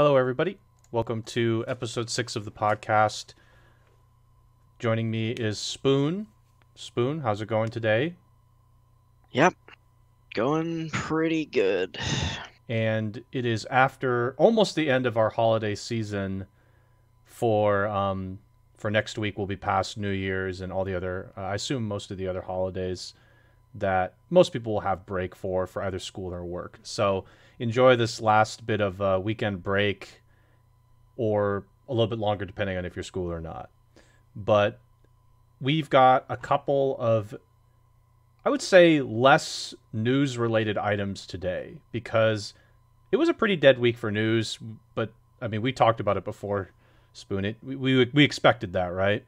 Hello, everybody. Welcome to episode 6 of the podcast. Joining me is Spoon. Spoon, how's it going today? Yep, going pretty good. And it is after almost the end of our holiday season. For next week, we'll be past New Year's and all the other. I assume most of the other holidays that most people will have break for either school or work. So enjoy this last bit of weekend break, or a little bit longer depending on if you're school or not. But we've got a couple of, I would say, less news related items today because it was a pretty dead week for news. But I mean, we talked about it before, Spoon. We expected that, right?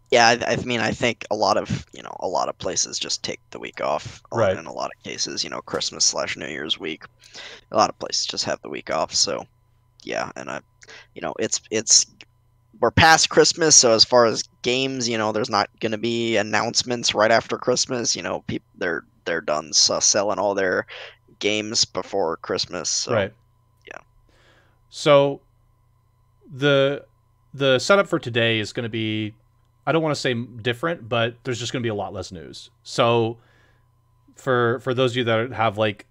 Yeah, I mean, I think a lot of places just take the week off. Right. In a lot of cases, Christmas/New Year's week, a lot of places just have the week off. So, yeah, and it's we're past Christmas, so as far as games, there's not going to be announcements right after Christmas. People they're done selling all their games before Christmas. So, Right. yeah. So the the setup for today is going to be, I don't want to say different, but there's just going to be a lot less news. So for those of you that have like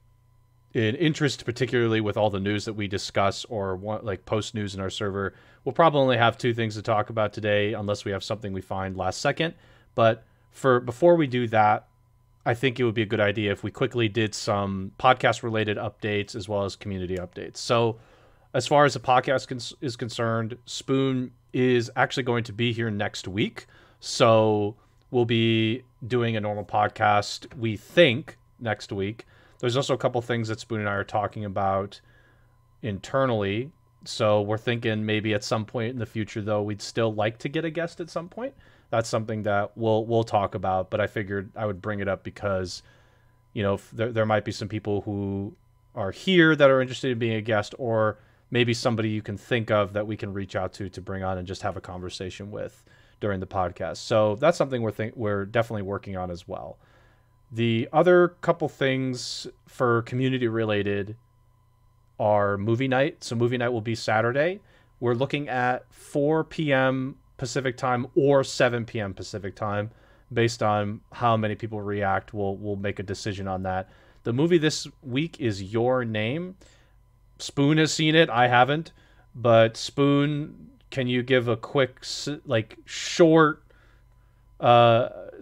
an interest, particularly with all the news that we discuss or want like post news in our server, we'll probably only have two things to talk about today, unless we have something we find last second. But for before we do that, I think it would be a good idea if we quickly did some podcast related updates as well as community updates. So as far as the podcast is concerned, Spoon is actually going to be here next week. So we'll be doing a normal podcast, we think, next week. There's also a couple things that Spoon and I are talking about internally. So we're thinking maybe at some point in the future, though, we'd still like to get a guest at some point. That's something that we'll talk about. But I figured I would bring it up because, there might be some people who are here that are interested in being a guest, or maybe somebody you can think of that we can reach out to bring on and just have a conversation with during the podcast. So that's something we're definitely working on as well. The other couple things for community related are movie night. So movie night will be Saturday. We're looking at 4 p.m. Pacific time or 7 p.m. Pacific time. Based on how many people react, we'll make a decision on that. The movie this week is Your Name. Spoon has seen it. I haven't. But Spoon, can you give a quick, short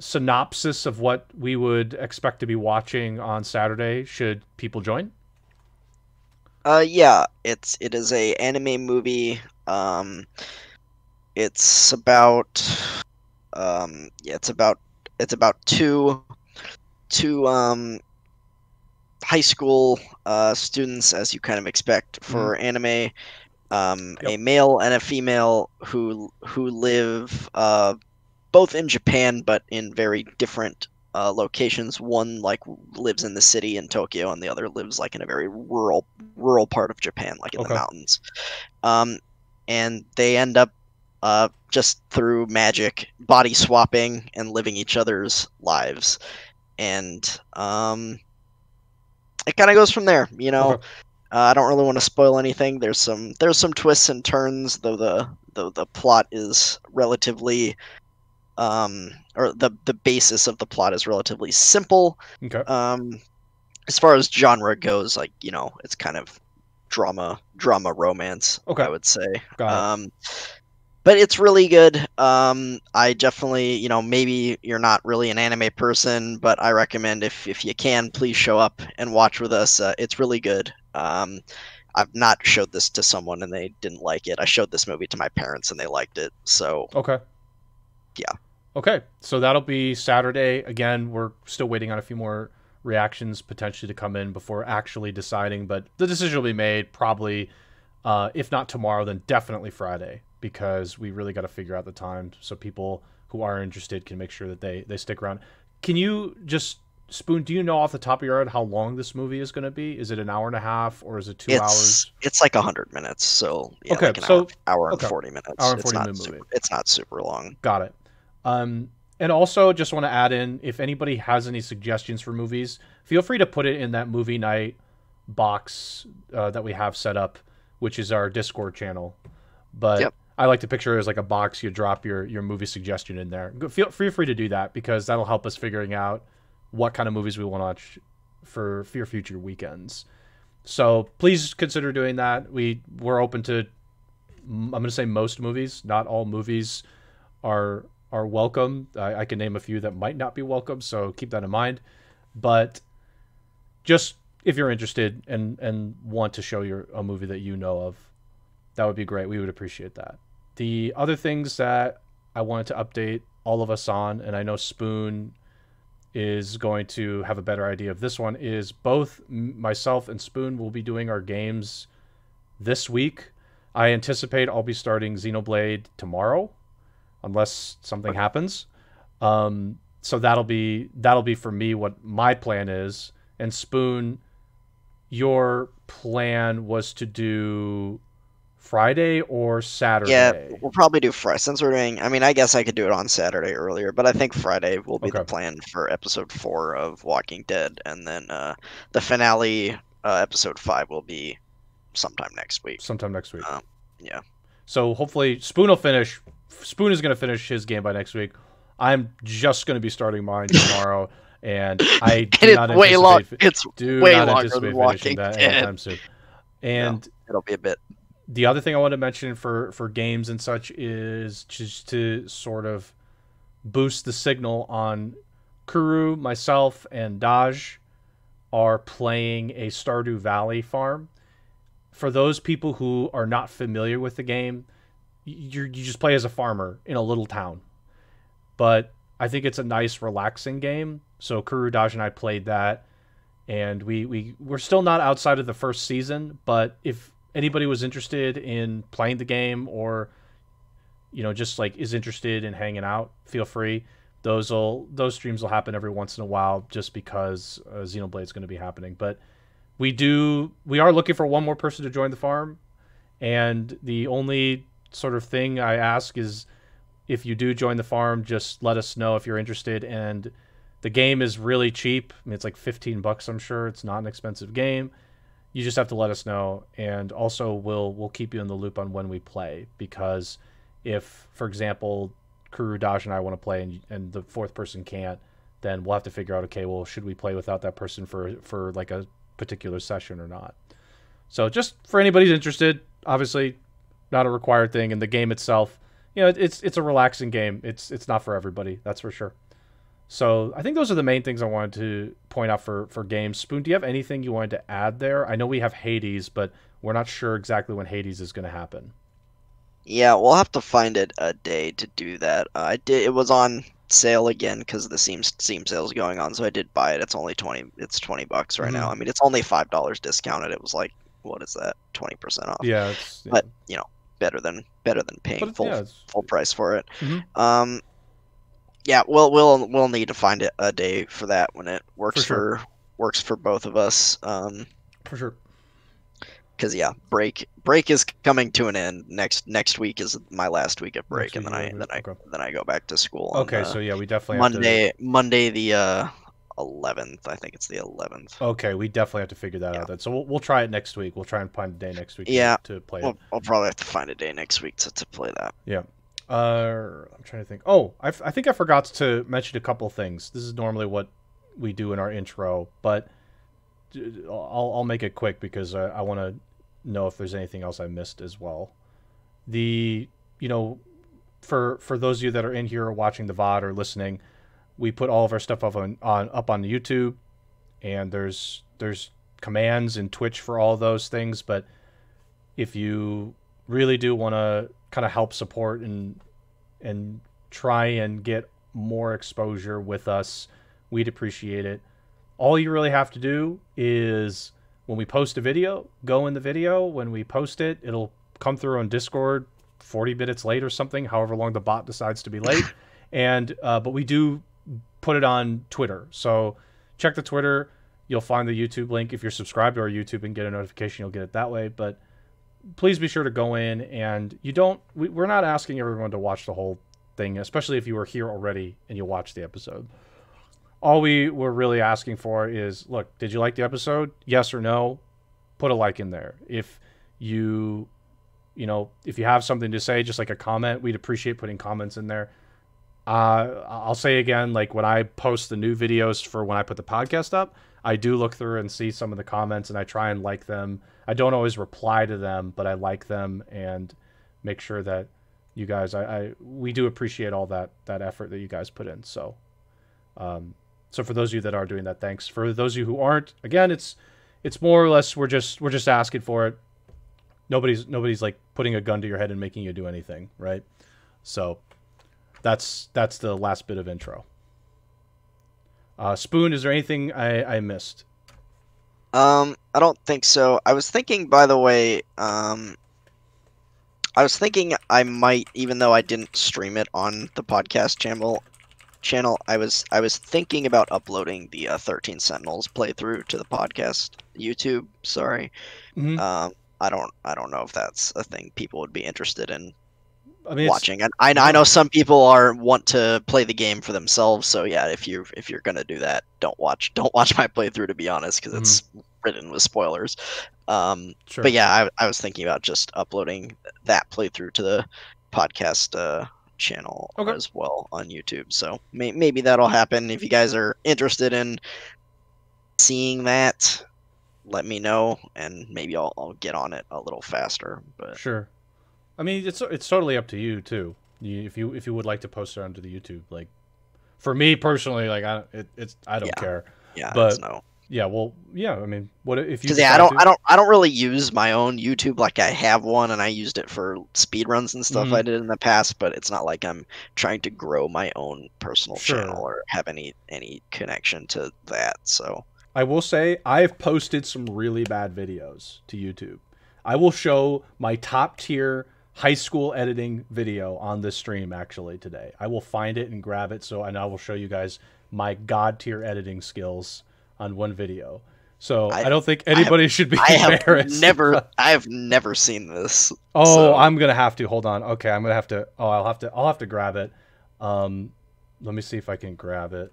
synopsis of what we would expect to be watching on Saturday should people join? Yeah, it is a anime movie. It's about yeah, it's about two high school students, as you kind of expect Mm-hmm. for anime. A Yep. male and a female who live both in Japan, but in very different locations. One like lives in the city in Tokyo, and the other lives like in a very rural part of Japan, like in the Okay. mountains. Um, and they end up just through magic body swapping and living each other's lives, and it kind of goes from there. Okay. I don't really want to spoil anything. There's some twists and turns, though the plot is relatively or the basis of the plot is relatively simple. Okay. Um, as far as genre goes, like it's kind of drama romance, Okay. I would say. Got it. Um, but it's really good. I definitely, maybe you're not really an anime person, but I recommend if you can, please show up and watch with us. It's really good. I've not showed this to someone and they didn't like it. I showed this movie to my parents and they liked it. So Okay. yeah. Okay. So that'll be Saturday. Again, we're still waiting on a few more reactions potentially to come in before actually deciding, but the decision will be made probably, if not tomorrow, then definitely Friday, because we really got to figure out the time so people who are interested can make sure that they stick around. Can you just, Spoon, do you know off the top of your head how long this movie is going to be? Is it an hour and a half or is it 2 hours? It's like 100 minutes, so yeah, Okay, like an hour, so hour and okay, 40 minutes. hour and It's 40 not minute movie. super. It's not super long. Got it. And also, just want to add in, if anybody has any suggestions for movies, feel free to put it in that movie night box that we have set up which is our Discord channel. But Yep. I like to picture it as like a box. You drop your movie suggestion in there. Feel free to do that because that'll help us figuring out what kind of movies we want to watch for your future weekends. So please consider doing that. We're open to, I'm going to say most movies. Not all movies are welcome. I can name a few that might not be welcome, so keep that in mind. But just if you're interested and want to show a movie that you know of, that would be great. We would appreciate that. The other things that I wanted to update all of us on, and I know Spoon is going to have a better idea of this one, is both myself and Spoon will be doing our games this week. I anticipate I'll be starting Xenoblade tomorrow, unless something happens. So that'll be for me what my plan is. And Spoon, your plan was to do Friday or Saturday? Yeah, we'll probably do Friday. Since we're doing, I mean, I guess I could do it on Saturday earlier, but I think Friday will be the plan for episode 4 of Walking Dead, and then the finale, episode 5, will be sometime next week. Yeah. So hopefully Spoon will finish. Spoon is going to finish his game by next week. I'm just going to be starting mine tomorrow, and I do not anticipate finishing that anytime soon. And it'll be a bit. The other thing I want to mention for games and such is just to sort of boost the signal on Kuru, myself, and Daj are playing a Stardew Valley farm. For those people who are not familiar with the game, you just play as a farmer in a little town. But I think it's a nice, relaxing game. So Kuru, Daj, and I played that, and we're still not outside of the first season. But if anybody was interested in playing the game, or just like is interested in hanging out, feel free. Those streams will happen every once in a while, just because Xenoblade is going to be happening. But we are looking for one more person to join the farm, and the only sort of thing I ask is, if you do join the farm, just let us know if you're interested. And the game is really cheap. I mean, it's like $15, I'm sure. It's not an expensive game. You just have to let us know, and also we'll keep you in the loop on when we play, because if, for example, Kuru, Daj, and I want to play and the fourth person can't, then we'll have to figure out, okay, well, should we play without that person for like a particular session or not? So just for anybody who's interested, obviously not a required thing, and the game itself, it's a relaxing game. It's not for everybody, that's for sure. So I think those are the main things I wanted to point out for games. Spoon, do you have anything you wanted to add there? I know we have Hades, but we're not sure exactly when Hades is going to happen. Yeah, we'll have to find it a day to do that. It was on sale again because the Steam sale is going on, so I did buy it. It's only $20 right now. I mean, it's only $5 discounted. It was like, what is that, 20% off? Yeah, but better than paying full price for it. Yeah, we'll need to find a day for that when it works for both of us. For sure. Because break is coming to an end. Next week is my last week of break, and then I go back to school. Okay, so we definitely Monday the 11th. I think it's the 11th. Okay, we definitely have to figure that out then. So we'll try it next week. We'll try and find a day next week. To play it. I'll probably have to find a day next week to play that. Yeah. I'm trying to think. Oh, I think I forgot to mention a couple things. This is normally what we do in our intro, but I'll make it quick because I want to know if there's anything else I missed as well. For those of you that are in here watching the VOD or listening, we put all of our stuff up on the YouTube, and there's commands in Twitch for all those things. But if you really do want to kind of help support and try and get more exposure with us, we'd appreciate it. All you really have to do is, when we post a video, go in the video. When we post it, it'll come through on Discord 40 minutes late or something, however long the bot decides to be late. And but we do put it on Twitter, so check the Twitter. You'll find the YouTube link. If you're subscribed to our YouTube and get a notification, you'll get it that way. But please be sure to go in, and we're not asking everyone to watch the whole thing, especially if you were here already and you watched the episode. All we were really asking for is, look, did you like the episode? Yes or no? Put a like in there. If you if you have something to say, just like a comment, we'd appreciate putting comments in there. I'll say again, like when I post the new videos for when I put the podcast up, I do look through and see some of the comments, and I try and like them. I don't always reply to them, but I like them and make sure that you guys, we do appreciate all that effort that you guys put in. So, so for those of you that are doing that, thanks. For those of you who aren't, again, it's more or less we're just asking for it. Nobody's like putting a gun to your head and making you do anything, right? So that's the last bit of intro. Spoon, is there anything I missed? I don't think so. I was thinking, by the way, I was thinking I might, even though I didn't stream it on the podcast channel, I was thinking about uploading the 13 Sentinels playthrough to the podcast YouTube. Sorry. Mm-hmm. I don't know if that's a thing people would be interested in watching. And I know some people want to play the game for themselves. So yeah, if you're gonna do that, don't watch my playthrough, to be honest, because it's written with spoilers. Sure. But yeah, I was thinking about just uploading that playthrough to the podcast channel as well on YouTube. So maybe that'll happen. If you guys are interested in seeing that, let me know, and maybe I'll get on it a little faster. But sure. I mean, it's totally up to you too. If you would like to post it onto the YouTube, like for me personally, like I don't care. Yeah, but no. Yeah, well, yeah. I mean, what if you? Because I don't really use my own YouTube. Like I have one, and I used it for speedruns and stuff I did in the past. But it's not like I'm trying to grow my own personal channel or have any connection to that. So I will say I've posted some really bad videos to YouTube. I will show my top tier high school editing video on this stream actually today. I will find it and grab it, and I will show you guys my god tier editing skills on one video. So I don't think anybody should be embarrassed. I have never seen this. Oh, so. I'm gonna have to hold on. Okay, I'm gonna have to. Oh, I'll have to grab it. Let me see if I can grab it.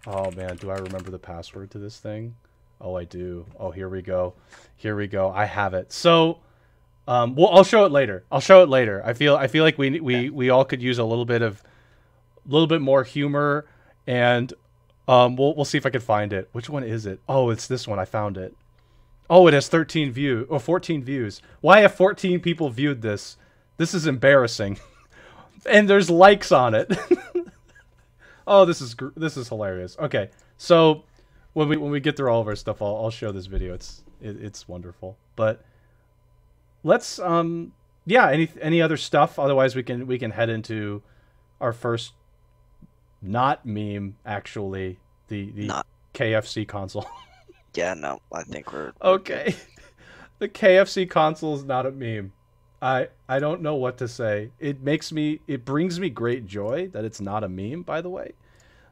Oh man, do I remember the password to this thing? Oh, I do. Oh, here we go. I have it. So, well, I'll show it later. I feel like we all could use a little bit more humor, and we'll see if I can find it. Which one is it? Oh, it's this one. I found it. Oh, it has 14 views. Why have 14 people viewed this? This is embarrassing. And there's likes on it. Oh, this is hilarious. Okay, so when we get through all of our stuff, I'll show this video. It's wonderful. But let's yeah, any other stuff? Otherwise, we can head into our first not meme, actually, the not. KFC console. Yeah, no, I think we're okay. The KFC console is not a meme. I don't know what to say. It brings me great joy that it's not a meme, by the way.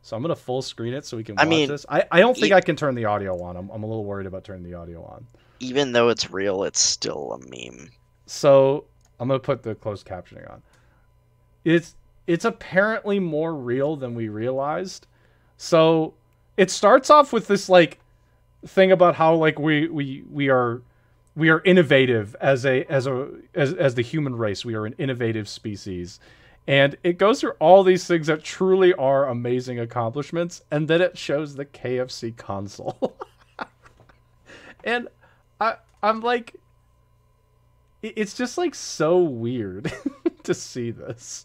So I'm gonna full screen it so we can watch this. I don't think I can turn the audio on. I'm a little worried about turning the audio on. Even though it's real, it's still a meme. So I'm gonna put the closed captioning on. It's apparently more real than we realized. So it starts off with this like thing about how like we are innovative as the human race. We are an innovative species. And it goes through all these things that truly are amazing accomplishments, and then it shows the KFC console. And I'm like, it's just like so weird to see this.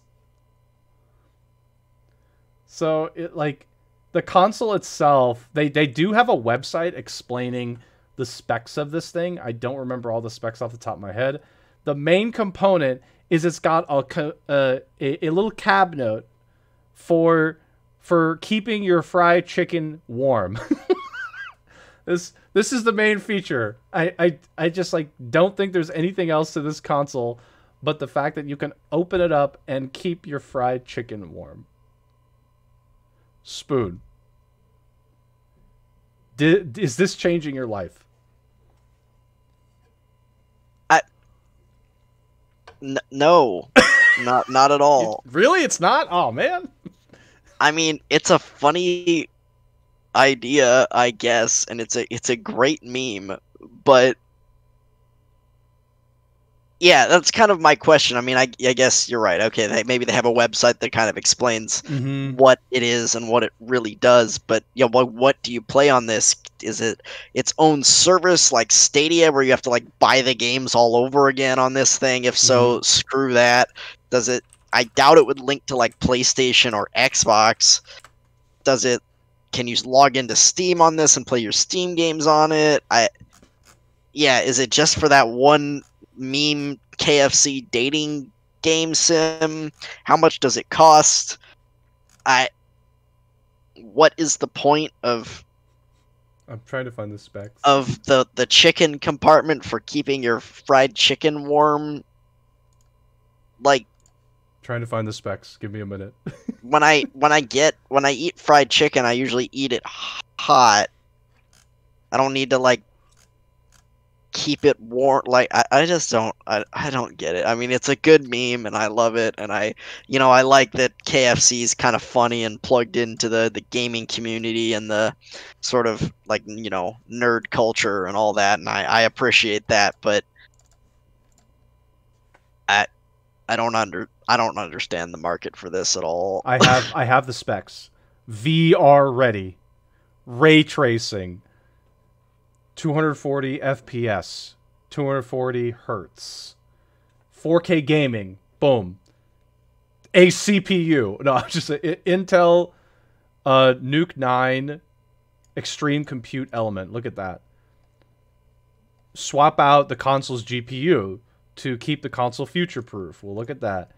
So it like the console itself, they do have a website explaining the specs of this thing. I don't remember all the specs off the top of my head. The main component is it's got a little cabinet for keeping your fried chicken warm. This is the main feature. I just like don't think there's anything else to this console but the fact that you can open it up and keep your fried chicken warm. Spoon. Is this changing your life? No, not at all. Really? It's not? Oh, man. I mean, it's a funny idea, I guess, and it's a great meme, but Yeah, that's kind of my question. I mean, I guess you're right. Okay, maybe they have a website that kind of explains Mm-hmm. what it is and what it really does. But yeah, what do you play on this? Is it its own service like Stadia, where you have to like buy the games all over again on this thing? If Mm-hmm. so, screw that. Does it? I doubt it would link to like PlayStation or Xbox. Does it? Can you log into Steam on this and play your Steam games on it? Yeah, is it just for that one meme KFC dating game sim? How much does it cost? I what is the point I'm trying to find the specs. of the chicken compartment for keeping your fried chicken warm? Like Trying to find the specs. Give me a minute. when I eat fried chicken, I usually eat it hot. I don't need to like keep it warm. Like I just I don't get it. I mean, it's a good meme and I love it, and I like that KFC is kind of funny and plugged into the gaming community and the sort of like nerd culture and all that, and I appreciate that. But I I don't understand the market for this at all. I have the specs. VR ready. Ray tracing. 240 FPS. 240 hertz. 4K gaming. Boom. A CPU. No, just Intel Nuke 9 Extreme Compute Element. Look at that. Swap out the console's GPU to keep the console future-proof. Well, look at that.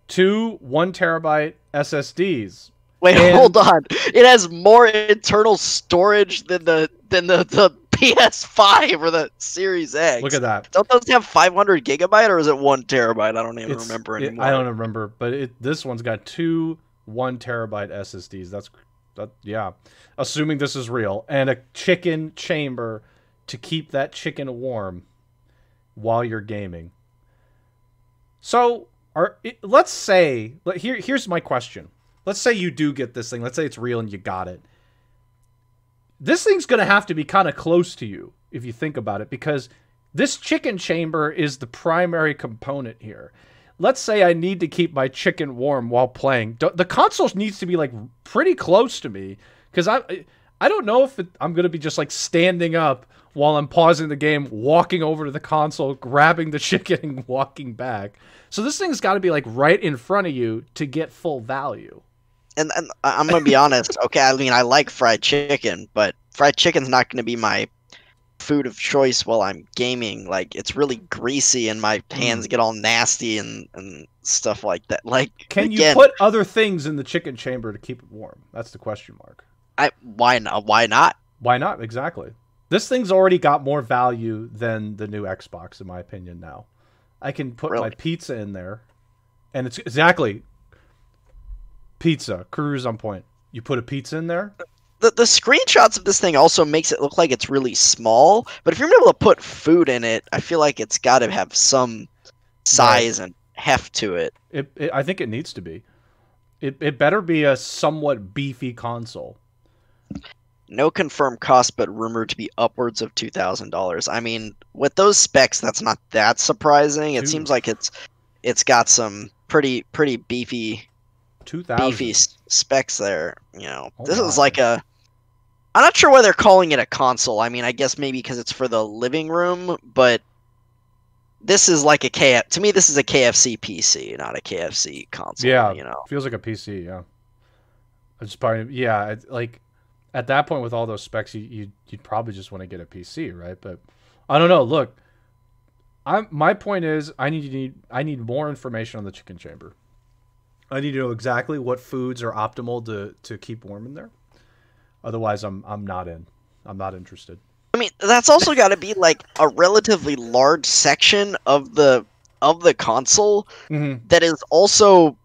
2 1 terabyte SSDs. Wait, And hold on. It has more internal storage than the PS5 or the Series X. look at that. Don't those have 500 gigabyte or is it 1 terabyte? I don't even remember anymore. I don't remember, but this one's got 2 1 terabyte SSDs. Yeah. Assuming this is real. And a chicken chamber to keep that chicken warm while you're gaming. So, let's say, here's my question. Let's say you do get this thing. Let's say it's real and you got it. This thing's going to have to be kind of close to you if you think about it, because this chicken chamber is the primary component here. Let's say I need to keep my chicken warm while playing. The console needs to be like pretty close to me, because I don't know if I'm going to be just like standing up while I'm pausing the game, walking over to the console, grabbing the chicken and walking back. So this thing's got to be like right in front of you to get full value. And I'm gonna be honest. Okay, I mean I like fried chicken, but fried chicken's not gonna be my food of choice while I'm gaming. Like it's really greasy and my hands get all nasty and stuff like that. Like Can you again, put other things in the chicken chamber to keep it warm? That's the question mark. why not? Why not? Why not? Exactly. This thing's already got more value than the new Xbox, in my opinion, now. I can put my pizza in there, and it's exactly pizza. Cruise on point. You put a pizza in there? The screenshots of this thing also makes it look like it's really small, but if you're able to put food in it, I feel like it's got to have some size and heft to it. I think it needs to be. It better be a somewhat beefy console. No confirmed cost, but rumored to be upwards of $2,000. I mean, with those specs, that's not that surprising. It seems like it's got some pretty beefy 2,000 specs there. Oh this is my. like a. I'm not sure why they're calling it a console. I mean, I guess maybe because it's for the living room, but this is like to me, this is a KFC PC, not a KFC console. Yeah, feels like a PC. Yeah, it's probably like. At that point, with all those specs, you'd probably just want to get a PC, right? But I don't know. Look, my point is, I need more information on the chicken chamber. I need to know exactly what foods are optimal to keep warm in there. Otherwise, I'm not in. I'm not interested. I mean, that's also got to be like a relatively large section of the console that is also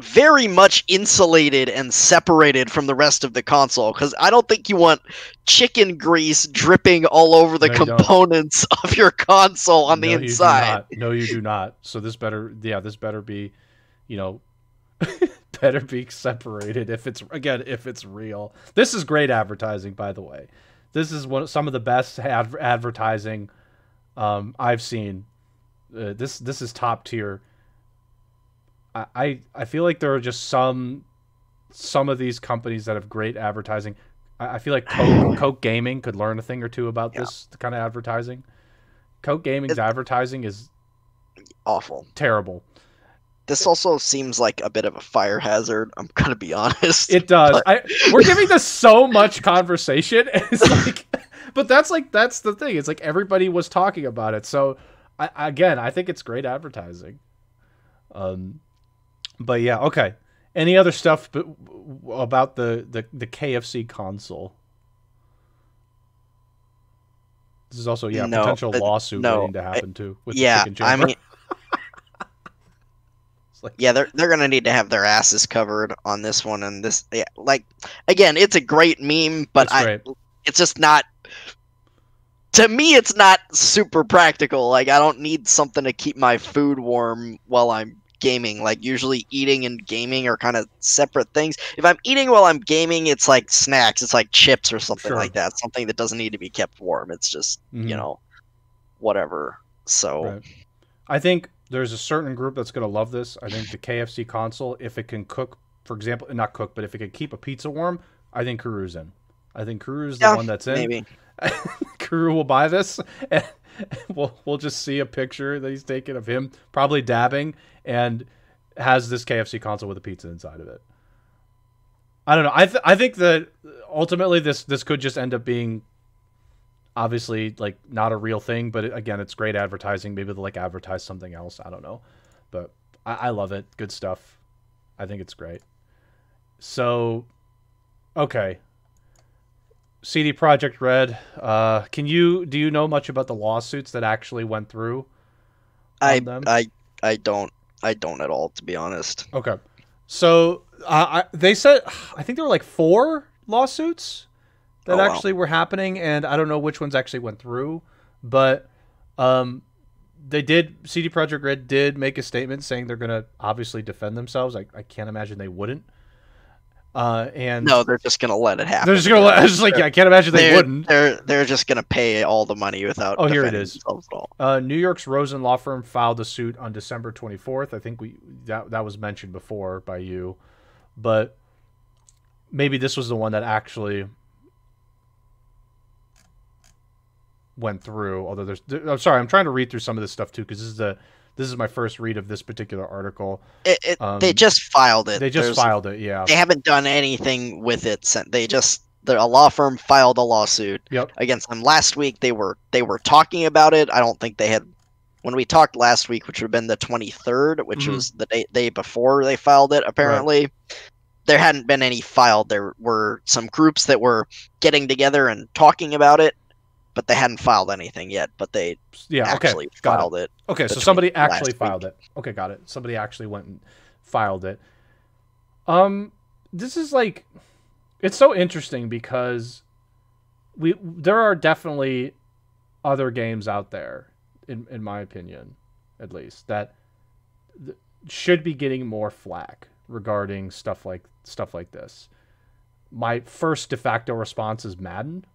very much insulated and separated from the rest of the console, because I don't think you want chicken grease dripping all over the components of your console on the inside. No, you do not. So this better be, better be separated if it's real. This is great advertising, by the way. This is some of the best advertising I've seen This is top tier. I feel like there are just some of these companies that have great advertising. I feel like Coke Gaming could learn a thing or two about Yeah. this kind of advertising. Coke Gaming's It's advertising is awful. terrible. This also seems like a bit of a fire hazard. I'm gonna be honest. It does. But We're giving this so much conversation. It's like, but that's the thing. It's like everybody was talking about it. So I think it's great advertising. But yeah, okay. Any other stuff about the KFC console? This is also no, potential lawsuit no, waiting to happen too with the yeah, chicken chamber. I mean, It's like, yeah, they're gonna need to have their asses covered on this one. And this, yeah, like, again, it's a great meme, but it's great. it's just not. To me, it's not super practical. Like, I don't need something to keep my food warm while I'm gaming. Like, usually eating and gaming are kind of separate things. If I'm eating while I'm gaming, it's like snacks. It's like chips or something Sure. like that. Something that doesn't need to be kept warm. It's just, Mhm. you know, whatever. So, Right. I think there's a certain group that's going to love this. I think the KFC console, if it can cook, for example, not cook, but if it can keep a pizza warm, I think Kuru's in. I think Kuru's the one that's in. maybe. Kuru will buy this, and we'll just see a picture that he's taken of him probably dabbing and has this KFC console with a pizza inside of it. I don't know. I think that ultimately this could just end up being obviously like not a real thing, but again, it's great advertising. Maybe they'll like advertise something else. I don't know, but I love it. Good stuff. I think it's great. So, okay. CD Projekt Red. Do you know much about the lawsuits that actually went through on them? I don't at all, to be honest. Okay. So they said, I think there were like 4 lawsuits that actually were happening, and I don't know which ones actually went through, but CD Projekt Red did make a statement saying they're going to obviously defend themselves. I can't imagine they wouldn't. And no, they're just gonna let it happen. they're just gonna let. I was just like, yeah, I can't imagine they wouldn't. They're just gonna pay all the money without. Oh, here it is. At all. New York's Rosen law firm filed a suit on December 24th. I think that was mentioned before by you, but maybe this was the one that actually went through. Although I'm sorry, I'm trying to read through some of this stuff too because this is my first read of this particular article. They just filed it. They just filed it, yeah. They haven't done anything with it. A law firm filed a lawsuit against them last week. They were talking about it. I don't think they had. When we talked last week, which would have been the 23rd, which was the day before they filed it, apparently, there hadn't been any filed. There were some groups that were getting together and talking about it, but they hadn't filed anything yet. But they actually filed it. Okay, so somebody actually filed it. Okay, got it. Somebody actually went and filed it. This is like, it's so interesting because there are definitely other games out there, in my opinion, at least, that should be getting more flack regarding stuff like this. My first de facto response is Madden.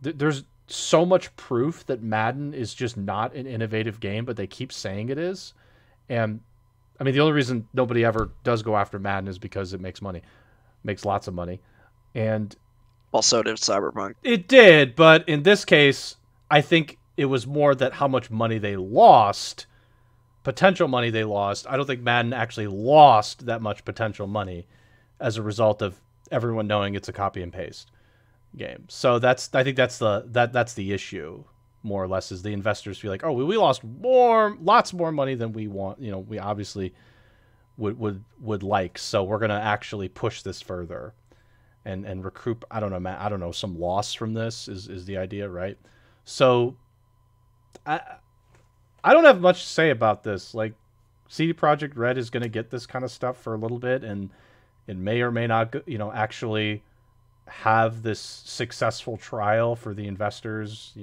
There's so much proof that Madden is just not an innovative game, but they keep saying it is. And I mean, the only reason nobody ever does go after Madden is because it makes money, makes lots of money. And also did Cyberpunk. It did, but in this case, I think it was more that how much money they lost, potential money they lost. I don't think Madden actually lost that much potential money as a result of everyone knowing it's a copy and paste game. So I think that's the issue, more or less, is the investors feel like, oh, we lost lots more money than we want. You know, we obviously would like. So we're gonna actually push this further, and recoup. I don't know, some loss from this is the idea, right? So I don't have much to say about this. Like, CD Projekt Red is gonna get this kind of stuff for a little bit, and it may or may not, actually have this successful trial for the investors.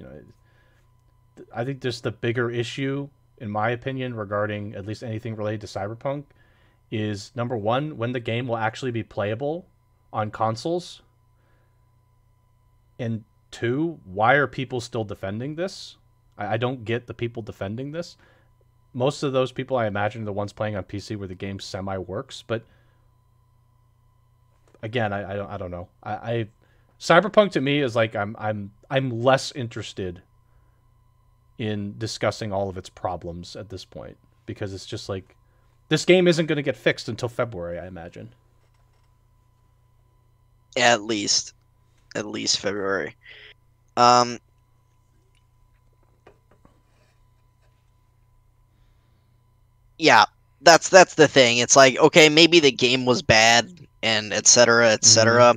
I think just the bigger issue, in my opinion, regarding at least anything related to Cyberpunk is, number one, when the game will actually be playable on consoles, and 2, why are people still defending this? I don't get the people defending this. most of those people, I imagine, are the ones playing on PC where the game semi works. But again, I don't know. I Cyberpunk to me is like I'm less interested in discussing all of its problems at this point, because it's just like this game isn't going to get fixed until February, I imagine. At least February. Um, yeah, that's the thing. It's like, okay, maybe the game was bad and et cetera, et cetera,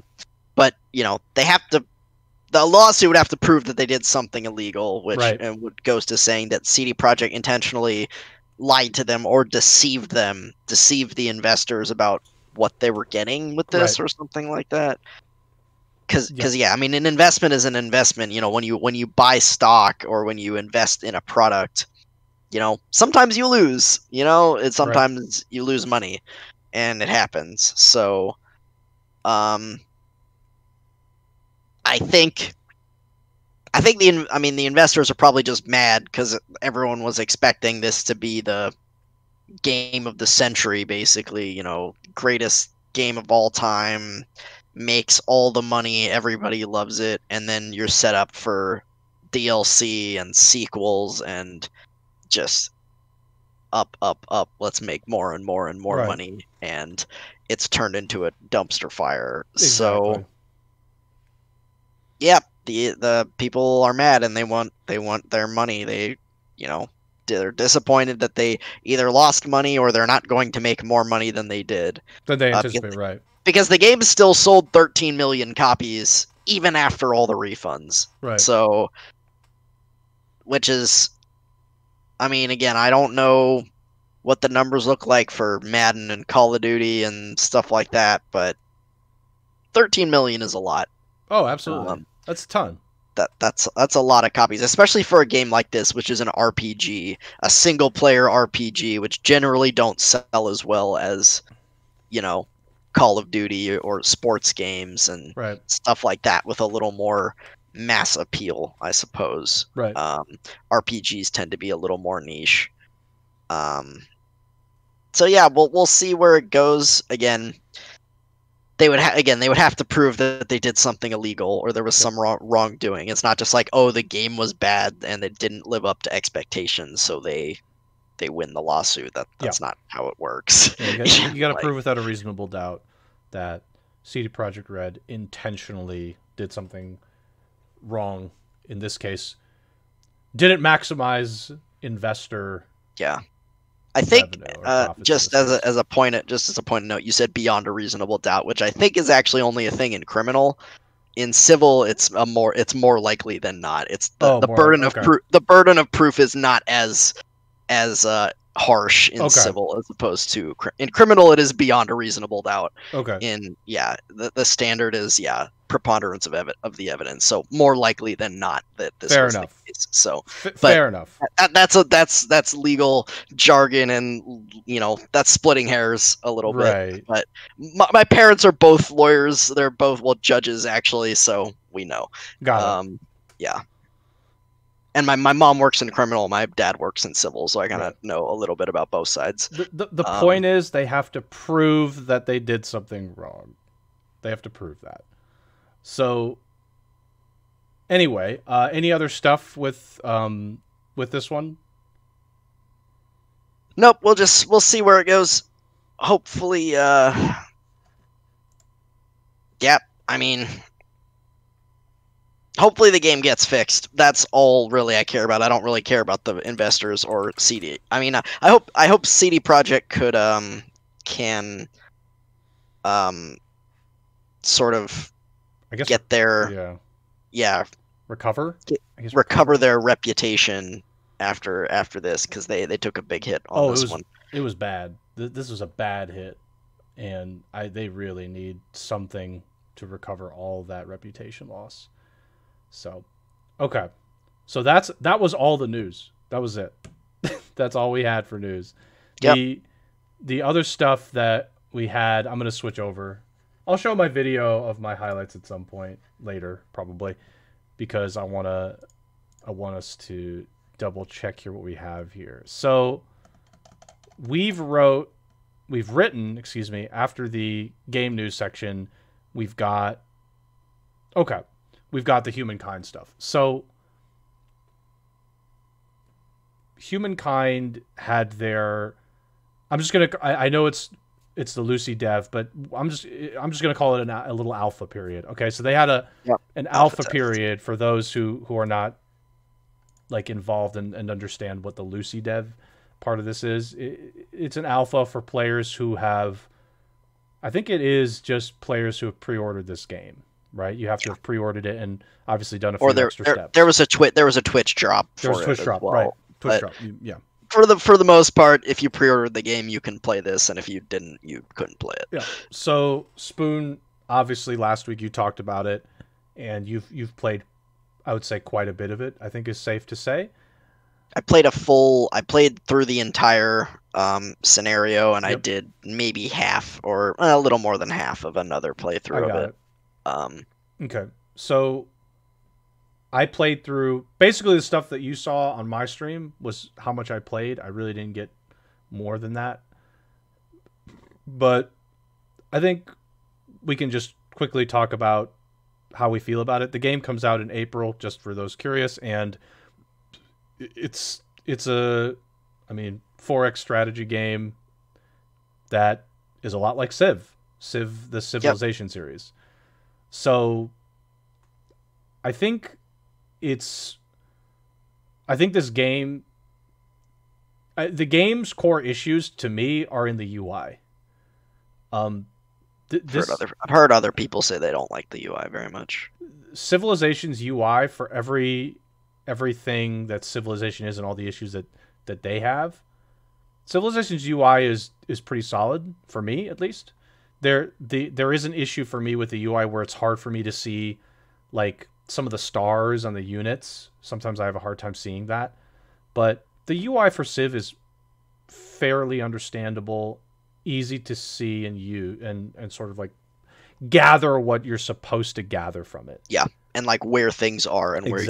but you know, they have to. The lawsuit would have to prove that they did something illegal, which Right. goes to saying that CD Projekt intentionally lied to them or deceived the investors about what they were getting with this, Right. or something like that. Because Yep. yeah, I mean, an investment is an investment. You know, when you buy stock or when you invest in a product, you know, sometimes you lose. You know, Right. sometimes you lose money, and it happens. So, um, I think the investors are probably just mad because everyone was expecting this to be the game of the century, basically. You know, greatest game of all time, makes all the money, everybody loves it, and then you're set up for DLC and sequels and just up, up, up. Let's make more and more and more Right. money, and it's turned into a dumpster fire. So Exactly. yeah, the people are mad and they want their money. You know, they're disappointed that they either lost money or they're not going to make more money than they did. Then they Uh, anticipate, right. because the game still sold 13 million copies even after all the refunds. Right. So, which is, I mean, again, I don't know what the numbers look like for Madden and Call of Duty and stuff like that, but 13 million is a lot. Oh, absolutely. Um, That's a ton. that's a lot of copies, especially for a game like this, which is an RPG, a single player RPG, which generally don't sell as well as, you know, Call of Duty or sports games and Right. stuff like that, with a little more mass appeal, I suppose. Right. RPGs tend to be a little more niche. So yeah, we'll see where it goes. Again, they would have to prove that they did something illegal or there was some wrongdoing. It's not just like, oh, the game was bad and it didn't live up to expectations, so they win the lawsuit. That's not how it works. Yeah, you got to prove without a reasonable doubt that CD Projekt Red intentionally did something wrong. In this case, didn't maximize investor. Yeah, I think just as a point of note, you said beyond a reasonable doubt, which I think is actually only a thing in criminal. In civil, it's more likely than not. It's the burden of proof. The burden of proof is not as harsh in civil as opposed to in criminal. It is beyond a reasonable doubt. Okay. In the standard is preponderance of the evidence. So more likely than not that this was the case. So fair enough. That's legal jargon, and you know, that's splitting hairs a little bit. But my parents are both lawyers. They're both judges actually, so we know. Got it. Yeah. And my mom works in criminal, my dad works in civil, so I kind of know a little bit about both sides. The point is they have to prove that they did something wrong. They have to prove that. So anyway, any other stuff with this one? Nope, we'll see where it goes. Hopefully I mean, hopefully the game gets fixed. That's all really I care about. I don't really care about the investors or CD. I mean, I hope CD Projekt can sort of get their recover their reputation after this, because they took a big hit on this one. It was bad. This was a bad hit, and they really need something to recover all that reputation loss. So, okay. So that was all the news. That was it. That's all we had for news. Yep. The other stuff that we had, I'm going to switch over. I'll show my video of my highlights at some point later, probably, because I want us to double check here what we have here. So, we've written, excuse me, after the game news section, we've got the humankind stuff. So humankind had their, I know it's the Lucy dev, but I'm just gonna call it a little alpha period. Okay, so they had an alpha period for those who are not like involved and understand what the Lucy dev part of this is. It's an alpha for players who have, I think it is just players who have pre-ordered this game, right? You have to have pre-ordered it and obviously done a few extra steps. There was a Twitch drop. There was a Twitch drop, right? Twitch drop, yeah. For the most part, if you pre-ordered the game, you can play this, and if you didn't, you couldn't play it. Yeah. So Spoon, obviously, last week you talked about it, and you've played, I would say, quite a bit of it. I think is safe to say. I played through the entire scenario, and I did maybe half or a little more than half of another playthrough of it. Okay, so I played through basically the stuff that you saw on my stream was how much I played. I really didn't get more than that, but I think we can just quickly talk about how we feel about it. The game comes out in April, just for those curious, and it's a 4X strategy game that is a lot like the Civilization series. So I think this game, the game's core issues to me are in the UI. I've heard other people say they don't like the UI very much. Civilization's UI for everything that Civilization is and all the issues that they have, Civilization's UI is pretty solid for me, at least. There is an issue for me with the UI where it's hard for me to see like some of the stars on the units. Sometimes I have a hard time seeing that, but the UI for Civ is fairly understandable, easy to see and use, and sort of like gather what you're supposed to gather from it. Yeah, and like where things are and where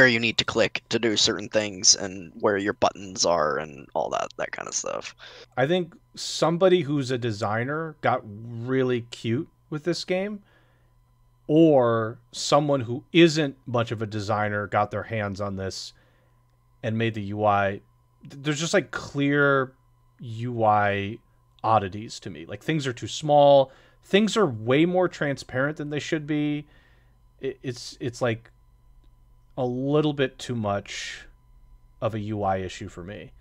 you need to click to do certain things, and where your buttons are and all that kind of stuff. I think somebody who's a designer got really cute with this game, or someone who isn't much of a designer got their hands on this and made the UI. There's just like clear UI oddities to me. Like things are too small. Things are way more transparent than they should be. It's like a little bit too much of a UI issue for me.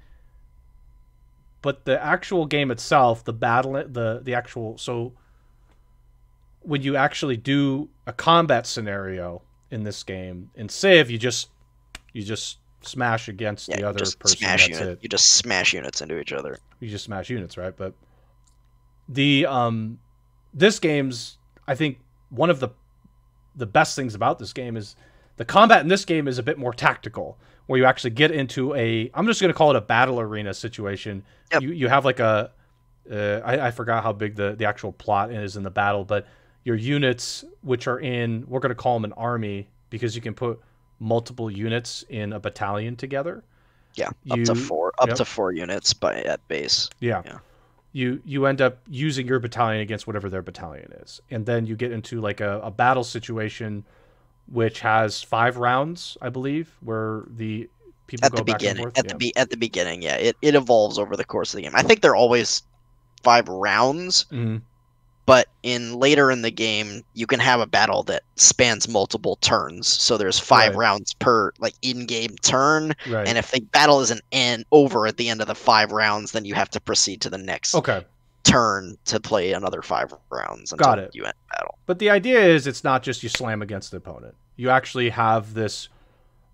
But the actual game itself, the battle, the actual, so when you actually do a combat scenario in this game, in Civ, you just smash against the other person. That's it. You just smash units into each other. You just smash units, right? But the this game's, I think one of the best things about this game is the combat in this game is a bit more tactical, where you actually get into I'm just going to call it a battle arena situation. Yep. You have like I forgot how big the actual plot is in the battle, but your units, which are we're going to call them an army, because you can put multiple units in a battalion together. Yeah, up to four units at base. Yeah. You end up using your battalion against whatever their battalion is. And then you get into like a battle situation which has 5 rounds, I believe, where the people go back and forth. At the beginning, yeah. It evolves over the course of the game. I think they're always 5 rounds, but later in the game, you can have a battle that spans multiple turns. So there's 5 rounds per like in-game turn, and if the battle isn't over at the end of the 5 rounds, then you have to proceed to the next turn to play another 5 rounds until you end the battle. But the idea is it's not just you slam against the opponent. You actually have this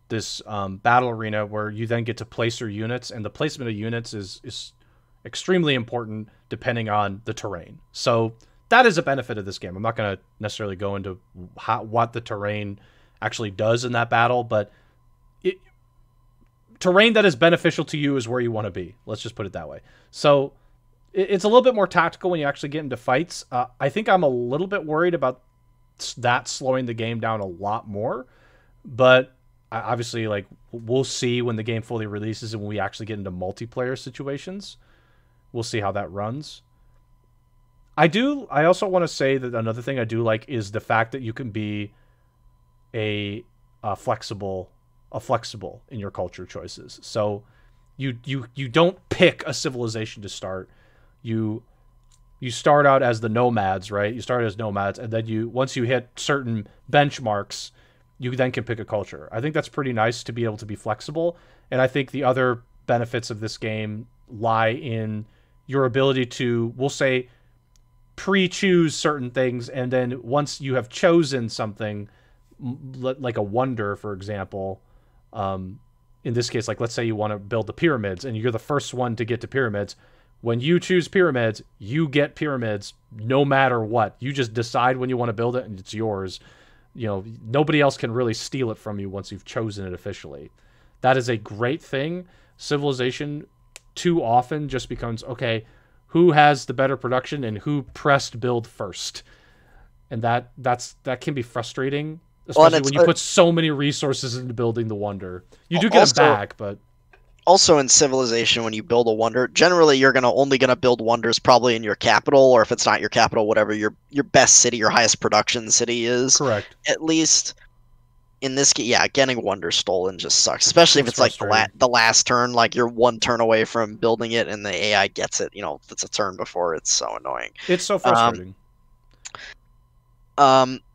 battle arena where you then get to place your units, and the placement of units is extremely important depending on the terrain. So that is a benefit of this game. I'm not going to necessarily go into what the terrain actually does in that battle, but terrain that is beneficial to you is where you want to be. Let's just put it that way. So it's a little bit more tactical when you actually get into fights. I think I'm a little bit worried about that slowing the game down a lot more, but obviously, like, we'll see when the game fully releases and when we actually get into multiplayer situations. We'll see how that runs. I also want to say that another thing I do like is the fact that you can be a flexible in your culture choices. So you don't pick a civilization to start. You start out as the nomads, right? You start as nomads, and then once you hit certain benchmarks, you then can pick a culture. I think that's pretty nice to be able to be flexible, and I think the other benefits of this game lie in your ability to, we'll say, pre-choose certain things, and then once you have chosen something, like a wonder, for example, in this case, like let's say you want to build the pyramids, and you're the first one to get to pyramids. When you choose pyramids, you get pyramids no matter what. You just decide when you want to build it, and it's yours. Nobody else can really steal it from you once you've chosen it officially. That is a great thing. Civilization too often just becomes, okay, who has the better production and who pressed build first? And that can be frustrating, especially when you put so many resources into building the wonder. You do get it back, but also in Civilization, when you build a wonder, generally you're only gonna build wonders probably in your capital, or if it's not your capital, whatever your best city, your highest production city is. Correct. At least in this game, yeah, getting wonders stolen just sucks, especially if it's like the last turn, like you're one turn away from building it and the AI gets it. If it's a turn before, it's so annoying. It's so frustrating.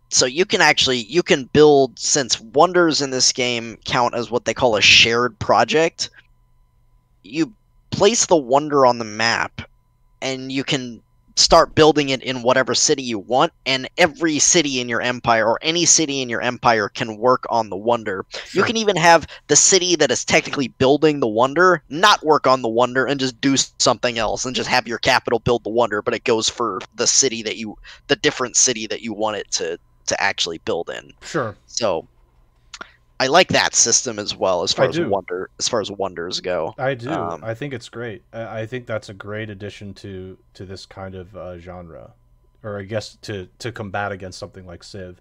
So you can build, since wonders in this game count as what they call a shared project. You place the wonder on the map, and you can start building it in whatever city you want, and every city in your empire, or any city in your empire, can work on the wonder. Sure. You can even have the city that is technically building the wonder not work on the wonder and just do something else, and just have your capital build the wonder, but it goes for the different city that you want it to actually build in. Sure. So I like that system as well, as far as wonders go. I do. I think it's great. I think that's a great addition to this kind of genre, or I guess to combat against something like Civ.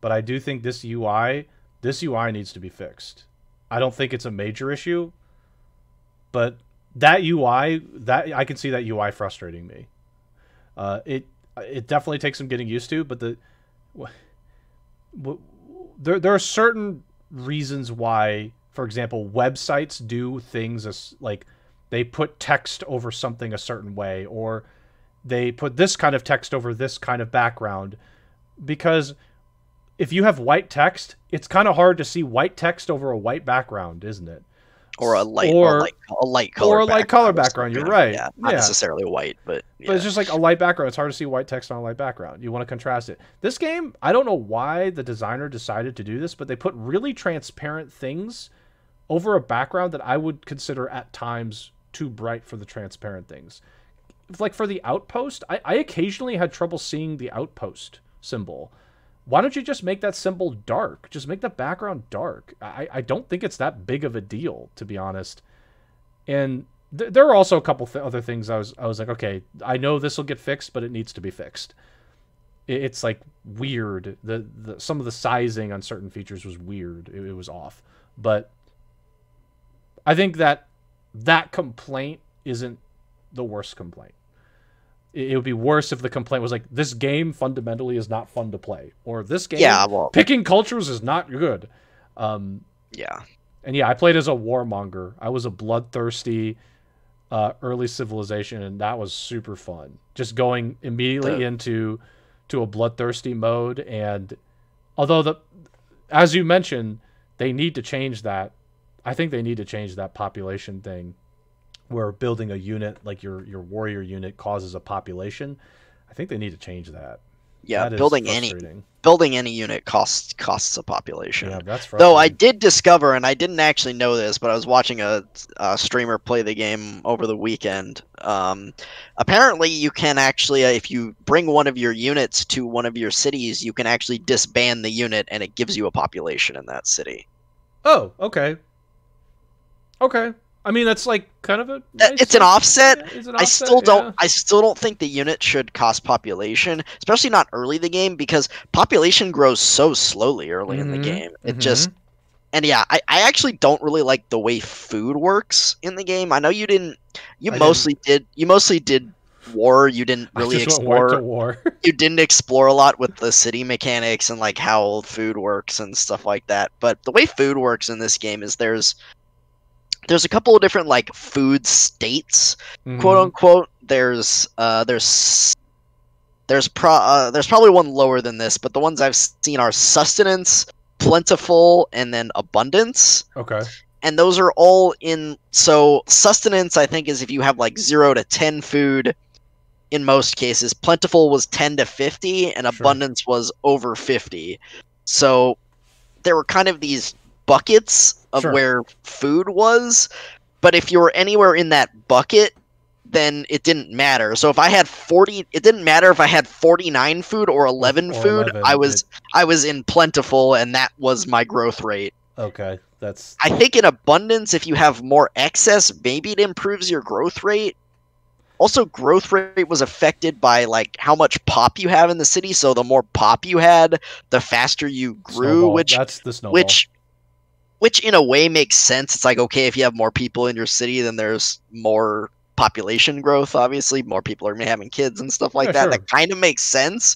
But I do think this UI needs to be fixed. I don't think it's a major issue, but that UI, that I can see that UI frustrating me. It definitely takes some getting used to, but there are certain reasons why, for example, websites do things as, like, they put text over something a certain way, or they put this kind of text over this kind of background, because if you have white text, it's kind of hard to see white text over a white background, isn't it? Or a light color background. You're right. Yeah, not necessarily white, but yeah. But it's just like a light background. It's hard to see white text on a light background. You want to contrast it. This game, I don't know why the designer decided to do this, but they put really transparent things over a background that I would consider at times too bright for the transparent things. Like for the outpost, I occasionally had trouble seeing the outpost symbol. Why don't you just make that symbol dark? Just make the background dark. I don't think it's that big of a deal, to be honest. And there are also a couple other things I was like, okay, I know this will get fixed, but it needs to be fixed. It's like weird. Some of the sizing on certain features was weird. It was off. But I think that complaint isn't the worst complaint. It would be worse if the complaint was like, this game fundamentally is not fun to play, or this game picking cultures is not good. Yeah. And yeah, I played as a warmonger. I was a bloodthirsty early civilization, and that was super fun. Just going immediately into a bloodthirsty mode, and although as you mentioned, they need to change that. I think they need to change that population thing, where building a unit like your warrior unit causes a population. I think they need to change that. Yeah, building any unit costs a population. Yeah, that's frustrating. Though I did discover, and I didn't actually know this, but I was watching a streamer play the game over the weekend. Apparently, you can actually, if you bring one of your units to one of your cities, you can actually disband the unit, and it gives you a population in that city. Oh, okay. Okay. I mean, that's like kind of it's an offset. Yeah, it's an offset. I still don't think the unit should cost population, especially not early in the game, because population grows so slowly early in the game. It just And yeah, I actually don't really like the way food works in the game. I know you didn't. You I didn't. mostly did. You mostly did war. You didn't I really just went to explore. war. You didn't explore a lot with the city mechanics and like how food works and stuff like that. But the way food works in this game is there's a couple of different like food states, quote Hmm. unquote. There's probably one lower than this, but the ones I've seen are sustenance, plentiful, and then abundance. Okay. And those are all in. So sustenance, I think, is if you have like 0 to 10 food. In most cases, plentiful was 10 to 50, and Sure. abundance was over 50. So there were kind of these buckets of Sure. where food was, but if you were anywhere in that bucket, then it didn't matter. So if I had 40, it didn't matter if I had 49 food or Or 11 or food. 11. I was in plentiful, and that was my growth rate. Okay. That's I think in abundance, if you have more excess, maybe it improves your growth rate. Also, growth rate was affected by like how much pop you have in the city. So the more pop you had, the faster you grew, snowball. That's the snowball. which which in a way makes sense. It's like, okay, if you have more people in your city, then there's more population growth. Obviously, more people are gonna be having kids and stuff Yeah, like that. sure. That kind of makes sense.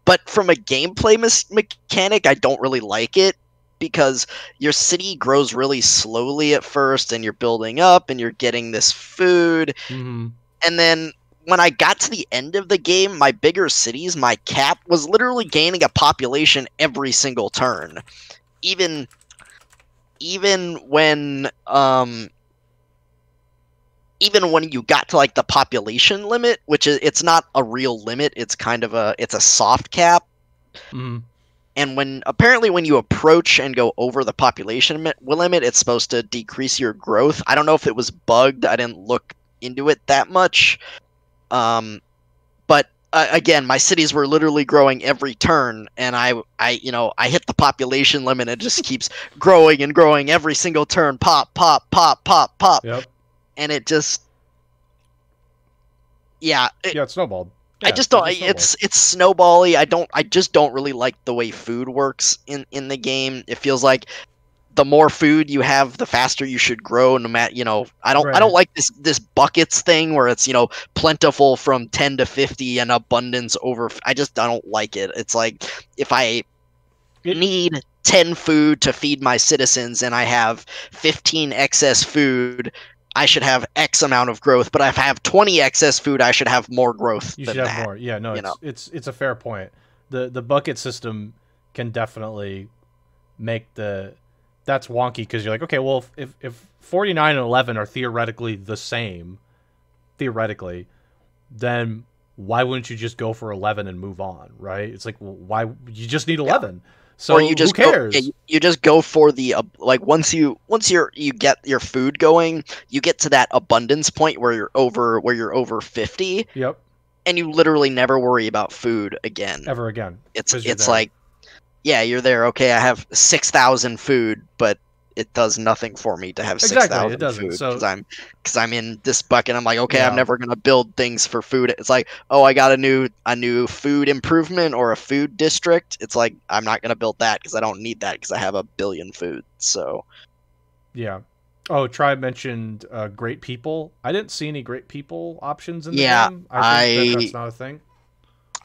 But from a gameplay mechanic, I don't really like it because your city grows really slowly at first, and you're building up, and you're getting this food, Hmm. and then when I got to the end of the game, my bigger cities, my cap was literally gaining a population every single turn. Even even when even when you got to like the population limit, which is it's not a real limit, it's kind of a soft cap. Hmm. And when you approach and go over the population limit, it's supposed to decrease your growth. I don't know if it was bugged. I didn't look into it that much. But again, my cities were literally growing every turn, and I hit the population limit, and it just keeps growing and growing every single turn. Pop, pop, pop, pop, pop, Yep. and it just, yeah. Yeah, it snowballed. I Yeah, just it don't. just snowballed. It's snowbally. I just don't really like the way food works in the game. It feels like the more food you have, the faster you should grow. No matter, I don't Right. like this buckets thing where it's plentiful from 10 to 50 and abundance over. I don't like it. It's like if I It. need 10 food to feed my citizens and I have 15 excess food, I should have X amount of growth. But if I have 20 excess food, I should have more growth You should than have that. more. Yeah. No. You know. It's a fair point. The bucket system can definitely make the that's wonky because you're like, okay, well, if 49 and 11 are theoretically the same, theoretically, then why wouldn't you just go for 11 and move on, right? It's like, well, why you just need Yeah. 11. Or So you who just go, yeah, cares? you just go for the like you get your food going, you get to that abundance point where you're over 50, Yep. and you literally never worry about food again. Ever again. It's Because you're it's there. like, yeah, you're there. Okay, I have 6,000 food, but it does nothing for me to have Exactly. It 6,000 doesn't. food So because I'm in this bucket. I'm like, okay, I'm yeah. never gonna build things for food. It's like, oh, I got a new food improvement or a food district. It's like I'm not gonna build that because I don't need that because I have a billion food. So Yeah. Oh, Tribe mentioned great people. I didn't see any great people options in the yeah, game. I think that's not a thing.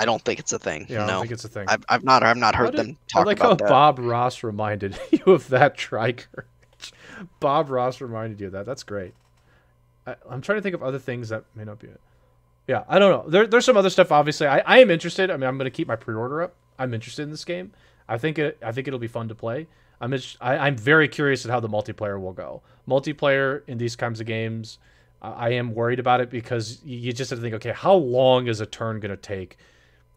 I don't think it's a thing. Yeah, I don't No, think it's a thing. I've not How heard did them I talk like how about that. Bob Ross reminded you of that Triker? Bob Ross reminded you of that. That's great. I'm trying to think of other things that may not be it. Yeah, I don't know. There's some other stuff. Obviously, I am interested. I mean, I'm going to keep my pre-order up. I'm interested in this game. I think it'll be fun to play. I'm very curious at how the multiplayer will go. Multiplayer in these kinds of games, I am worried about it because you just have to think, okay, how long is a turn going to take?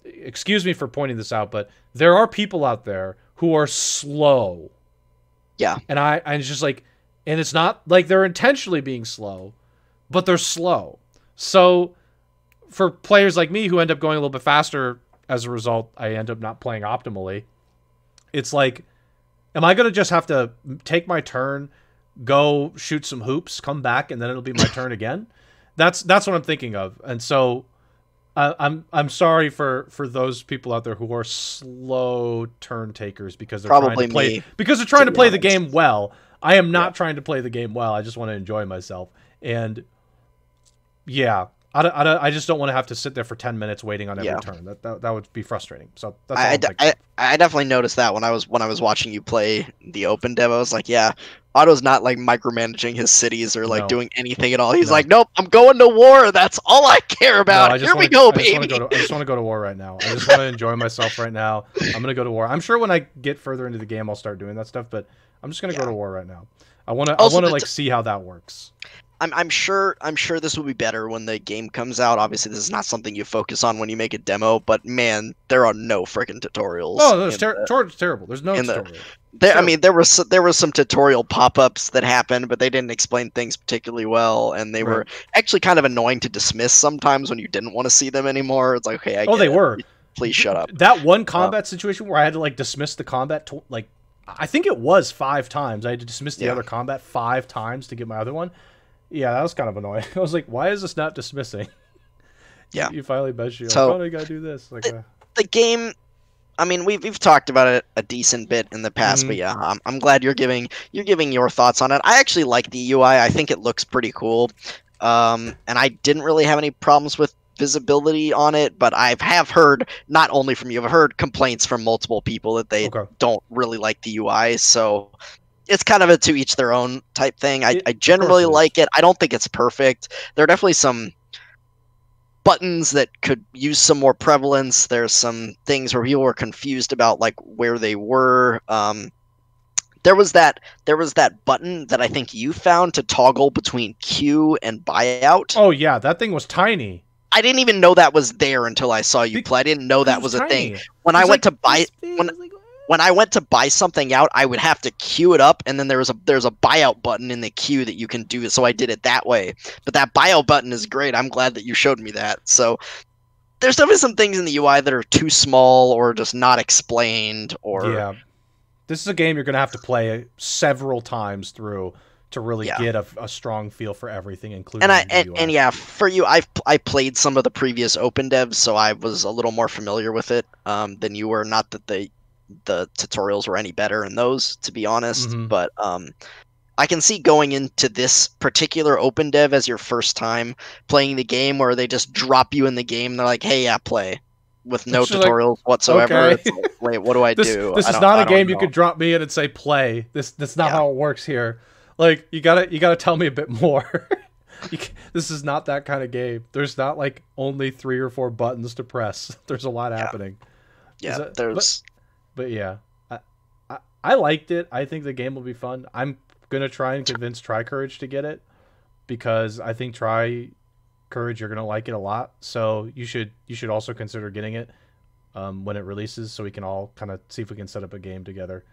Excuse me for pointing this out, but there are people out there who are slow. Yeah, And I it's just like, and it's not like they're intentionally being slow, but they're slow. So for players like me who end up going a little bit faster as a result, I end up not playing optimally. It's like, am I going to just have to take my turn, go shoot some hoops, come back, and then it'll be my turn again? That's what I'm thinking of. And so I'm sorry for those people out there who are slow turn takers because they're Probably trying me, to be play the honest. game well. I am Yeah. not trying to play the game well. I just want to enjoy myself. And yeah, I just don't want to have to sit there for 10 minutes waiting on every Yeah. turn. That would be frustrating. So that's all I'm thinking. I definitely noticed that when I was watching you play the open demo. I was like, yeah, Otto's not like micromanaging his cities or like No, doing anything at all. He's no, like, nope, I'm going to war. That's all I care no. about. Here we go, baby. I just want to go to war right now. I just want to enjoy myself right now. I'm gonna go to war. I'm sure when I get further into the game, I'll start doing that stuff. But I'm just gonna go to Yeah. war right now. I want Also, to like see how that works. I'm sure this will be better when the game comes out. Obviously, this is not something you focus on when you make a demo, but man, there are no freaking tutorials. Oh, no, it's terrible. There's no in the tutorial. there. I mean, there was some tutorial pop-ups that happened, but they didn't explain things particularly well, and they were actually kind of annoying to dismiss sometimes when you didn't want to see them anymore. It's like, okay, I Oh, get they it. were. Please shut up. That one combat situation where I had to like dismiss the combat, like I think it was 5 times. I had to dismiss the other combat 5 times to get my other one. Yeah, that was kind of annoying. I was like, why is this not dismissing? Yeah. You finally mentioned, So like, oh, you gotta do this. Like, the game. I mean, we've talked about it a decent bit in the past, but yeah, I'm glad you're giving your thoughts on it. I actually like the UI. I think it looks pretty cool. And I didn't really have any problems with visibility on it, but have heard, not only from you, I've heard complaints from multiple people that they don't really like the UI. So it's kind of a to each their own type thing. I generally like it. I don't think it's perfect. There are definitely some buttons that could use some more prevalence. There's some things where people were confused about like where they were. There was that button that I think you found to toggle between queue and buyout. oh yeah, that thing was tiny. I didn't even know that was there until I saw you play. I didn't know that was a thing. When I went to buy when I went to buy something out, I would have to queue it up, and then there's a buyout button in the queue that you can do it. So I did it that way. But that buyout button is great. I'm glad that you showed me that. So there's definitely some things in the UI that are too small or just not explained. Or yeah, this is a game you're gonna have to play several times through to really get a strong feel for everything, including and yeah, for you, I played some of the previous open devs, so I was a little more familiar with it than you were. Not that the tutorials were any better in those, to be honest, but I can see going into this particular open dev as your first time playing the game, where they just drop you in the game. They're like, "Hey, yeah, play," with no tutorials whatsoever. Okay. It's like, wait, what do I do? This is not a game you could drop me in and say play. That's not how it works here. Like you gotta tell me a bit more. This is not that kind of game. There's not like only 3 or 4 buttons to press. There's a lot happening. Yeah, but yeah, I liked it. I think the game will be fun. I'm gonna try and convince TryCourage to get it because I think TryCourage you're gonna like it a lot. So you should also consider getting it when it releases, so we can all kind of see if we can set up a game together.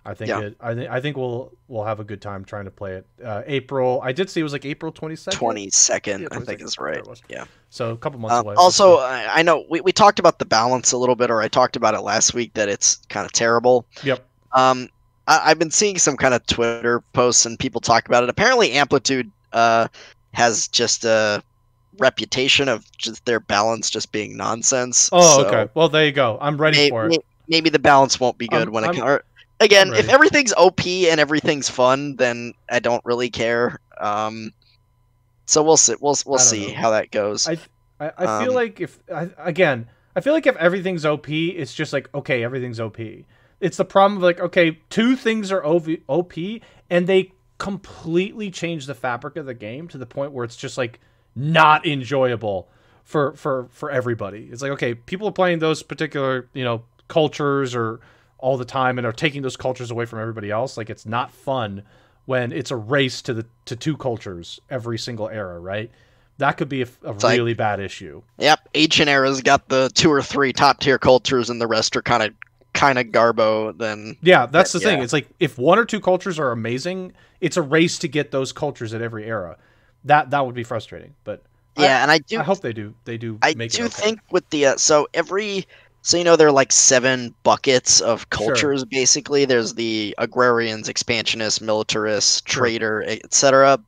I think I think we'll have a good time trying to play it. April, I did see it was like April 22nd. 22nd, I think is right. Yeah. So a couple months away. Also, I know we talked about the balance a little bit, or I talked about it last week that it's kind of terrible. Yep. I've been seeing some kind of Twitter posts and people talk about it. Apparently, Amplitude has just a reputation of just their balance just being nonsense. Oh, okay. Well, there you go. I'm ready for it. Maybe the balance won't be good when it comes. Again, if everything's OP and everything's fun, then I don't really care. So we'll see. We'll see how that goes. I feel like if everything's OP, it's just like okay, everything's OP. It's the problem of like okay, 2 things are OP, and they completely change the fabric of the game to the point where it's just like not enjoyable for everybody. It's like okay, people are playing those particular cultures or all the time and are taking those cultures away from everybody else. Like it's not fun when it's a race to 2 cultures every single era, right? That could be a really bad issue. Yep, ancient era's got the 2 or 3 top tier cultures, and the rest are kind of garbo. Then that's the thing. It's like if 1 or 2 cultures are amazing, it's a race to get those cultures at every era. That would be frustrating. But and I hope they do. They do. I do think with the So there are like 7 buckets of cultures, basically. There's the agrarians, expansionists, militarists, trader, etc.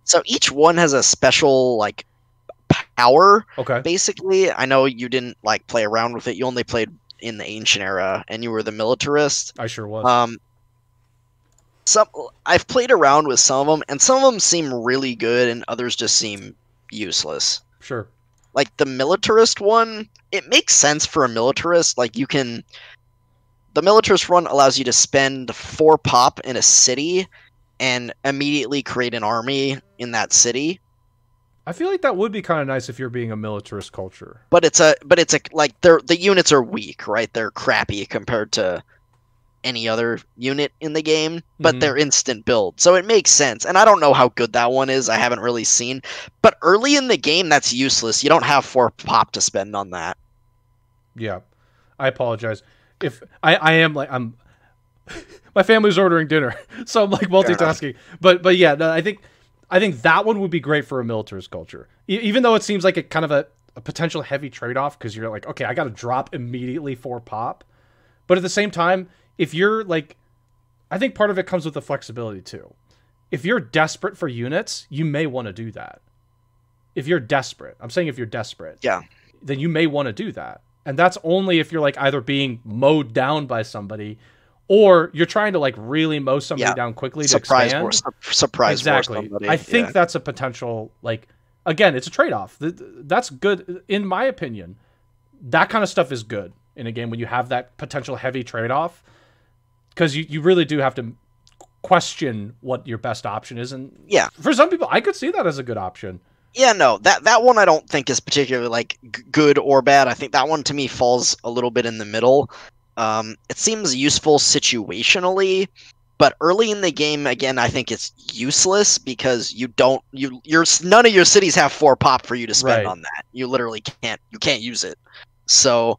So each one has a special like power. Okay. Basically, I know you didn't like play around with it. You only played in the ancient era, and you were the militarist. I sure was. Some I've played around with some of them, and some of them seem really good, and others just seem useless. Sure. Like the militarist one, it makes sense for a militarist. Like the militarist one allows you to spend 4 pop in a city and immediately create an army in that city. I feel like that would be kind of nice if you're being a militarist culture. But it's a like the units are weak, right? They're crappy compared to any other unit in the game, but they're instant build. So it makes sense. And I don't know how good that one is. I haven't really seen. But early in the game, that's useless. You don't have 4 pop to spend on that. Yeah. I apologize. If I am like I'm my family's ordering dinner, so I'm like multitasking. But yeah, no, I think that one would be great for a militarist culture. Even though it seems like a kind of a potential heavy trade-off because you're like, okay, I got to drop immediately for pop. But at the same time, if you're like, I think part of it comes with the flexibility too. If you're desperate for units, you may want to do that. If you're desperate, I'm saying if you're desperate, yeah, then you may want to do that. And that's only if you're like either being mowed down by somebody or you're trying to like really mow somebody down quickly to expand. Surprise exactly. somebody. I think that's a potential, like, again, it's a trade-off. That's good, in my opinion. That kind of stuff is good in a game when you have that potential heavy trade-off. Because you really do have to question what your best option is. And yeah, for some people, I could see that as a good option. Yeah, no, that one I don't think is particularly like good or bad. I think that one to me falls a little bit in the middle. It seems useful situationally, but early in the game, again, I think it's useless because none of your cities have 4 pop for you to spend on that. You literally can't use it. So,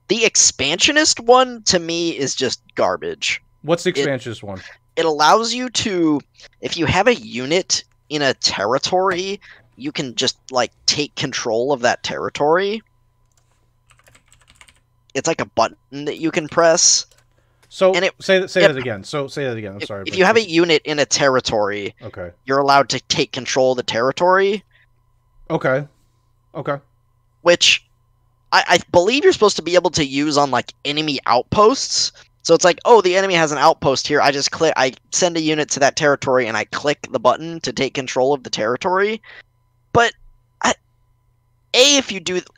the expansionist one to me is just garbage. What's the expansionist one? It allows you to, if you have a unit in a territory, you can just like take control of that territory. It's like a button that you can press. So say that again. So say that again. I'm sorry. If you have a unit in a territory, okay, you're allowed to take control of the territory. Okay. Which I believe you're supposed to be able to use on like enemy outposts. So it's like, oh, the enemy has an outpost here. I send a unit to that territory and I click the button to take control of the territory. But the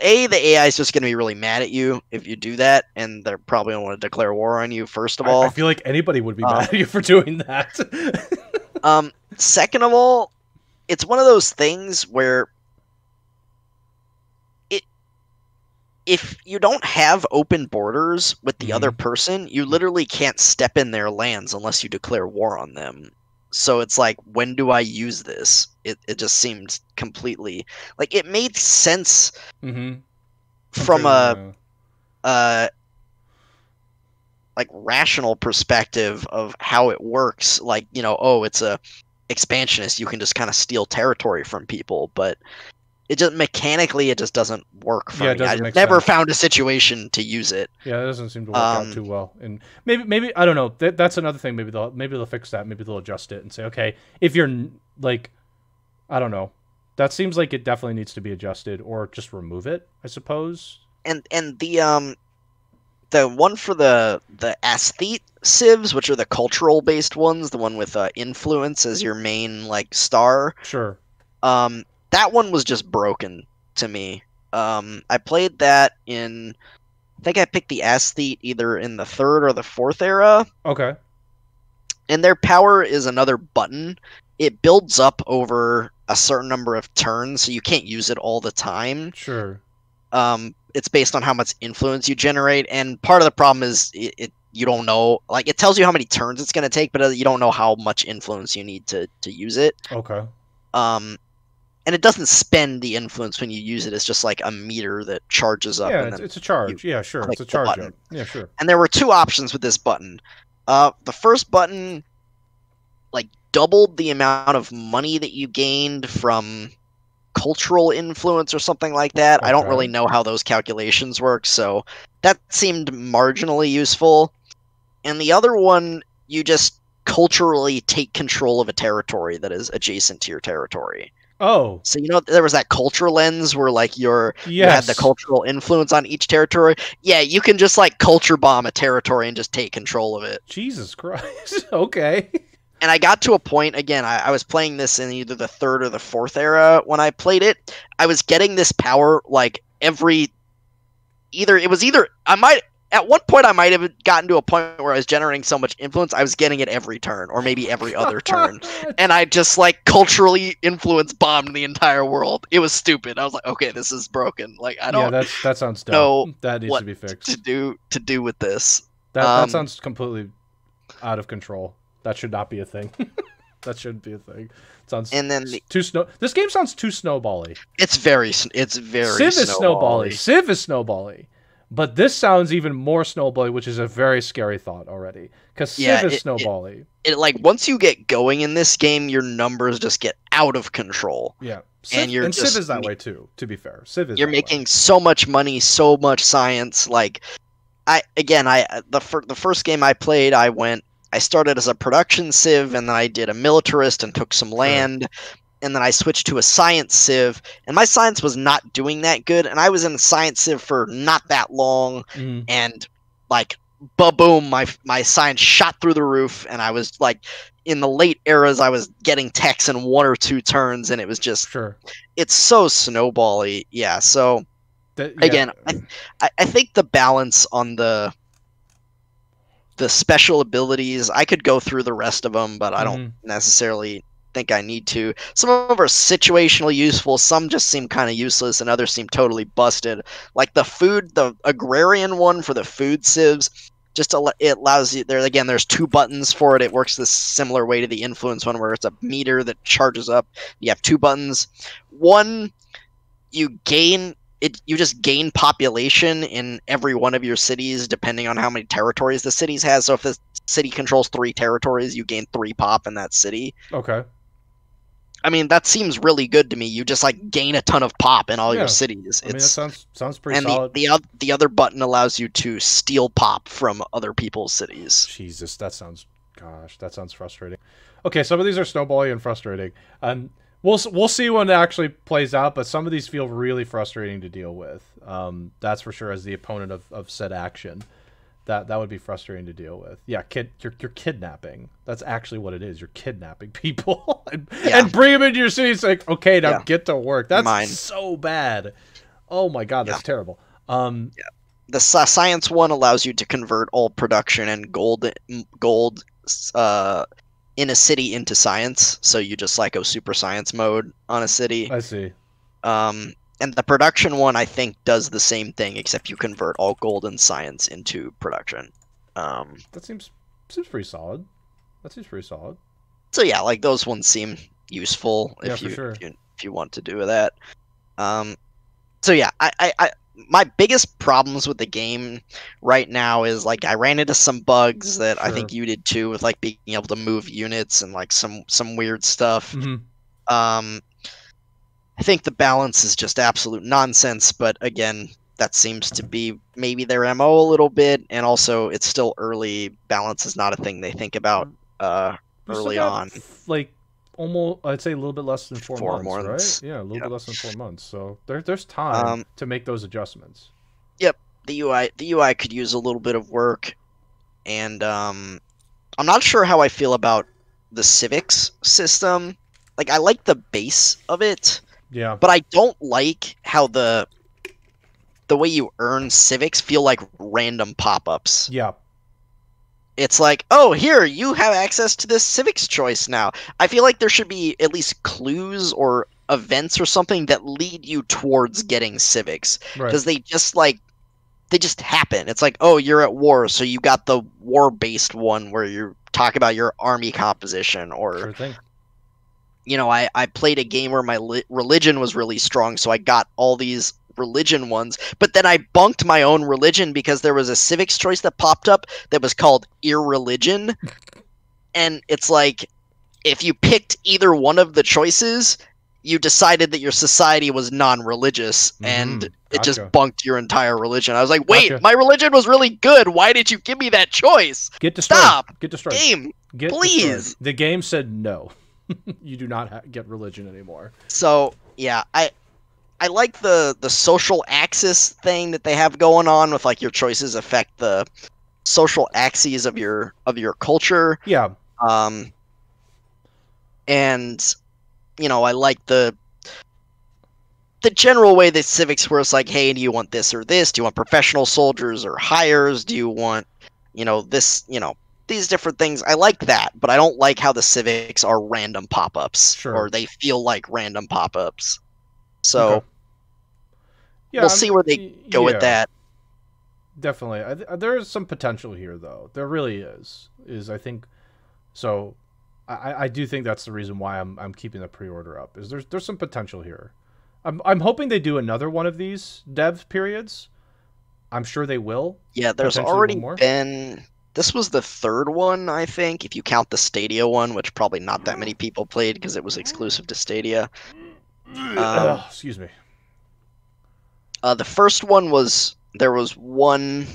AI is just going to be really mad at you if you do that, and they're probably going to want to declare war on you, first of all. I feel like anybody would be mad at you for doing that. Second of all, it's one of those things where if you don't have open borders with the other person, you literally can't step in their lands unless you declare war on them. So it's like, when do I use this? It just seemed completely like it made sense from a like rational perspective of how it works. Like, it's a expansionist, you can just kind of steal territory from people, but it just mechanically it just doesn't work for me. I've never found a situation to use it. Yeah, it doesn't seem to work out too well. And maybe I don't know. That's another thing. Maybe they'll fix that. Maybe they'll adjust it and say, okay, if you're like, I don't know, that seems like it definitely needs to be adjusted or just remove it, I suppose. And the one for the aesthete civs, which are the cultural based ones, the one with influence as your main like star. Sure. That one was just broken to me. I played that I think I picked the aesthete either in the 3rd or the 4th era. Okay. And their power is another button. It builds up over a certain number of turns, so you can't use it all the time. Sure. It's based on how much influence you generate, and part of the problem is you don't know. Like, it tells you how many turns it's going to take, but you don't know how much influence you need to use it. Okay. And it doesn't spend the influence when you use it. It's just like a meter that charges up. Yeah, it's a charge. Yeah, sure. It's a charge up. Yeah, sure. And there were 2 options with this button. The first button, like, doubled the amount of money that you gained from cultural influence or something like that. Okay. I don't really know how those calculations work, so that seemed marginally useful. And the other one, you just culturally take control of a territory that is adjacent to your territory. Oh, So there was that culture lens where like you had the yes. cultural influence on each territory. Yeah, you can just like culture bomb a territory and just take control of it. Jesus Christ. Okay. And I got to a point again. I was playing this in either the third or the fourth era when I played it. I was getting this power like either I might at one point I might have gotten to a point where I was generating so much influence I was getting it every turn or maybe every other turn, and I just like culturally influence bombed the entire world. It was stupid. I was like, okay, this is broken. Like I don't that sounds dumb. know That needs what to be fixed. to do with this. That sounds completely out of control. That should not be a thing. That shouldn't be a thing. It sounds and then too snow. This game sounds too snowbally. It's very Civ is snowbally. Civ is snowbally. But this sounds even more snowbally, which is a very scary thought already. Because Civ is snowbally. It like once you get going in this game, your numbers just get out of control. Yeah, Civ is that way too. To be fair, Civ is. You're making so much money, so much science. Like, the first game I played, I started as a production civ, and then I did a militarist and took some land. And then I switched to a science civ, and my science was not doing that good, and I was in the science civ for not that long, and like boom, my science shot through the roof, and I was like in the late eras I was getting techs in 1 or 2 turns, and it was just it's so snowbally. Yeah, so again, I think the balance on the special abilities, I could go through the rest of them, but I don't necessarily think I need to. Some of them are situationally useful, some just seem kind of useless, and others seem totally busted. Like the agrarian one for the food civs, it allows you there's 2 buttons for it. It works this similar way to the influence one, where it's a meter that charges up. You have 2 buttons. One, you just gain population in every one of your cities depending on how many territories the cities has. So if the city controls 3 territories, you gain 3 pop in that city. Okay. I mean, that seems really good to me. You just like gain a ton of pop in all your cities. I mean, that sounds pretty solid. And the other button allows you to steal pop from other people's cities. Jesus, that sounds frustrating. Okay, some of these are snowbally and frustrating. We'll see when it actually plays out, but some of these feel really frustrating to deal with. That's for sure. As the opponent of said action, that would be frustrating to deal with. Yeah, you're kidnapping. That's actually what it is. You're kidnapping people and bring them into your city. It's like, okay, now get to work. That's so bad. Oh my god, that's terrible. The science one allows you to convert all production and gold in a city into science, so you just like go super science mode on a city. I see. And the production one, I think, does the same thing, except you convert all gold and science into production. That seems pretty solid. So yeah, like those ones seem useful if you want to do that. So yeah, I my biggest problems with the game right now is like I ran into some bugs that I think you did too, with like being able to move units and like some weird stuff. I think the balance is just absolute nonsense, but again, that seems to be maybe their MO a little bit, and also it's still early. Balance is not a thing they think about early on. Like almost, I'd say a little bit less than 4 months, right? Yeah, a little bit less than 4 months. So there's time to make those adjustments. Yep, the UI could use a little bit of work, and I'm not sure how I feel about the civics system. Like I like the base of it. Yeah. But I don't like how the way you earn civics feel like random pop-ups. Yeah. It's like, oh, here, you have access to this civics choice now. I feel like there should be at least clues or events or something that lead you towards getting civics. Because they just happen. It's like, oh, you're at war, so you got the war-based one where you talk about your army composition, or... Sure thing. You know, I played a game where my religion was really strong, so I got all these religion ones, but then I bunked my own religion because there was a civics choice that popped up that was called irreligion, and it's like, if you picked either one of the choices, you decided that your society was non-religious, and it just bunked your entire religion. I was like, wait, my religion was really good, why did you give me that choice? Get destroyed. Stop! Get destroyed. Game, Get please! Destroyed. The game said no. You do not get religion anymore. So yeah, I like the social axis thing that they have going on with like your choices affect the social axes of your culture. Yeah, Um, and I like the general way that civics where it's like, hey, do you want this or this? Do you want professional soldiers or hires? Do you want, this, these different things? I like that, but I don't like how the civics are random pop-ups sure. or they feel like random pop-ups. Okay. So Yeah, we'll see where they go with that. Definitely. There is some potential here, though. There really is. I think so. I do think that's the reason why I'm keeping the pre-order up. Is there's some potential here. I'm hoping they do another one of these dev periods. I'm sure they will. Yeah, there's Potentially already one more. been. This was the third one, I think, if you count the Stadia one, which probably not that many people played because it was exclusive to Stadia. Excuse me. The first one was there was one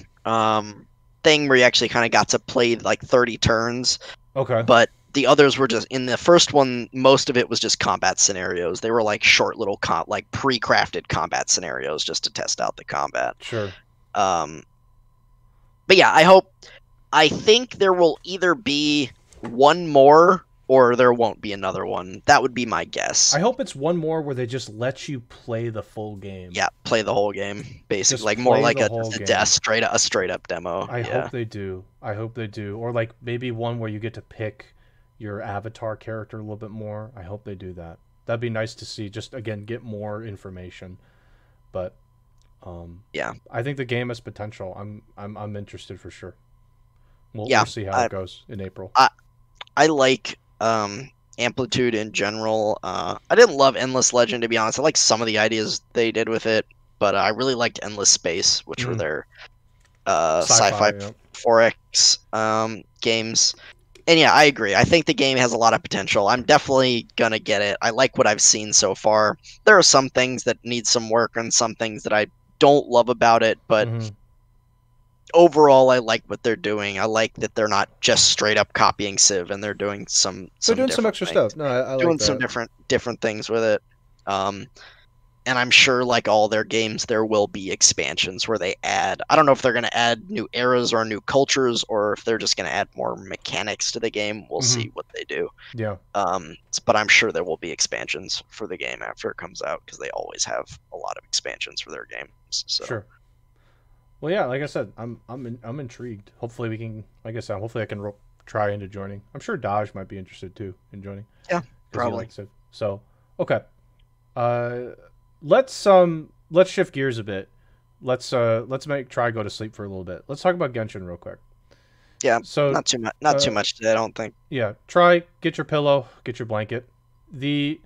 thing where you actually kind of got to play like 30 turns, Okay. but the others were just in the first one. Most of it was just combat scenarios. They were like short little like pre-crafted combat scenarios just to test out the combat. Sure. But yeah, I think there will either be one more or there won't be another one. That would be my guess. I hope it's one more where they just let you play the full game. Yeah, play the whole game, basically, Just like more play like the a whole game. straight up demo. I Yeah. hope they do. I hope they do. Or like maybe one where you get to pick your avatar character a little bit more. I hope they do that. That'd be nice to see. Just again, get more information. But Yeah, I think the game has potential. I'm interested for sure. yeah. We'll see how it goes in April. I like Amplitude in general. I didn't love Endless Legend, to be honest. I like some of the ideas they did with it, but I really liked Endless Space, which were their sci-fi yeah. 4X games. And yeah, I agree. I think the game has a lot of potential. I'm definitely gonna get it. I like what I've seen so far. There are some things that need some work and some things that I don't love about it, but overall, I like what they're doing. I like that they're not just straight up copying Civ, and they're doing some extra things. stuff. No, I like doing that. some different things with it. And I'm sure, like all their games, there will be expansions where they add. I don't know if they're going to add new eras or new cultures, or if they're just going to add more mechanics to the game. We'll see what they do. Yeah. But I'm sure there will be expansions for the game after it comes out because they always have a lot of expansions for their games. So. Sure. Well, yeah, like I said, I'm intrigued. Hopefully we can, like I said, hopefully I can try into joining. I'm sure Dodge might be interested too in joining. Yeah, probably. So, okay. Let's shift gears a bit. Let's try go to sleep for a little bit. Let's talk about Genshin real quick. Yeah. So not too much today, I don't think. Yeah. Get your pillow, get your blanket. We've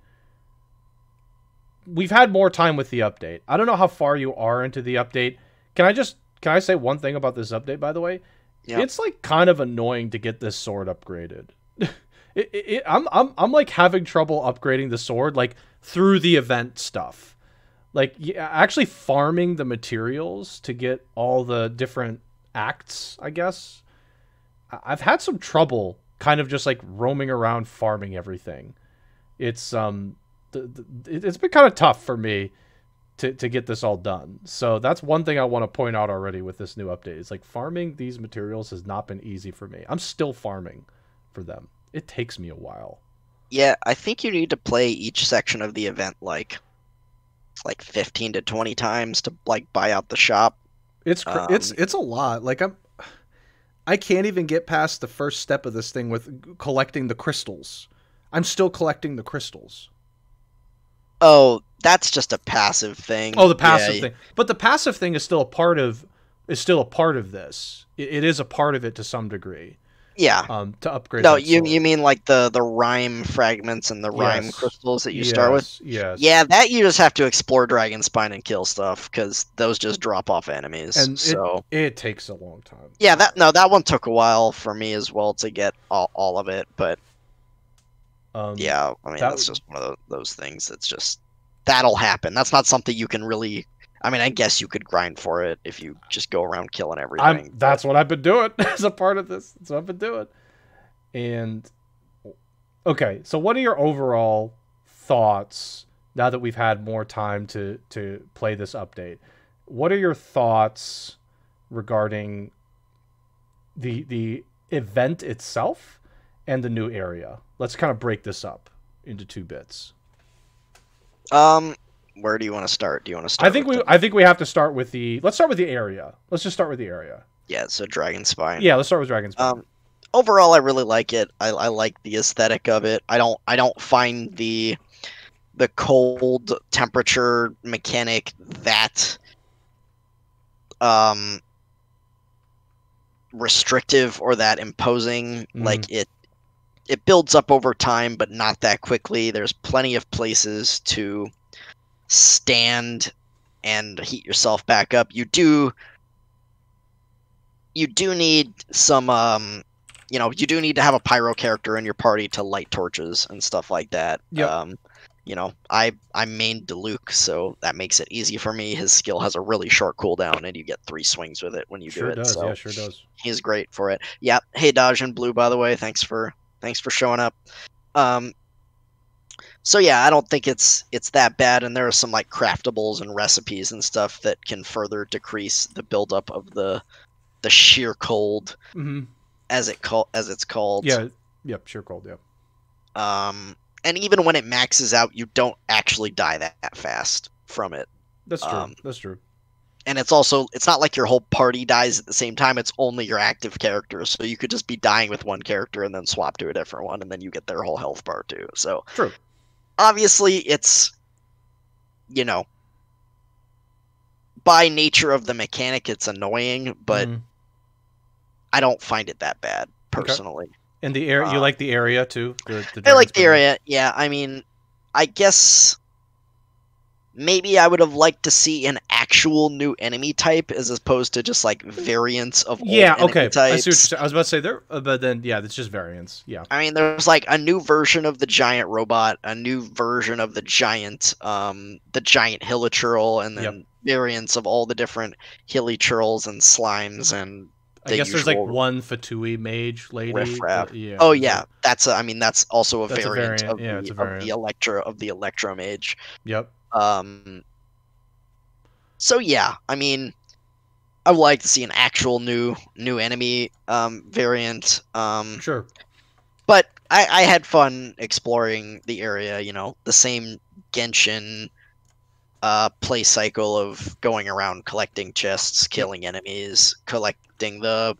had more time with the update. I don't know how far you are into the update. Can I say one thing about this update, by the way? Yeah. It's like kind of annoying to get this sword upgraded. I'm like having trouble upgrading the sword like through the event stuff. Like actually farming the materials to get all the different acts, I guess. I've had some trouble kind of just like roaming around farming everything. It's it's been kind of tough for me to get this all done. So that's one thing I want to point out already with this new update. It's like farming these materials has not been easy for me. I'm still farming for them. It takes me a while. Yeah, I think you need to play each section of the event like 15 to 20 times to like buy out the shop. It's a lot. Like I can't even get past the first step of this thing with collecting the crystals. I'm still collecting the crystals. Oh, that's just a passive thing. Oh, the passive thing. But the passive thing is still a part of this. It is a part of it to some degree. Yeah. To upgrade. No, you mean like the rime fragments and the rime crystals that you start with? Yes. Yeah, that you just have to explore Dragonspine and kill stuff because those just drop off enemies. And so it takes a long time. Yeah, that one took a while for me as well to get all of it, but yeah, I mean that's just one of those things. It's just that'll happen. That's not something you can really. I mean, I guess you could grind for it if you just go around killing everything. That's what I've been doing as a part of this. That's what I've been doing. And Okay, so what are your overall thoughts now that we've had more time to play this update? What are your thoughts regarding the event itself and the new area? Let's kind of break this up into 2 bits. Where do you want to start? Do you want to start? I think we have to start with the. Let's start with the area. Let's just start with the area. Yeah, so Dragon Spine. Yeah, let's start with Dragon Spine. Overall, I really like it. I like the aesthetic of it. I don't find the cold temperature mechanic that restrictive or that imposing. Like it builds up over time, but not that quickly. There's plenty of places to stand and heat yourself back up. You do need some you do need to have a pyro character in your party to light torches and stuff like that. Yep. I mained Diluc, so that makes it easy for me. His skill has a really short cooldown, and you get 3 swings with it when you do it. Does. So yeah, sure does. He's great for it. Yeah. Hey, Dodge and Blue, by the way, thanks for showing up. So yeah, I don't think it's that bad, and there are some like craftables and recipes and stuff that can further decrease the buildup of the sheer cold, as it's called. Yeah. Yep. Sheer cold. Yeah. And even when it maxes out, you don't actually die that fast from it. That's true. That's true. And it's not like your whole party dies at the same time. It's only your active characters. So you could just be dying with one character and then swap to a different one, and then you get their whole health bar too. So true. Obviously, it's, by nature of the mechanic, it's annoying, but I don't find it that bad, personally. Okay. And the area, you like the area too? I like the area, yeah. I mean, I guess maybe I would have liked to see an actual new enemy type as opposed to just like variants of old enemy types. I see what you're saying. I was about to say there, but then it's just variants. Yeah. I mean, there's like a new version of the giant robot, a new version of the giant hilichurl, and then variants of all the different hilichurls and slimes and. I guess there's like one Fatui mage lady. Yeah. Oh yeah, that's also a variant of the Electro mage. Yep. So yeah, I mean, I would like to see an actual new enemy variant. Sure. But I had fun exploring the area. The same Genshin play cycle of going around collecting chests, killing enemies, collecting the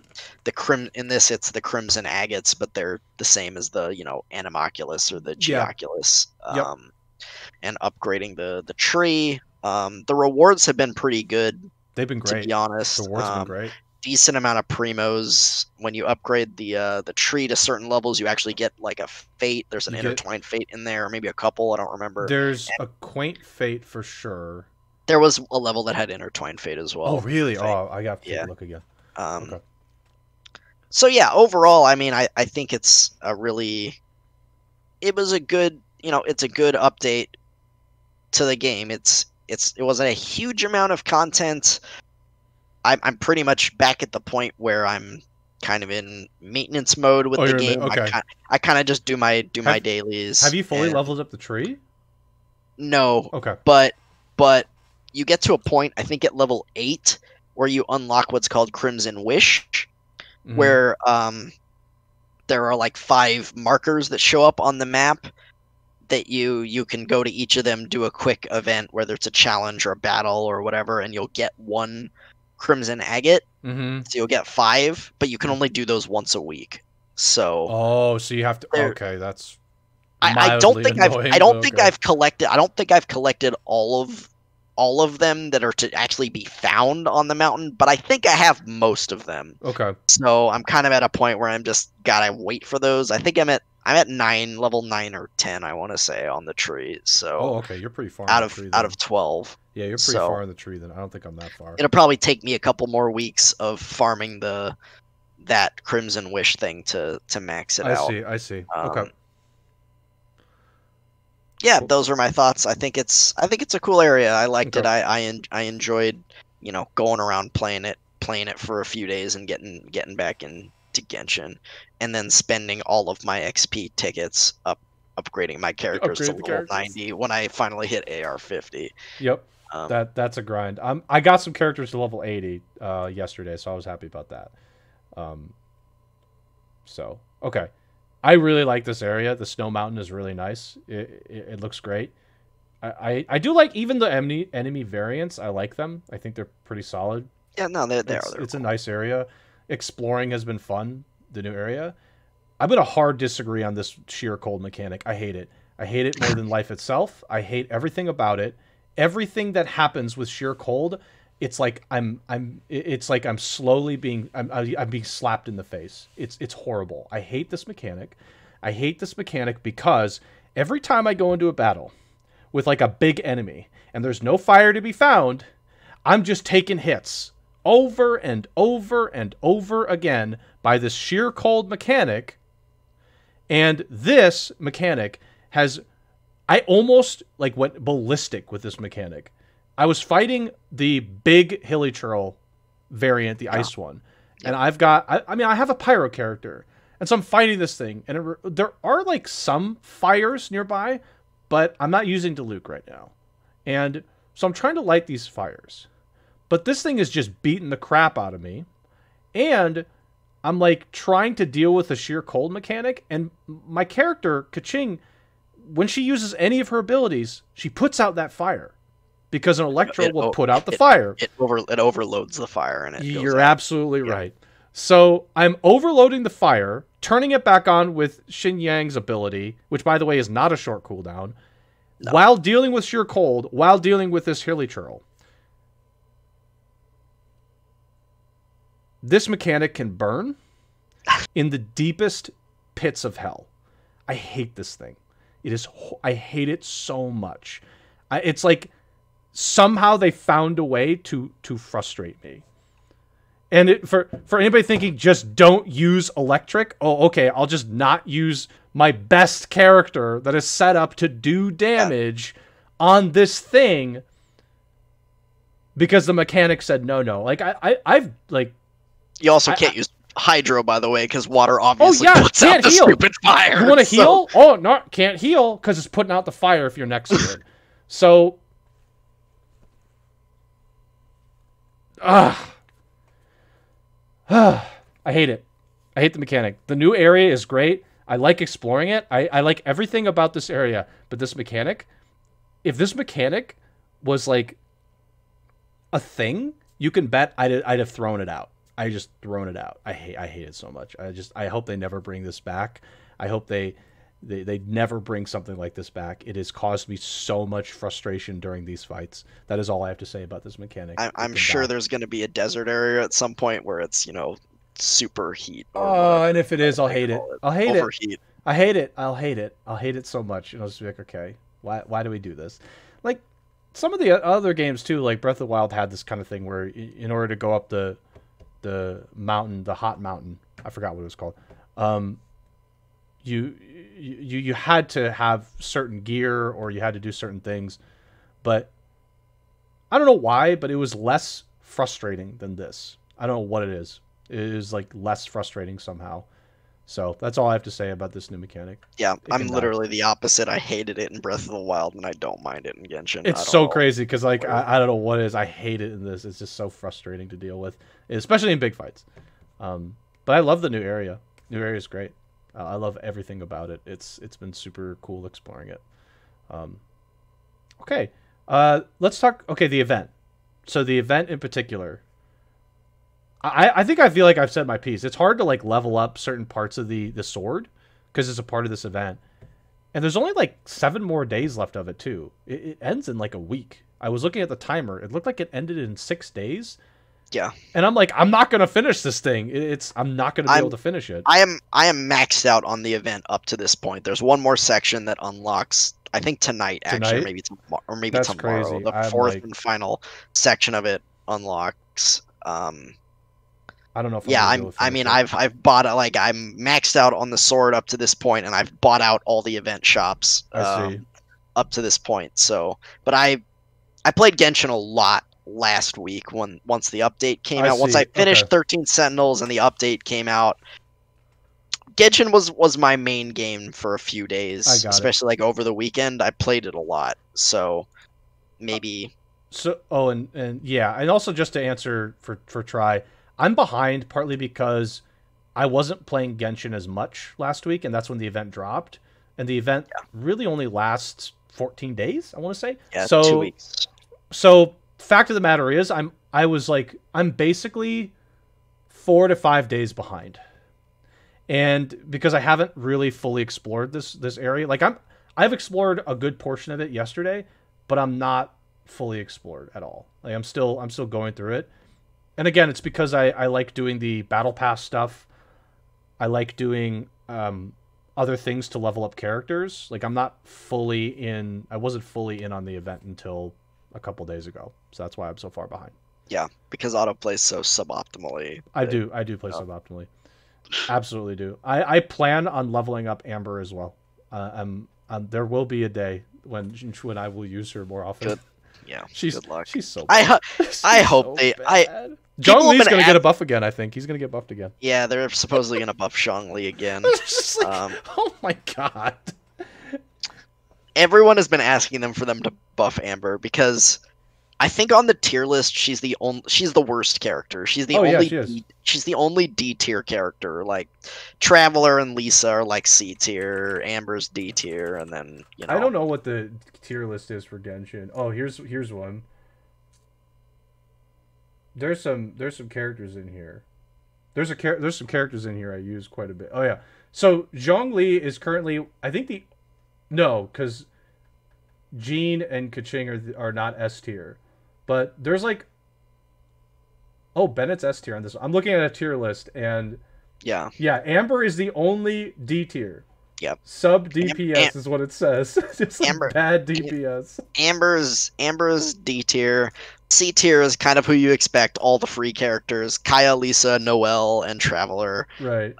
in this it's the crimson agates, but they're the same as the Animoculus or the Geoculus. And upgrading the tree. The rewards have been pretty good. They've been great, to be honest. The rewards have been great. Decent amount of primos. When you upgrade the tree to certain levels, you actually get like a fate. There's an intertwined fate in there, or maybe a couple. I don't remember. There's a quaint fate for sure. There was a level that had intertwined fate as well. Oh really? Oh, I got to take a look again. Okay. So yeah, overall, I mean, I think it was a good, it's a good update to the game. It wasn't a huge amount of content. I'm pretty much back at the point where I'm kind of in maintenance mode with the game. Okay. I kind of just do my dailies. Have you fully leveled up the tree? No. Okay. But you get to a point, I think at level 8, where you unlock what's called Crimson Wish, where there are like 5 markers that show up on the map that you can go to each of them, do a quick event, whether it's a challenge or a battle or whatever, and you'll get 1 Crimson Agate. So you'll get 5, but you can only do those once a week. So so you have to. Okay, that's. I don't think I've collected all of them that are to actually be found on the mountain, but I think I have most of them. Okay. So I'm kind of at a point where I'm just gotta wait for those. I think I'm at level 9 or 10, I want to say, on the tree. So okay, you're pretty far out of 12. Yeah, you're pretty far in the tree. Then I don't think I'm that far. It'll probably take me a couple more weeks of farming that Crimson Wish thing to max it out. I see. Okay. Yeah, those are my thoughts. I think it's a cool area. I liked it. I enjoyed, going around playing it for a few days and getting back into Genshin, and then spending all of my XP tickets up upgrading my characters to Upgrade the level characters. 90 when I finally hit AR 50. Yep. That's a grind. I got some characters to level 80 yesterday, so I was happy about that. So okay, I really like this area. The snow mountain is really nice. It looks great. I do like even the enemy variants. I like them. I think they're pretty solid. Yeah, no, It's a nice area. Exploring has been fun. The new area. I'm gonna hard disagree on this sheer cold mechanic. I hate it. I hate it more than life itself. I hate everything about it. Everything that happens with sheer cold, it's like I'm slowly being I'm being slapped in the face. It's horrible. I hate this mechanic. I hate this mechanic because every time I go into a battle with like a big enemy and there's no fire to be found, I'm just taking hits over and over and over again by this sheer cold mechanic. And this mechanic has, I almost like went ballistic with this mechanic. I was fighting the big hilly churl variant, the ice one. And I've got, I have a pyro character. And so I'm fighting this thing. And there are like some fires nearby, but I'm not using Diluc right now. And so I'm trying to light these fires. But this thing is just beating the crap out of me. And I'm like trying to deal with the sheer cold mechanic. And my character, Kaching, when she uses any of her abilities, she puts out that fire. Because an Electro will put out the fire. It overloads the fire. And You're absolutely right. So I'm overloading the fire, turning it back on with Xin Yang's ability, which, by the way, is not a short cooldown, while dealing with sheer cold, while dealing with this hilly churl. This mechanic can burn in the deepest pits of hell. I hate this thing. I hate it so much. It's like somehow they found a way to frustrate me. And for anybody thinking just don't use electric, oh, okay, I'll just not use my best character that is set up to do damage on this thing because the mechanic said no. Like I've like. You also can't use hydro, by the way, because water obviously puts out the heal. stupid fire. You want to heal? Oh, no, can't heal because it's putting out the fire if you're next to it. So, I hate it. I hate the mechanic. The new area is great. I like exploring it. I like everything about this area. But this mechanic, if this mechanic was like a thing, you can bet I'd have thrown it out. I just thrown it out. I hate it so much. I hope they never bring this back. I hope they never bring something like this back. It has caused me so much frustration during these fights. That is all I have to say about this mechanic. I'm sure there's going to be a desert area at some point where it's, super heat. Oh, and if it is, I'll hate it. I'll hate Overheat. it. I hate it. I'll hate it. I'll hate it so much. And I'll just be like, okay, why do we do this? Like some of the other games too, like Breath of the Wild had this kind of thing where in order to go up the mountain, the hot mountain, I forgot what it was called. You had to have certain gear or you had to do certain things, but I don't know why, but it was less frustrating than this. I don't know what it is. It is like less frustrating somehow. So that's all I have to say about this new mechanic. Yeah, I'm literally the opposite. I hated it in Breath of the Wild, and I don't mind it in Genshin. It's so crazy because like I don't know what it is. I hate it in this. It's just so frustrating to deal with, especially in big fights. But I love the new area. New area is great. I love everything about it. It's been super cool exploring it. Okay, let's talk. Okay, the event. So the event in particular. I think I feel like I've said my piece. It's hard to like level up certain parts of the sword because it's a part of this event. And there's only like 7 more days left of it too. It ends in like a week. I was looking at the timer. It looked like it ended in 6 days. Yeah. And I'm like, I'm not going to finish this thing. I'm not going to be able to finish it. I am maxed out on the event up to this point. There's one more section that unlocks, I think tonight actually, or maybe That's tomorrow. crazy. The fourth and final section of it unlocks. I don't know if I've bought like I'm maxed out on the sword up to this point, and I've bought out all the event shops up to this point. So, but I played Genshin a lot last week once the update came out. Once I finished 13 Sentinels and the update came out, Genshin was my main game for a few days, I got it. especially like over the weekend. I played it a lot, so maybe. So and yeah, and also just to answer for Try, I'm behind partly because I wasn't playing Genshin as much last week, and that's when the event dropped, and the event really only lasts 14 days, I want to say. Yeah, so 2 weeks. So fact of the matter is, I'm basically 4 to 5 days behind, and because I haven't really fully explored this area, like I've explored a good portion of it yesterday, but I'm not fully explored at all. Like I'm still going through it, and again, it's because I like doing the battle pass stuff. I like doing other things to level up characters. Like I wasn't fully in on the event until a couple days ago, so that's why I'm so far behind. Yeah, because autoplay's so suboptimally. I do play suboptimally. Absolutely do. I plan on leveling up Amber as well. There will be a day when I will use her more often. Good. Yeah. Good luck. She's so. I hope so they. bad. Zhongli's gonna get a buff again. I think he's gonna get buffed again. Yeah, they're supposedly gonna buff Zhongli again. Just like, oh my god. Everyone has been asking them for them to buff Amber because I think on the tier list she's the worst character. She's the she's the only D tier character. Like Traveler and Lisa are like C tier, Amber's D tier, and then I don't know what the tier list is for Genshin. Oh, here's one. There's some characters in here. There's some characters in here I use quite a bit. Oh yeah. So Zhongli is currently because Jean and Kaching are not S tier. But there's like, Bennett's S tier on this one. I'm looking at a tier list, and yeah, Amber is the only D tier. Yep. Sub DPS is what it says. Just like Amber, bad DPS. Amber's D tier. C tier is kind of who you expect. All the free characters: Kaya, Lisa, Noelle, and Traveler. Right.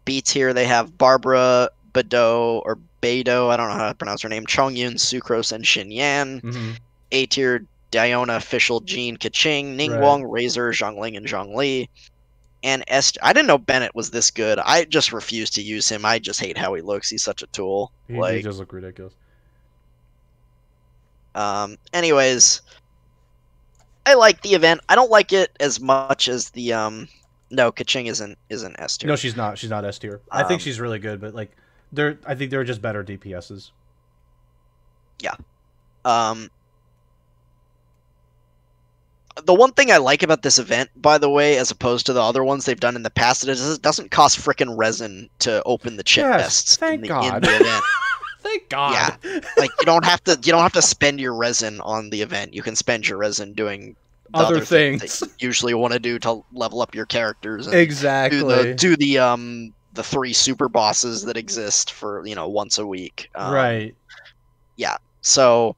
B tier they have Barbara, Bado, or Beidou. I don't know how to pronounce her name. Chongyun, Sucrose, and Xinyan. Mm-hmm. A tier, Diona, Official, Jean, Kaching, Ningguang, Razor, Zhongling, and Zhongli. And I didn't know Bennett was this good. I just refuse to use him. I just hate how he looks. He's such a tool. He does look ridiculous. Anyways, I like the event. I don't like it as much as the No, Kaching isn't S tier. No, she's not. She's not S tier. I think she's really good, but like I think they're just better DPSs. Yeah. The one thing I like about this event, by the way, as opposed to the other ones they've done in the past, is it doesn't cost frickin' resin to open the chests in the event. Thank God. Yeah, like you don't have to spend your resin on the event. You can spend your resin doing the other things that you usually want to do to level up your characters. And exactly. Do the 3 super bosses that exist for once a week. Right. Yeah. So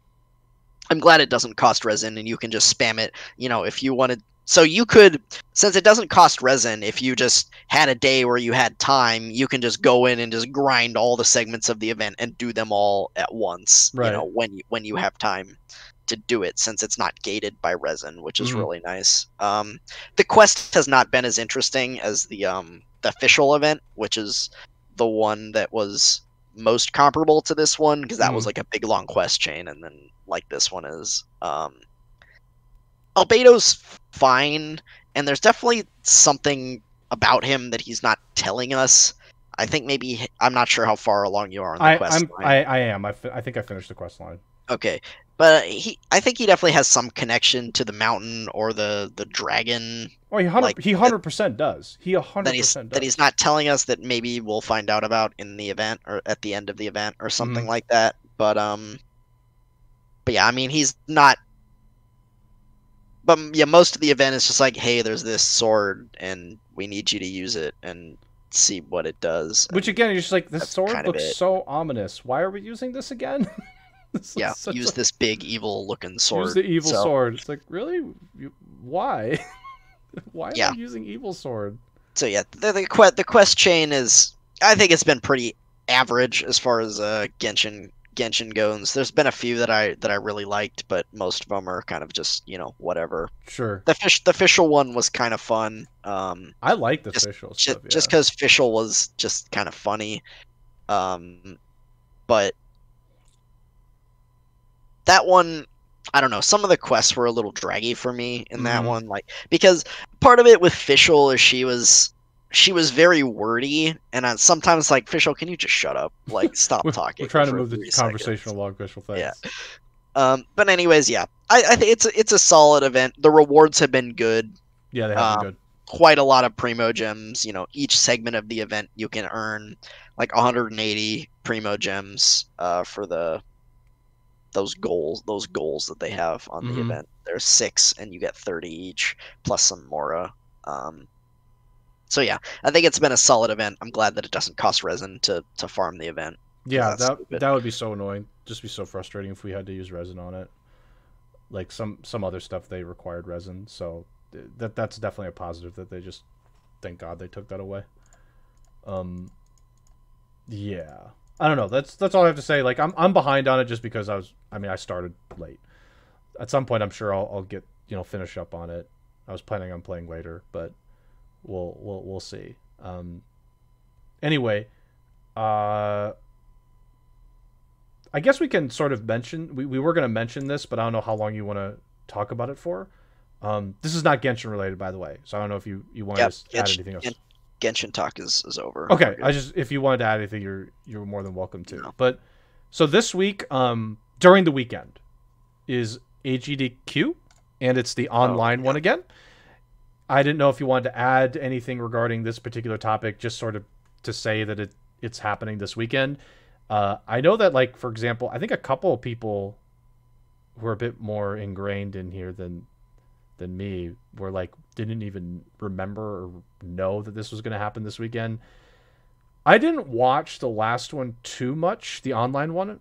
I'm glad it doesn't cost resin, and you can just spam it. If you wanted. So you could, since it doesn't cost resin, if you just had a day where you had time, you can just go in and just grind all the segments of the event and do them all at once. Right. When you have time to do it, since it's not gated by resin, which is really nice. The quest has not been as interesting as the official event, which is the one that was most comparable to this one, because that was like a big long quest chain, and then like this one is. Albedo's fine, and there's definitely something about him that he's not telling us. I think maybe I'm not sure how far along you are on the quest line. I am. I think I finished the quest line. Okay, but I think he definitely has some connection to the mountain or the dragon. Oh, he 100% does. He 100% does. That he's not telling us, that maybe we'll find out about in the event or at the end of the event or something like that. But yeah, I mean, he's not. But yeah, most of the event is just like, hey, there's this sword, and we need you to use it and see what it does. Which again, you're just like, this sword looks so ominous. Why are we using this again? Use this big evil-looking sword. Use the evil sword. It's like, really? Why? Why am I using evil sword? So yeah, the quest chain is. I think it's been pretty average as far as Genshin Genshin goes. There's been a few that I really liked, but most of them are kind of just whatever. Sure. The official one was kind of fun. I like the official stuff. Yeah. Just because official was just kind of funny. But that one, I don't know. Some of the quests were a little draggy for me in that one, like because part of it with official is she was very wordy, and sometimes like official, can you just shut up? Like stop talking. We're trying to move the conversation along, official. Thanks. Yeah. But anyways, yeah, I think it's a solid event. The rewards have been good. Yeah, they have been good. Quite a lot of primo gems. Each segment of the event you can earn like 180 primo gems for those goals that they have on the event. There's 6 and you get 30 each plus some mora. So yeah, I think it's been a solid event. I'm glad that it doesn't cost resin to farm the event. Yeah, that would be so annoying. Just be so frustrating if we had to use resin on it. Like some other stuff they required resin, so that's definitely a positive that they just, thank God they took that away. Yeah, I don't know. That's all I have to say. Like I'm behind on it just because I started late. At some point, I'm sure I'll get finish up on it. I was planning on playing later, but we'll see. Anyway, I guess we can sort of mention we were going to mention this, but I don't know how long you want to talk about it for. This is not Genshin related, by the way, so I don't know if you wanted to add anything else. Genshin talk is over. Okay, if you wanted to add anything, you're more than welcome to. No. But so this week, during the weekend, is AGDQ, and it's the online one again. I didn't know if you wanted to add anything regarding this particular topic, just sort of to say that it's happening this weekend. I know that, like, for example, I think a couple of people who are a bit more ingrained in here than me were like didn't even remember or know that this was going to happen this weekend. I didn't watch the last one too much, the online one,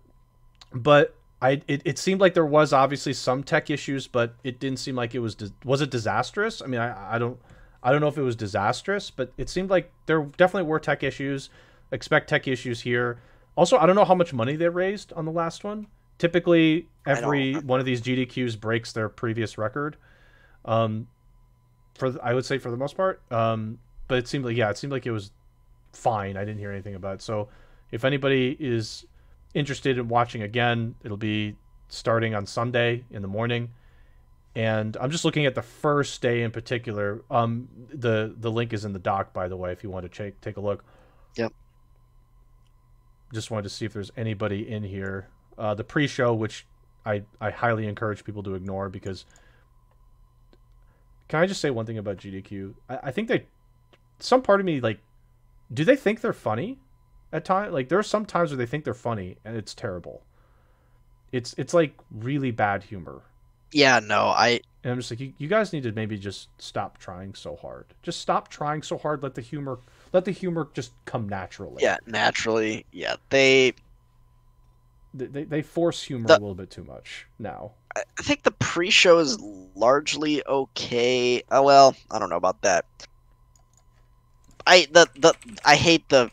but it seemed like there was obviously some tech issues, but it didn't seem like it was it disastrous? I mean, I don't know if it was disastrous, but it seemed like there definitely were tech issues. Expect tech issues here. Also, I don't know how much money they raised on the last one. Typically, every one of these GDQs breaks their previous record. I would say for the most part. But it seemed like it was fine. I didn't hear anything about it. So if anybody is interested in watching again, it'll be starting on Sunday in the morning. And I'm just looking at the first day in particular. The link is in the doc, by the way, if you want to take a look. Yep. Just wanted to see if there's anybody in here. The pre-show, which I highly encourage people to ignore, because can I just say one thing about GDQ? I think some part of me, like, do they think they're funny at times? Like, there are some times where they think they're funny and it's terrible. It's like really bad humor. Yeah, no, and I'm just like, you guys need to maybe just stop trying so hard. Just stop trying so hard. Let the humor just come naturally. Yeah, naturally. Yeah, they force humor a little bit too much now. I think the pre-show is largely okay. Oh, well, I don't know about that. I hate the.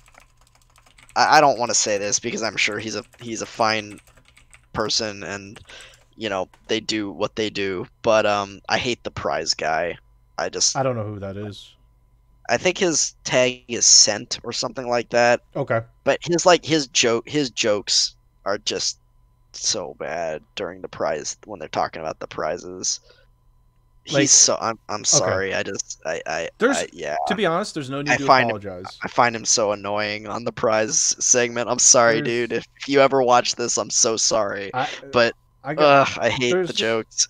I don't want to say this because I'm sure he's a fine person and they do what they do, but I hate the prize guy. I don't know who that is. I think his tag is Sent or something like that. Okay. But his jokes are just so bad during the prize when they're talking about the prizes. He's so I'm sorry. Okay. To be honest, there's no need to apologize. I find him so annoying on the prize segment. I'm sorry, dude. If you ever watch this, I'm so sorry. I hate the jokes.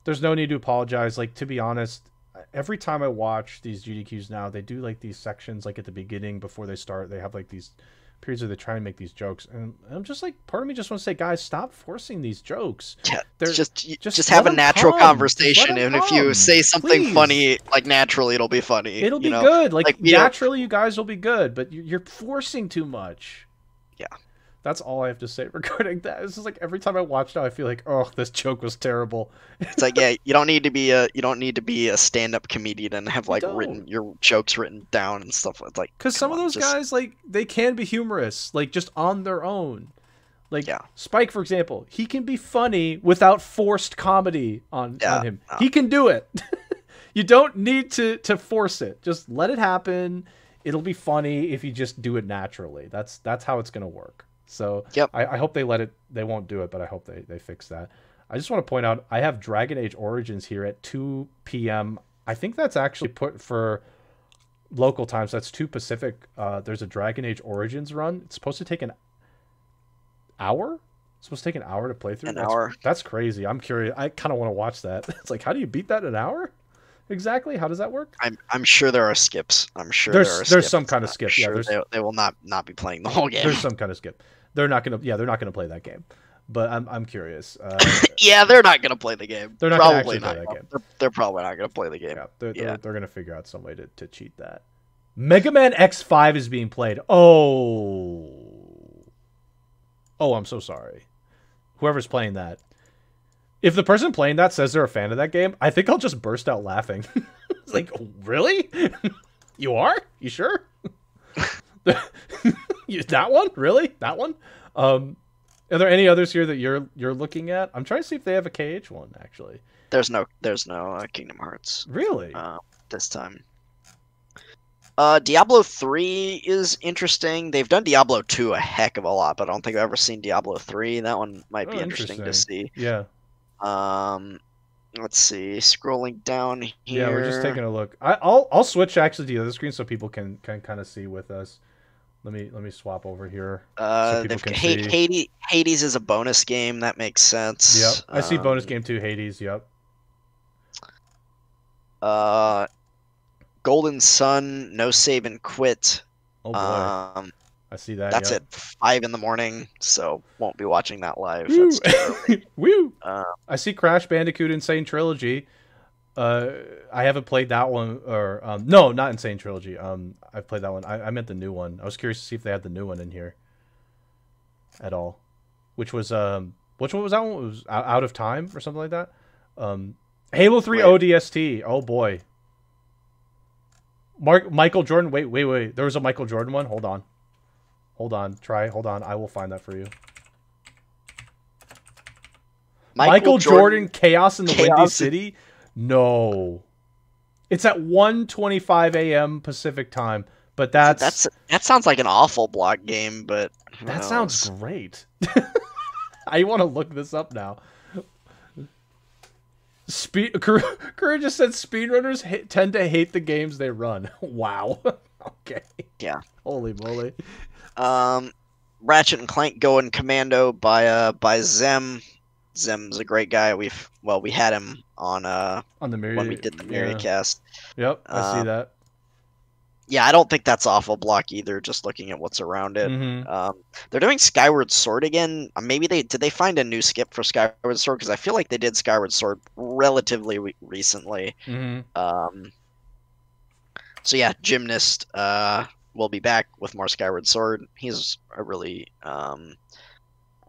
There's no need to apologize. Like, to be honest, every time I watch these GDQs now, they do like these sections, like at the beginning before they start, they have like these periods where they try and make these jokes, and I'm just like, part of me just wants to say, guys, stop forcing these jokes. Yeah, just have a natural conversation, and if you say something funny, like naturally, it'll be funny. It'll be good. Like naturally, you guys will be good, but you're forcing too much. Yeah. That's all I have to say regarding that. This is like every time I watch now, I feel like, oh, this joke was terrible. It's like, yeah, you don't need to be a stand-up comedian and have like your jokes written down and stuff. It's like, because some of those guys, like, they can be humorous, like just on their own. Like Yeah. Spike, for example, he can be funny without forced comedy on him. no. He can do it. You don't need to force it. Just let it happen. It'll be funny if you just do it naturally. That's how it's gonna work. So Yep. I hope they won't do it, but I hope they fix that. I just want to point out I have Dragon Age Origins here at 2 p.m. I think that's actually put for local times. That's 2 Pacific. There's a Dragon Age Origins run. It's supposed to take an hour. It's supposed to take an hour to play through. An hour. That's crazy. I'm curious. I kind of want to watch that. It's like, how do you beat that in an hour? Exactly. How does that work? I'm sure there are skips. I'm sure there's some kind of skip. Sure Yeah, they will not be playing the whole game. There's some kind of skip. They're not gonna play that game. But I'm curious. Yeah, they're not gonna play the game. They're not probably gonna actually not. play that game. They're probably not gonna play the game. Yeah, they're gonna figure out some way to cheat that. Mega Man X5 is being played. Oh, I'm so sorry. Whoever's playing that. If the person playing that says they're a fan of that game, I think I'll just burst out laughing. It's like, really? You are? You sure? That one? Really? That one? Are there any others here that you're looking at? I'm trying to see if they have a KH one, actually. There's no Kingdom Hearts. Really? This time. Diablo 3 is interesting. They've done Diablo 2 a heck of a lot, but I don't think I've ever seen Diablo 3. That one might be interesting to see. Yeah. Let's see. Scrolling down here. Yeah, we're just taking a look. I'll switch actually to the other screen so people can kind of see with us. Let me swap over here. So people can see. Hades is a bonus game. That makes sense. Yep. I see bonus game too. Hades. Yep. Golden Sun, No Save and Quit. Oh boy. I see that. That's yep. at 5 in the morning, so won't be watching that live. Woo! That's too early. Woo! I see Crash Bandicoot Insane Trilogy. I haven't played that one, or no, not Insane Trilogy. I've played that one. I meant the new one. I was curious to see if they had the new one in here at all. Which one was that one? It was Out of Time or something like that. Halo 3 ODST. Oh boy. Michael Jordan. Wait. There was a Michael Jordan one. Hold on. Hold on. I will find that for you. Michael Jordan Chaos in the Windy City? No. It's at 1:25 a.m. Pacific time, but that sounds like an awful block game, but that sounds great. I want to look this up now. Courage just said speedrunners tend to hate the games they run. Wow. Okay. Yeah. Holy moly. Ratchet and Clank Going Commando by Zem. Zem's a great guy. We had him on the Myriad, when we did the Myriad cast. Yep, I see that. Yeah, I don't think that's awful block either. Just looking at what's around it. Mm-hmm. They're doing Skyward Sword again. Maybe did they find a new skip for Skyward Sword? Because I feel like they did Skyward Sword relatively recently. Mm-hmm. So yeah, Gymnast will be back with more Skyward Sword. He's a really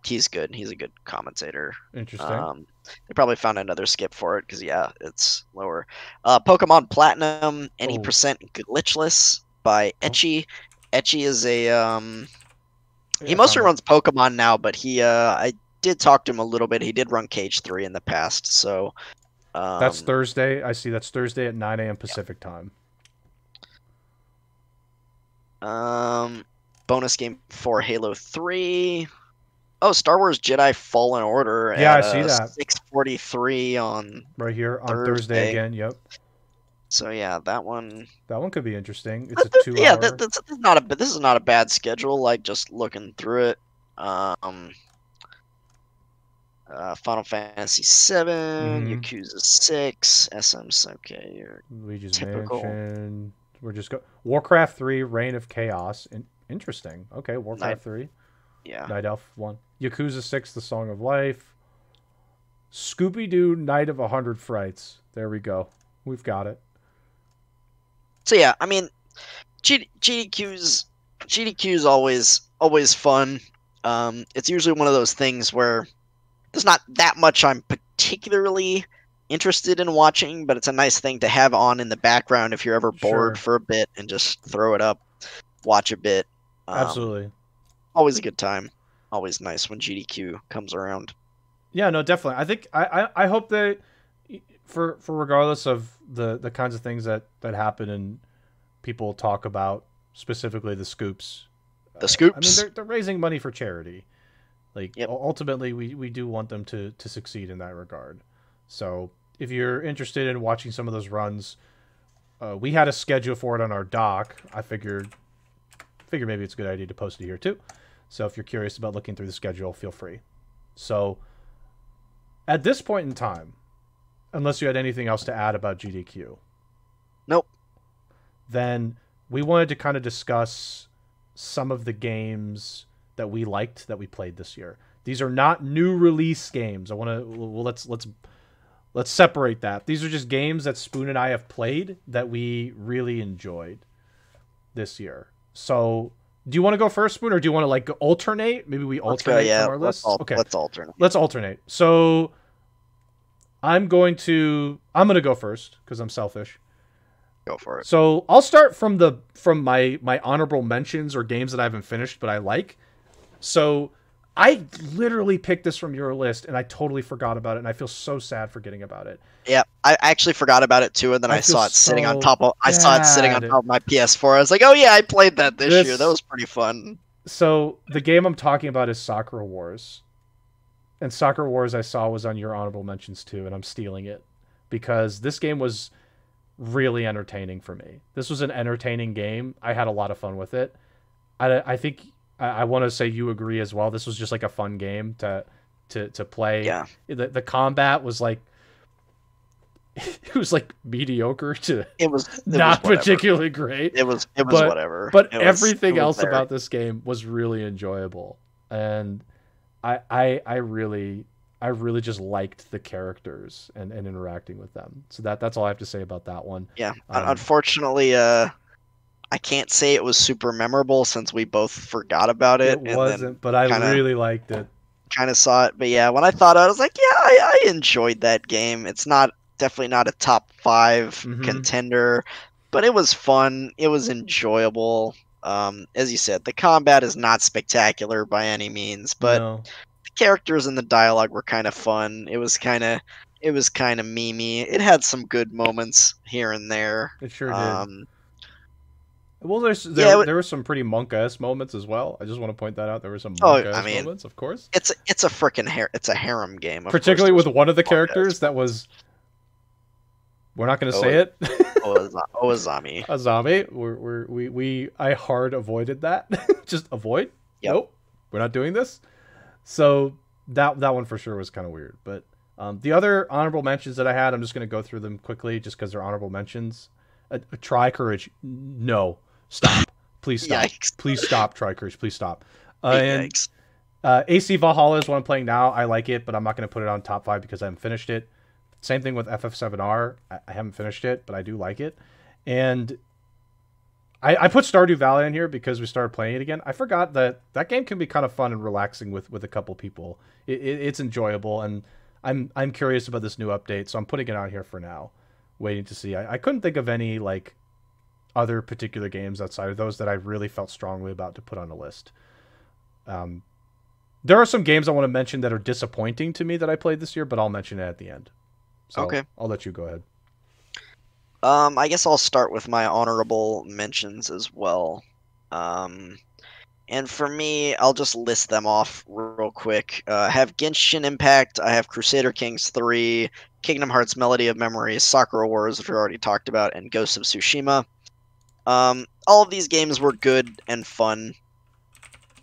he's good. He's a good commentator. Interesting. They probably found another skip for it because yeah, it's lower. Pokemon Platinum, any percent glitchless by Etchy. Etchy is a he mostly runs Pokemon now, but he I did talk to him a little bit. He did run Cage 3 in the past, so that's Thursday. I see that's Thursday at 9 a.m. Pacific time. Bonus game for Halo 3. Oh, Star Wars Jedi Fallen Order. Yeah, I see that. 6:43 on right here on Thursday again. Yep. So yeah, that one could be interesting. It's a 2 yeah, hour. this is not a bad schedule. Like just looking through it. Final Fantasy 7, Yakuza 6, SM. Okay, your Luigi's typical. Mansion. We're just Warcraft 3, Reign of Chaos. Interesting. Okay, Warcraft 3. Yeah. Night Elf 1. Yakuza 6, The Song of Life. Scooby-Doo, Night of 100 Frights. There we go. We've got it. So yeah, I mean, GDQ's always fun. It's usually one of those things where there's not that much I'm particularly interested in watching, but it's a nice thing to have on in the background if you're ever bored for a bit and just throw it up, watch a bit. Absolutely. Always a good time. always nice when GDQ comes around. Yeah, no, definitely. I think I hope that for regardless of the kinds of things that happen and people talk about, specifically the scoops. The I mean, scoops. they're raising money for charity. Like Yep. ultimately, we do want them to succeed in that regard. So if you're interested in watching some of those runs, we had a schedule for it on our doc. I figured maybe it's a good idea to post it here too. So if you're curious about looking through the schedule, feel free. So at this point in time, unless you had anything else to add about GDQ, Nope. then we wanted to kind of discuss some of the games that we liked that we played this year. These are not new release games. Let's separate that. These are just games that Spoon and I have played that we really enjoyed this year. So, do you want to go first, Spoon, or do you want to like alternate? Maybe we alternate from our list. Okay, let's alternate. Let's alternate. So, I'm going to go first because I'm selfish. Go for it. So I'll start from my honorable mentions or games that I haven't finished but I like. So I literally picked this from your list and I totally forgot about it and I feel so sad forgetting about it. Yeah, I actually forgot about it too, and then I saw it sitting on top of my PS4. I was like, oh yeah, I played that this year. That was pretty fun. So the game I'm talking about is Soccer Wars. And Soccer Wars I saw was on your honorable mentions too, and I'm stealing it because this game was really entertaining for me. This was an entertaining game. I had a lot of fun with it. I think I want to say you agree as well. This was just like a fun game to play. Yeah. The combat was like it was like mediocre to it was not particularly great. It was whatever. But everything else about this game was really enjoyable. And I really just liked the characters and interacting with them. So that's all I have to say about that one. Yeah. Unfortunately, I can't say it was super memorable since we both forgot about it. It wasn't, but I really liked it. Kind of saw it, but yeah, when I thought I was like, yeah, I enjoyed that game. It's definitely not a top 5 contender, but it was fun. It was enjoyable. As you said, the combat is not spectacular by any means, but the characters and the dialogue were kind of fun. It was kind of memey. It had some good moments here and there. It sure did. Well, there were some pretty monk-esque moments as well. I just want to point that out. There were some monk-esque moments, of course. It's a freaking it's a harem game. Particularly with one of the characters that was. We're not going to say it. Ozami. Azami. I hard avoided that. Just avoid. Yep. Nope. We're not doing this. So that one for sure was kind of weird. But the other honorable mentions that I had, I'm just going to go through them quickly just because they're honorable mentions. Try Courage. No. Stop. Please stop. Yikes. Please stop. Try Courage. Please stop. Yikes. AC Valhalla is what I'm playing now. I like it, but I'm not going to put it on top 5 because I haven't finished it. Same thing with FF7R. I haven't finished it, but I do like it. And I put Stardew Valley in here because we started playing it again. I forgot that game can be kind of fun and relaxing with a couple people. It's enjoyable, and I'm curious about this new update, so I'm putting it on here for now, waiting to see. I couldn't think of any like other particular games outside of those that I really felt strongly about to put on a list. There are some games I want to mention that are disappointing to me that I played this year, but I'll mention it at the end. So okay. I'll let you go ahead. I guess I'll start with my honorable mentions as well. And for me, I'll just list them off real quick. I have Genshin Impact, I have Crusader Kings 3, Kingdom Hearts Melody of Memories, Sakura Wars, which we already talked about, and Ghost of Tsushima. All of these games were good and fun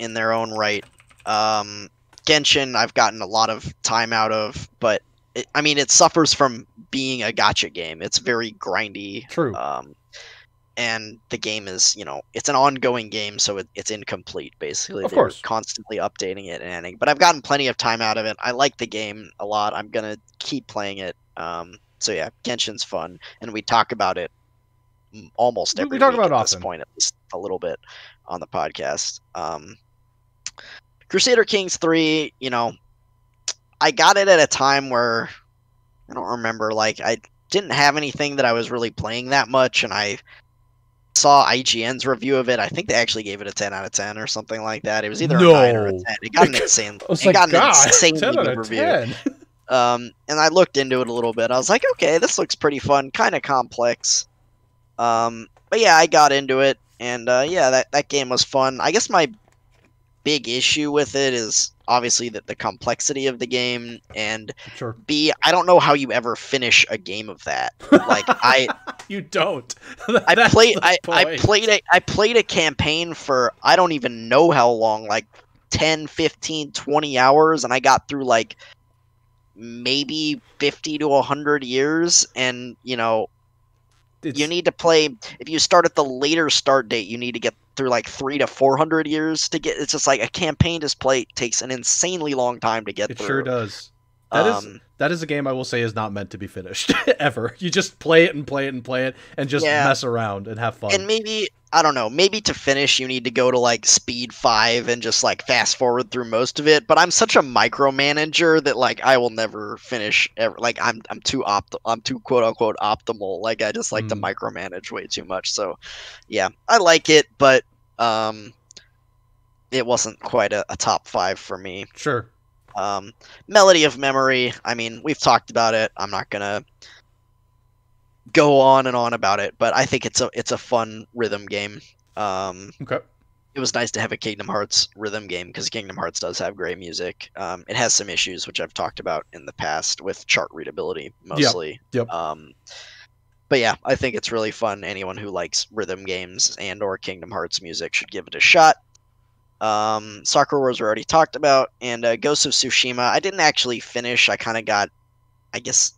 in their own right. Genshin, I've gotten a lot of time out of, but it suffers from being a gacha game. It's very grindy. True. And the game is, it's an ongoing game, so it's incomplete, basically. Of course. They're constantly updating it and ending. But I've gotten plenty of time out of it. I like the game a lot. I'm going to keep playing it. So yeah, Genshin's fun. And we talk about it almost every week at this point, at least a little bit on the podcast. Crusader Kings 3, I got it at a time where I don't remember, I didn't have anything that I was really playing that much, and I saw IGN's review of it. I think they actually gave it a 10 out of 10 or something like that. It was either a No. 9 or a 10. It got an insane. I was It like, got an God, insanely 10 out good of review. 10. And I looked into it a little bit. I was like, okay, this looks pretty fun, kind of complex. But yeah, I got into it, and yeah, that game was fun. I guess my big issue with it is obviously that the complexity of the game, and Sure. B, I don't know how you ever finish a game of that. Like You don't. I played a campaign for I don't even know how long, like 10, 15, 20 hours, and I got through like maybe 50 to 100 years, and you know, you need to play, if you start at the later start date, you need to get through like 300 to 400 years to get. It's just like a campaign display takes an insanely long time to get It through. sure does. That is a game I will say is not meant to be finished ever. You just play it and play it and play it and just mess around and have fun. And maybe, I don't know, maybe to finish you need to go to like speed 5 and just like fast forward through most of it. But I'm such a micromanager that like I will never finish ever. Like I'm too quote unquote optimal. Like I just like to micromanage way too much. So yeah, I like it, but it wasn't quite a top 5 for me. Sure. Melody of Memory, I mean, we've talked about it. I'm not gonna go on and on about it, but I think it's a fun rhythm game. Okay. It was nice to have a Kingdom Hearts rhythm game because Kingdom Hearts does have great music. It has some issues which I've talked about in the past with chart readability mostly. Yep. But yeah, I think it's really fun. Anyone who likes rhythm games and or Kingdom Hearts music should give it a shot. Sakura Wars we already talked about, and Ghost of Tsushima I didn't actually finish. I kind of got, I guess,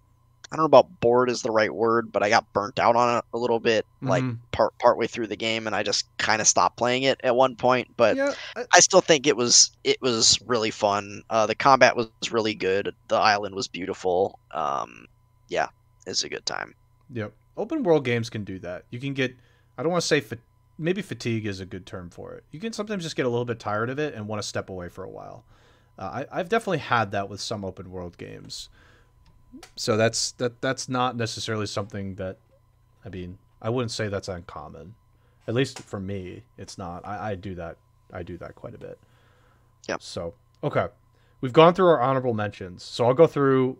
I don't know about bored is the right word, but I got burnt out on it a little bit, like partway through the game, and I just kind of stopped playing it at one point. But yeah, I still think it was really fun. The combat was really good. The island was beautiful. Yeah, it's a good time. Yep. Open world games can do that. You can get, I don't want to say maybe fatigue is a good term for it. You can sometimes just get a little bit tired of it and want to step away for a while. I've definitely had that with some open world games. So that's not necessarily something that, I mean, I wouldn't say that's uncommon. At least for me, it's not. I do that. I do that quite a bit. Yeah. So, okay. We've gone through our honorable mentions. So I'll go through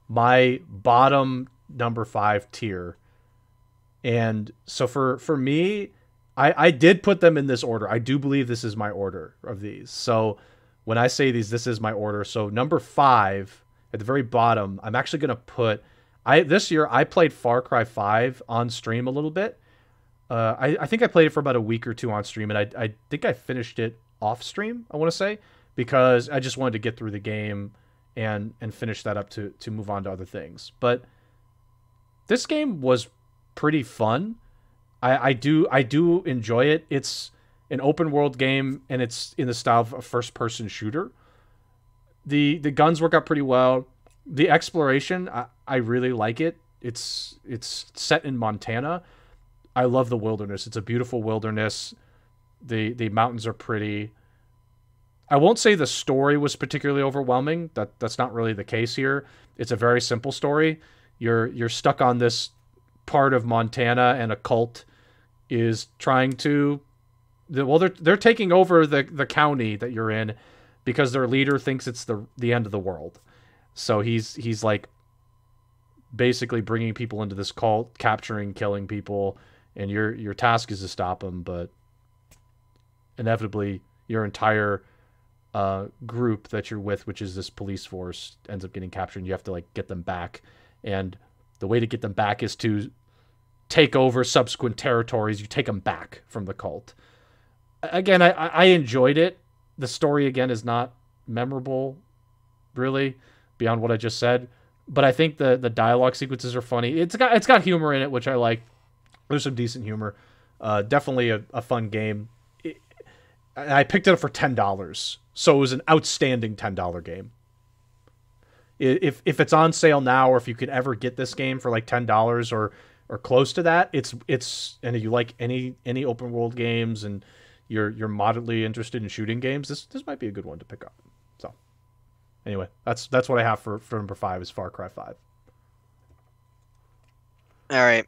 my bottom number 5 tier. And so for me, I did put them in this order. I do believe this is my order of these. So when I say these, this is my order. So number 5 at the very bottom, I'm actually going to put, this year I played Far Cry 5 on stream a little bit. I think I played it for about a week or 2 on stream, and I think I finished it off stream, I want to say, because I just wanted to get through the game and finish that up to move on to other things. But this game was pretty fun. I do enjoy it. It's an open world game, and it's in the style of a first person shooter. The guns work out pretty well. The exploration, I really like it. It's set in Montana. I love the wilderness. It's a beautiful wilderness. The mountains are pretty. I won't say the story was particularly overwhelming. That's not really the case here. It's a very simple story. You're stuck on this part of Montana, and a cult is trying to, they're taking over the county that you're in because their leader thinks it's the end of the world. So he's like basically bringing people into this cult, capturing, killing people, and your task is to stop them. But inevitably, your entire group that you're with, which is this police force, ends up getting captured, and you have to like get them back. And the way to get them back is to take over subsequent territories. You take them back from the cult. Again, I enjoyed it. The story, again, is not memorable, really, beyond what I just said. But I think the dialogue sequences are funny. It's got humor in it, which I like. There's some decent humor. Definitely a fun game. I picked it up for $10, so it was an outstanding $10 game. If it's on sale now, or if you could ever get this game for like $10 or close to that, it's and if you like any open world games and you're moderately interested in shooting games, this might be a good one to pick up. So anyway, that's what I have for number 5 is Far Cry 5. All right.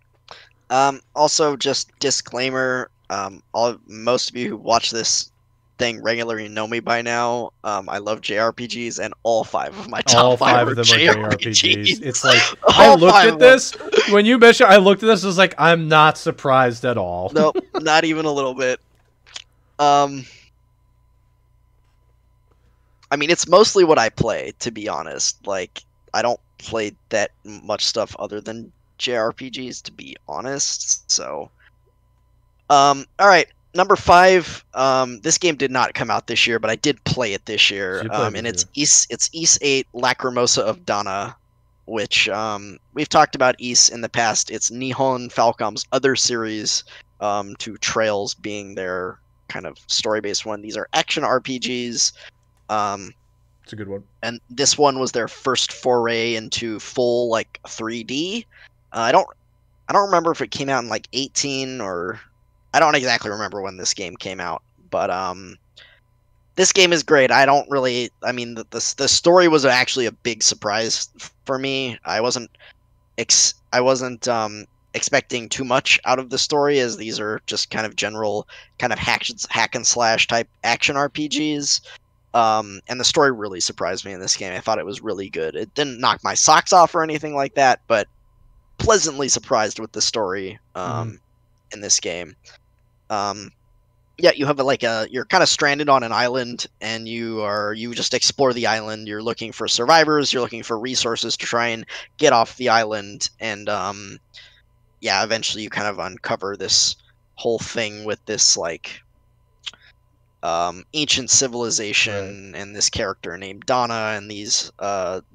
Also, just disclaimer. Most of you who watch this thing regularly know me by now. I love JRPGs, and all 5 of my top All 5 5 are of them are JRPGs. It's like I All looked 5 at of them. this when you mentioned. I looked at this. I was like, I'm not surprised at all. Nope, not even a little bit. I mean, it's mostly what I play, to be honest. Like, I don't play that much stuff other than JRPGs, to be honest. So, all right, number 5. This game did not come out this year, but I did play it this year. You played And this it's Ys 8 Lacrimosa of Dana, which we've talked about Ys in the past. It's Nihon Falcom's other series, to Trails being their kind of story-based one. These are action RPGs. It's a good one. And this one was their first foray into full like 3D. I don't remember if it came out in like 18 or I don't exactly remember when this game came out, but this game is great. I mean the story was actually a big surprise for me. I wasn't expecting too much out of the story, as these are just kind of general kind of hack and slash type action RPGs. And the story really surprised me in this game. I thought it was really good. It didn't knock my socks off or anything like that, but pleasantly surprised with the story in this game. Yeah, you have you're kind of stranded on an island, and you just explore the island. You're looking for survivors. You're looking for resources to try and get off the island, and yeah, eventually you kind of uncover this whole thing with this like ancient civilization, and this character named Dana, and these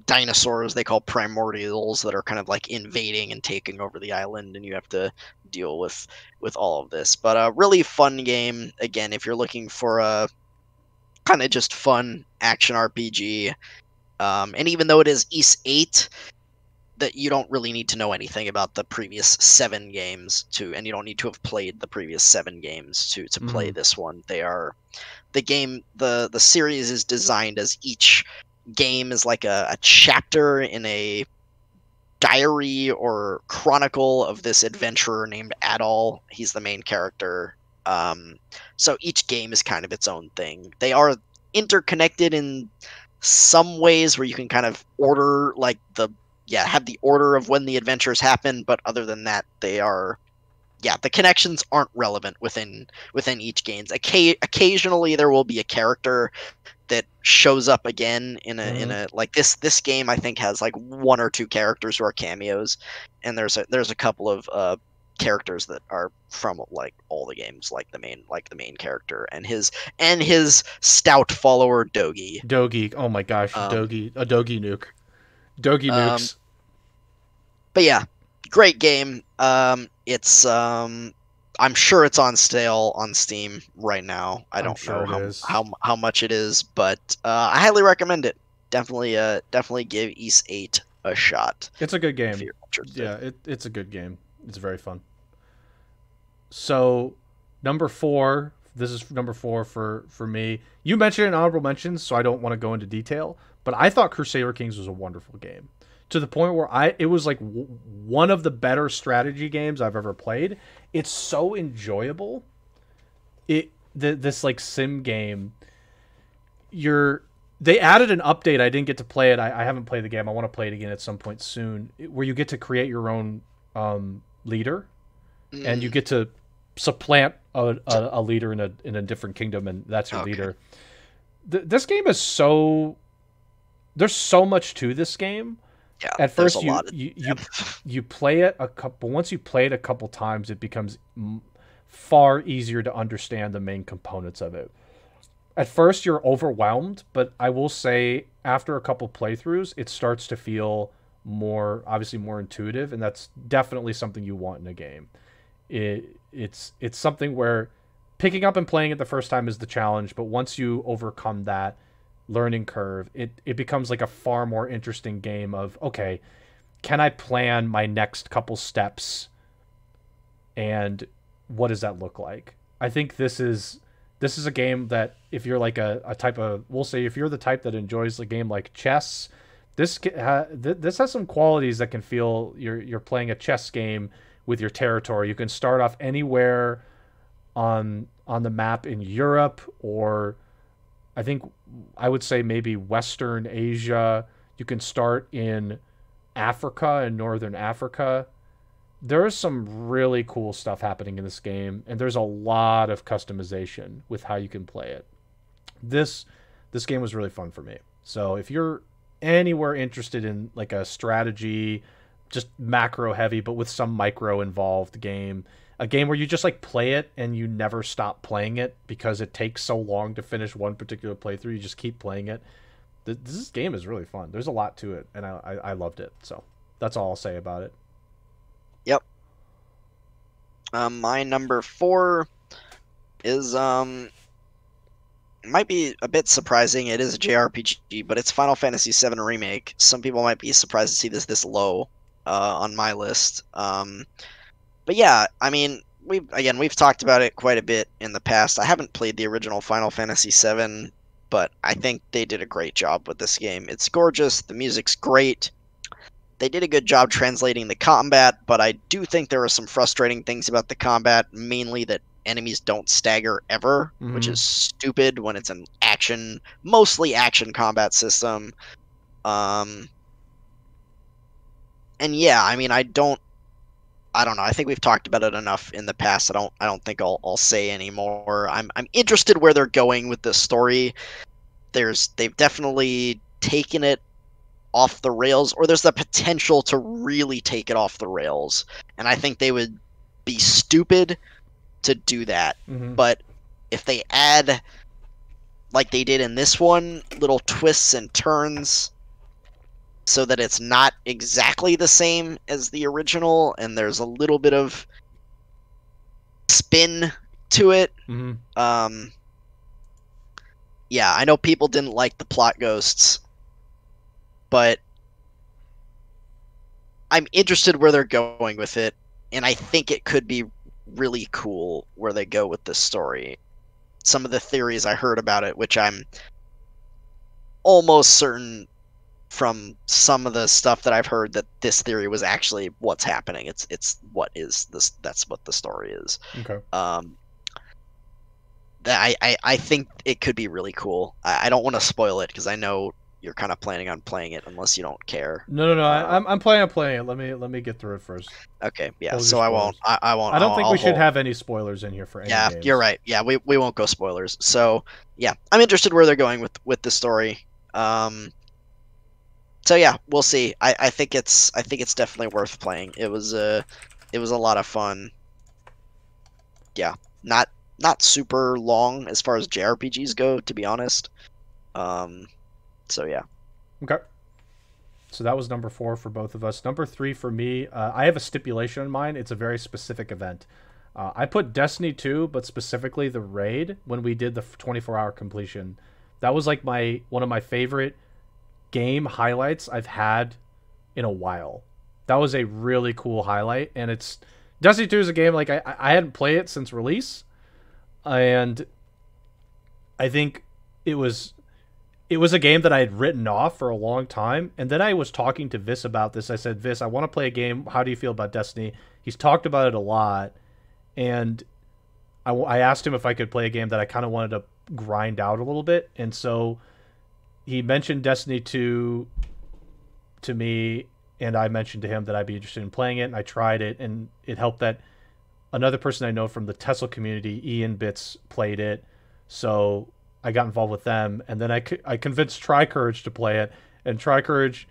dinosaurs they call primordials that are kind of like invading and taking over the island, and you have to deal with all of this. But a really fun game, again, if you're looking for a kind of just fun action RPG. And even though it is Ys 8, that you don't really need to know anything about the previous 7 games and you don't need to have played the previous 7 games to play this one. The series is designed as each game is like a chapter in a diary or chronicle of this adventurer named Adol. He's the main character. So each game is kind of its own thing. They are interconnected in some ways where you can kind of order like have the order of when the adventures happen, but other than that, the connections aren't relevant within each games. Occasionally there will be a character that shows up again in a like this game I think has like 1 or 2 characters who are cameos, and there's a couple of characters that are from like all the games, like the main character and his stout follower Dogi. Oh my gosh, Dogi nuke. Dogi nukes. But yeah, great game. It's I'm sure it's on sale on Steam right now. I don't know how much it is, but I highly recommend it. Definitely give Ys 8 a shot. It's a good game. Yeah, it's a good game. It's very fun. So, number 4. This is number 4 for me. You mentioned it in honorable mentions, so I don't want to go into detail. But I thought Crusader Kings was a wonderful game, to the point where it was like one of the better strategy games I've ever played. It's so enjoyable. This like sim game. They added an update. I didn't get to play it. I haven't played the game. I want to play it again at some point soon, where you get to create your own leader, and you get to supplant a leader in a different kingdom, and that's your leader. This game is so. There's so much to this game. Yeah, at first you play it once you play it a couple times, it becomes far easier to understand the main components of it. At first you're overwhelmed, but I will say after a couple playthroughs, it starts to feel obviously more intuitive, and that's definitely something you want in a game. It's something where picking up and playing it the first time is the challenge, but once you overcome that learning curve, it becomes like a far more interesting game of, okay, can I plan my next couple steps, and what does that look like? I think this is a game that if you're like a type of, we'll say if you're the type that enjoys a game like chess, this has some qualities that can feel you're playing a chess game with your territory. You can start off anywhere on the map in Europe, or I think I would say maybe Western Asia. You can start in Africa and Northern Africa. There is some really cool stuff happening in this game, and there's a lot of customization with how you can play it. This game was really fun for me. So if you're anywhere interested in like a strategy, just macro heavy but with some micro involved game, a game where you just like play it and you never stop playing it because it takes so long to finish one particular playthrough, you just keep playing it. This game is really fun. There's a lot to it, and I loved it. So that's all I'll say about it. Yep. My number 4 is might be a bit surprising. It is a JRPG, but it's Final Fantasy VII Remake. Some people might be surprised to see this low on my list. But yeah, I mean, we've talked about it quite a bit in the past. I haven't played the original Final Fantasy VII, but I think they did a great job with this game. It's gorgeous. The music's great. They did a good job translating the combat, but I do think there are some frustrating things about the combat, mainly that enemies don't stagger ever, which is stupid when it's an mostly action combat system. And yeah, I mean, I don't know. I think we've talked about it enough in the past. I don't think I'll say anymore. I'm interested where they're going with this story. They've definitely taken it off the rails, or there's the potential to really take it off the rails. And I think they would be stupid to do that. But if they add, like they did in this one, little twists and turns so that it's not exactly the same as the original and there's a little bit of spin to it. Yeah, I know people didn't like the plot ghosts, but I'm interested where they're going with it, and I think it could be really cool where they go with this story. Some of the theories I heard about it, which I'm almost certain from some of the stuff that I've heard that this theory was actually what's happening. It's what is this? That's what the story is. Okay. I think it could be really cool. I don't want to spoil it because I know you're kind of planning on playing it unless you don't care. No. I'm planning on playing it. Let me get through it first. Okay, yeah. So I won't. I don't think we should have any spoilers in here for any games. You're right. Yeah, we won't go spoilers. So yeah, I'm interested where they're going with the story. So yeah, we'll see. I think it's definitely worth playing. It was a lot of fun. Yeah, not super long as far as JRPGs go, to be honest. So yeah. Okay. So that was number 4 for both of us. Number 3 for me, I have a stipulation in mind. It's a very specific event. I put Destiny 2, but specifically the raid when we did the 24-hour completion. That was like one of my favorite game highlights I've had in a while. That was a really cool highlight, and it's Destiny 2 is a game like I hadn't played it since release, and I think it was a game that I had written off for a long time. And then I was talking to Vis about this. I said, Vis, I want to play a game. How do you feel about Destiny? He's talked about it a lot. And I asked him if I could play a game that I kind of wanted to grind out a little bit. And so he mentioned Destiny 2 to me, and I mentioned to him that I'd be interested in playing it. And I tried it, and it helped that another person I know from the Tesla community, Ian Bits, played it. So I got involved with them, and then I convinced Tricourage to play it, and Tricourage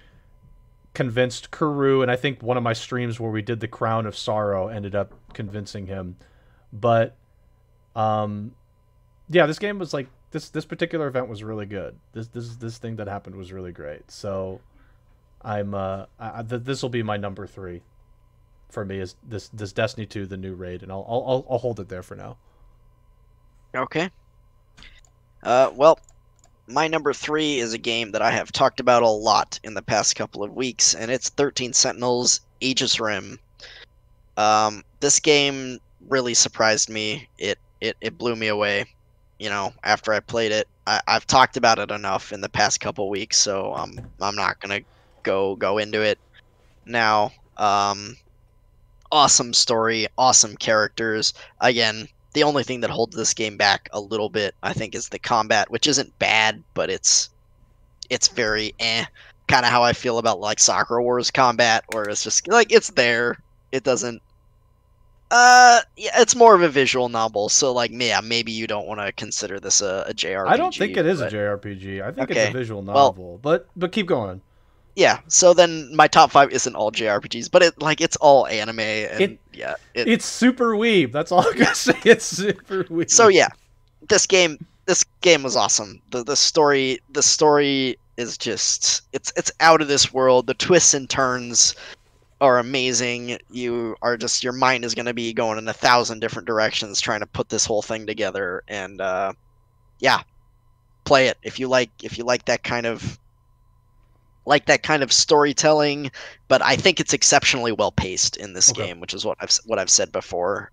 convinced Kuru, and I think one of my streams where we did the Crown of Sorrow ended up convincing him. But yeah, this game was like this particular event was really good. This thing that happened was really great. So this will be my number 3 for me, is this Destiny 2, the new raid, and I'll hold it there for now. Okay. Well, my number 3 is a game that I have talked about a lot in the past couple of weeks, and it's 13 Sentinels Aegis Rim. This game really surprised me. It blew me away, after I played it. I've talked about it enough in the past couple weeks, so I'm not gonna go into it now. Awesome story, awesome characters. Again, the only thing that holds this game back a little bit, I think, is the combat, which isn't bad, but it's very kind of how I feel about like Sakura Wars combat, where it's just like it's there. It doesn't. Yeah, it's more of a visual novel, so like, yeah, maybe you don't want to consider this a JRPG. I don't think it is a JRPG. I think it's Okay. a visual Well- novel. But keep going. Yeah, so then my top 5 isn't all JRPGs, but it's all anime, and It's super weeb. That's all I'm gonna say. It's super weeb. So yeah, this game was awesome. The story is just it's out of this world. The twists and turns are amazing. Your mind is going to be going in 1,000 different directions trying to put this whole thing together, and yeah, play it if you like that kind of storytelling. But I think it's exceptionally well paced in this game, which is what I've said before.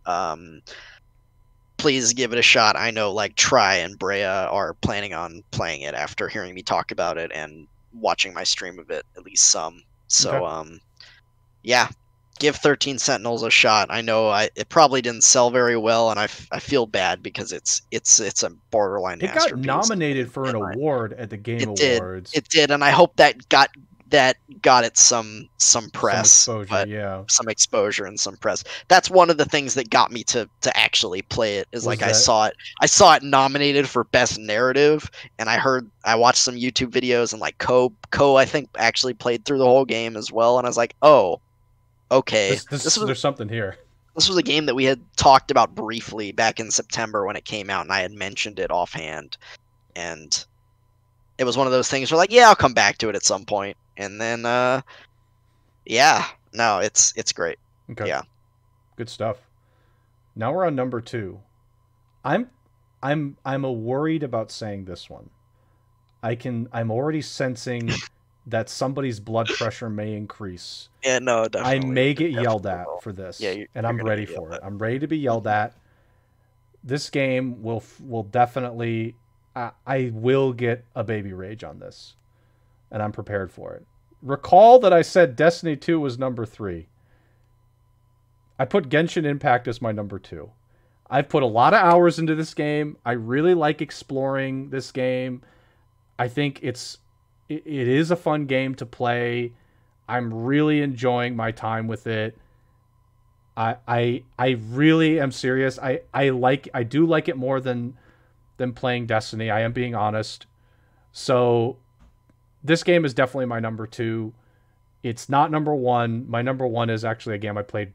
Please give it a shot. I know like Try and Brea are planning on playing it after hearing me talk about it and watching my stream of it at least some. So yeah, give 13 Sentinels a shot. I know it probably didn't sell very well, and I feel bad because it's a borderline It got masterpiece. nominated for an award at the Game Awards. It did, and I hope that got it some press, Some exposure, but some exposure and some press. That's one of the things that got me to actually play it. Is like I saw it nominated for best narrative, and I watched some YouTube videos, and like Ko I think actually played through the whole game as well, and I was like, oh, okay, there's something here. This was a game that we had talked about briefly back in September when it came out, and I had mentioned it offhand, and it was one of those things where like, yeah, I'll come back to it at some point. And then yeah, no, it's great. Okay. Yeah. Good stuff. Now we're on number 2. I'm worried about saying this one. I'm already sensing that somebody's blood pressure may increase. Yeah, no, definitely. I may get yelled at for this. Yeah, and I'm ready for it. I'm ready to be yelled at. This game will definitely I will get a baby rage on this. And I'm prepared for it. Recall that I said Destiny 2 was number 3. I put Genshin Impact as my number 2. I've put a lot of hours into this game. I really like exploring this game. I think it is a fun game to play. I'm really enjoying my time with it. I really am serious. I do like it more than playing Destiny. I am being honest. So this game is definitely my number 2. It's not number 1. My number 1 is actually a game I played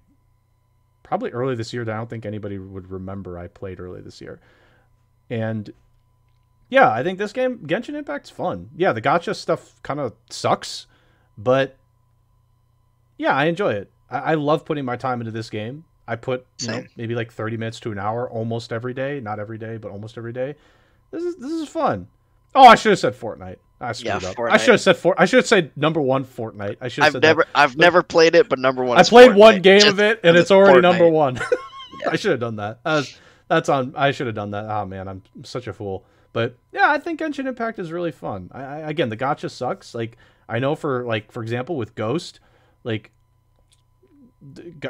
probably early this year that I don't think anybody would remember I played early this year. And yeah, I think this game, Genshin Impact's fun. Yeah, the gacha stuff kind of sucks, but yeah, I enjoy it. I love putting my time into this game. I put maybe like 30 minutes to an hour almost every day. Not every day, but almost every day. This is fun. Oh, I should have said Fortnite. I screwed up. Fortnite. I should have said number 1 Fortnite. I should have said I've never played it, but number 1 I is played Fortnite. one game of it and it's already number Fortnite. 1. Yeah. I should have done that. I should have done that. Oh man, I'm such a fool. But yeah, I think Genshin Impact is really fun. Again, the gacha sucks. Like I know for example with Ghost, like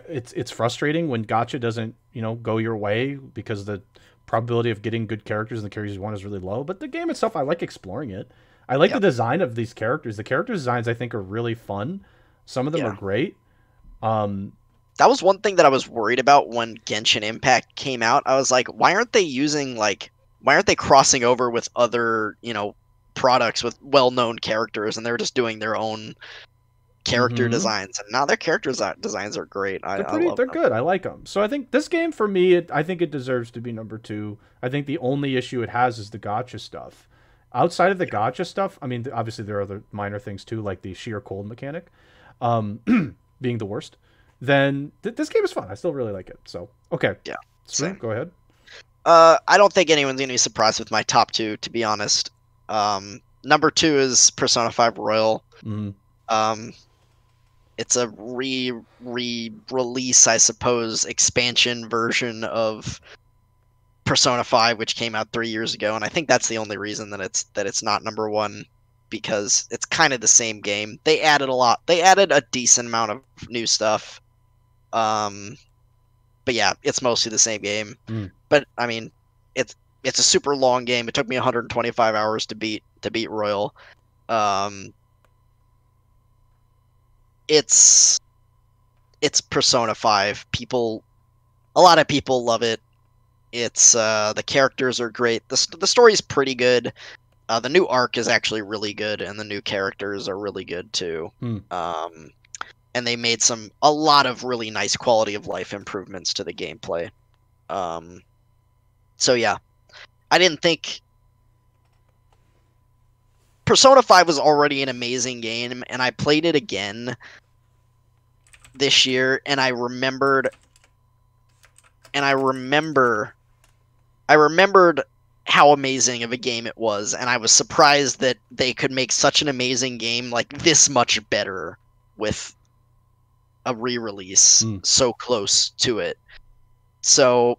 it's frustrating when gacha doesn't, go your way because the probability of getting good characters and the characters you want is really low. But the game itself, I like exploring it. I like the design of these characters. The character designs I think are really fun. Some of them are great. That was one thing that I was worried about when Genshin Impact came out. I was like, why aren't they crossing over with other, products with well-known characters, and they're just doing their own character designs, and now their character designs are great. They're good. I like them. So I think this game for me, I think it deserves to be number 2. I think the only issue it has is the gacha stuff. Outside of the gacha stuff, I mean, obviously there are other minor things too, like the sheer cold mechanic being the worst. Then this game is fun. I still really like it. So okay, yeah, Sweet, go ahead. I don't think anyone's gonna be surprised with my top 2, to be honest. Number 2 is Persona 5 Royal. It's a re-release, I suppose, expansion version of Persona 5, which came out 3 years ago, and I think that's the only reason that it's not number 1, because it's kind of the same game. They added a lot. They added a decent amount of new stuff, But yeah, it's mostly the same game. Mm. But I mean, it's a super long game. It took me 125 hours to beat Royal. It's Persona 5. A lot of people love it. It's the characters are great. The story's pretty good. The new arc is actually really good, and the new characters are really good too. And they made a lot of really nice quality of life improvements to the gameplay. So yeah, I didn't think Persona 5 was already an amazing game, and I played it again this year, and I remembered how amazing of a game it was, and I was surprised that they could make such an amazing game like this much better with a re-release so close to it. So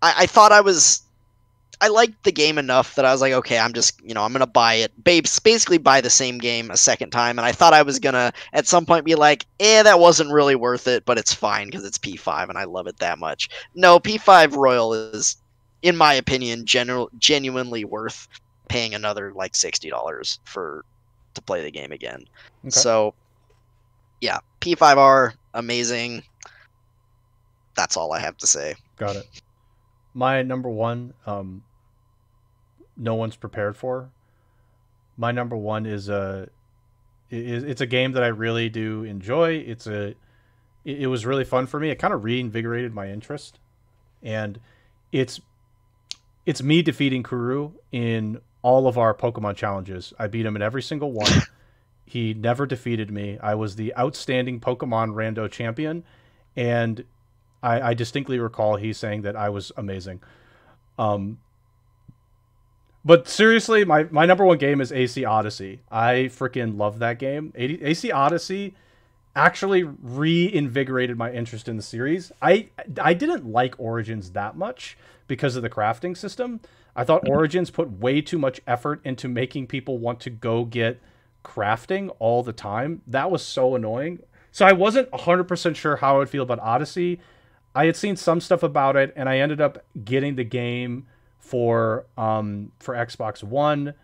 I thought I liked the game enough that I was like, okay, I'm gonna buy it. Basically buy the same game a second time, and I thought I was gonna at some point be like, that wasn't really worth it, but it's fine because it's P5 and I love it that much. No, P5 Royal is, in my opinion, genuinely worth paying another like $60 to play the game again. Okay. So yeah, P5R, amazing. That's all I have to say. Got it. My number one, no one's prepared for. My number one is it's a game that I really do enjoy. It was really fun for me. It kind of reinvigorated my interest, and it's me defeating Kuru in all of our Pokemon challenges. I beat him in every single one. He never defeated me. I was the outstanding Pokemon Rando champion, and I distinctly recall he saying that I was amazing. But seriously, my number one game is AC Odyssey. I freaking love that game. AC Odyssey actually reinvigorated my interest in the series. I didn't like Origins that much because of the crafting system. I thought Origins put way too much effort into making people want to go get crafting all the time. That was so annoying. So I wasn't 100% sure how I would feel about Odyssey. I had seen some stuff about it, and I ended up getting the game for Xbox One,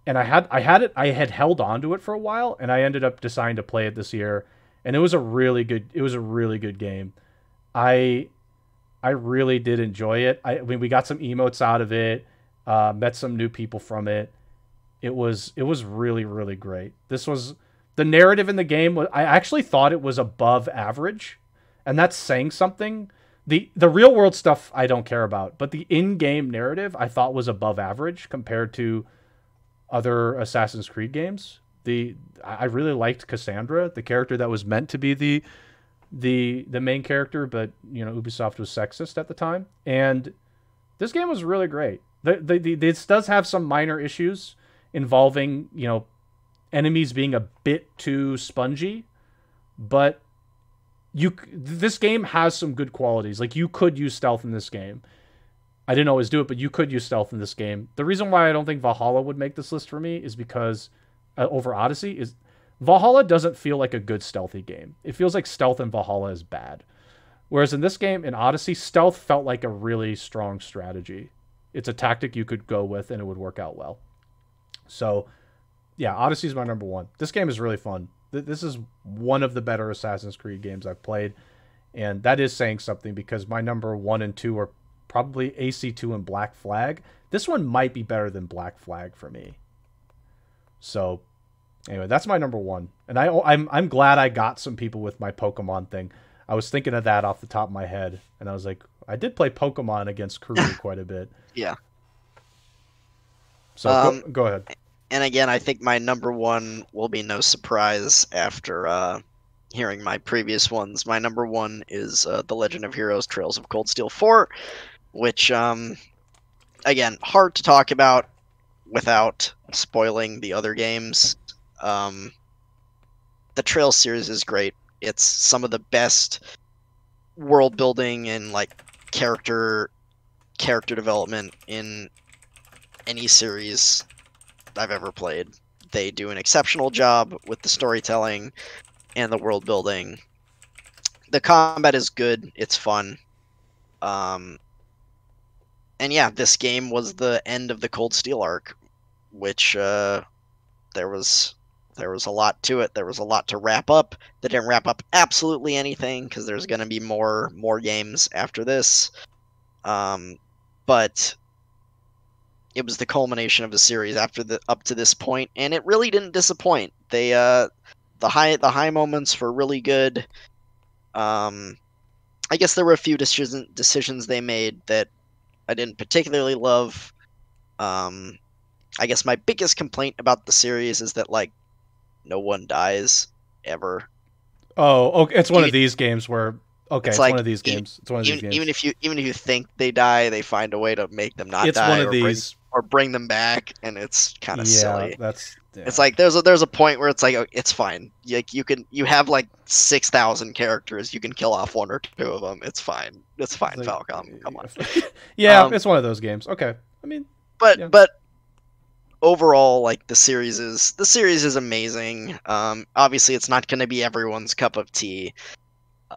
and I had held on to it for a while, and I ended up deciding to play it this year, and it was a really good game. I really did enjoy it. I mean, we got some emotes out of it, met some new people from it. It was really, really great. The narrative in the game I actually thought it was above average, and that's saying something. The real world stuff I don't care about, but the in-game narrative I thought was above average compared to other Assassin's Creed games. I really liked Cassandra, the character that was meant to be the main character, but Ubisoft was sexist at the time. And this game was really great. This does have some minor issues involving enemies being a bit too spongy, but this game has some good qualities. Like, you could use stealth in this game. I didn't always do it, but you could use stealth in this game. The reason why I don't think Valhalla would make this list for me is because over Odyssey is Valhalla doesn't feel like a good stealthy game. It feels like stealth in Valhalla is bad. Whereas in this game, in Odyssey, stealth felt like a really strong strategy. It's a tactic you could go with and it would work out well. So yeah, Odyssey is my number one. This game is really fun. This is one of the better Assassin's Creed games I've played, and that is saying something because my number 1 and 2 are probably AC2 and Black Flag. This one might be better than Black Flag for me. So anyway, that's my number 1, and I'm glad I got some people with my Pokemon thing. I was thinking of that off the top of my head, and I was like, I did play Pokemon against Kuru quite a bit. Yeah. So go ahead. And again, I think my number 1 will be no surprise after hearing my previous ones. My number 1 is The Legend of Heroes Trails of Cold Steel 4, which, again, hard to talk about without spoiling the other games. The Trails series is great. It's some of the best world building and character development in any series I've ever played. They do an exceptional job with the storytelling and the world building. The combat is good. It's fun. Um, and yeah, this game was the end of the Cold Steel arc, which there was there was a lot to it. There was a lot to wrap up. They didn't wrap up absolutely anything because there's going to be more games after this. But it was the culmination of a series after the up to this point, and it really didn't disappoint. They the high moments were really good. I guess there were a few decisions they made that I didn't particularly love. I guess my biggest complaint about the series is that like no one dies ever. Oh, okay. It's one Even- of these games where it's like one of these games. It's one of these games. even if you think they die, they find a way to make them not It's die one of these. or bring them back, and it's kind of silly. Yeah. It's like there's a point where it's like, oh, it's fine. Like you have like 6,000 characters. You can kill off one or two of them. It's fine. It's fine, like, Falcom. Come on. Yeah, it's one of those games. Okay. I mean, yeah. But overall, like the series is amazing. Obviously, it's not going to be everyone's cup of tea.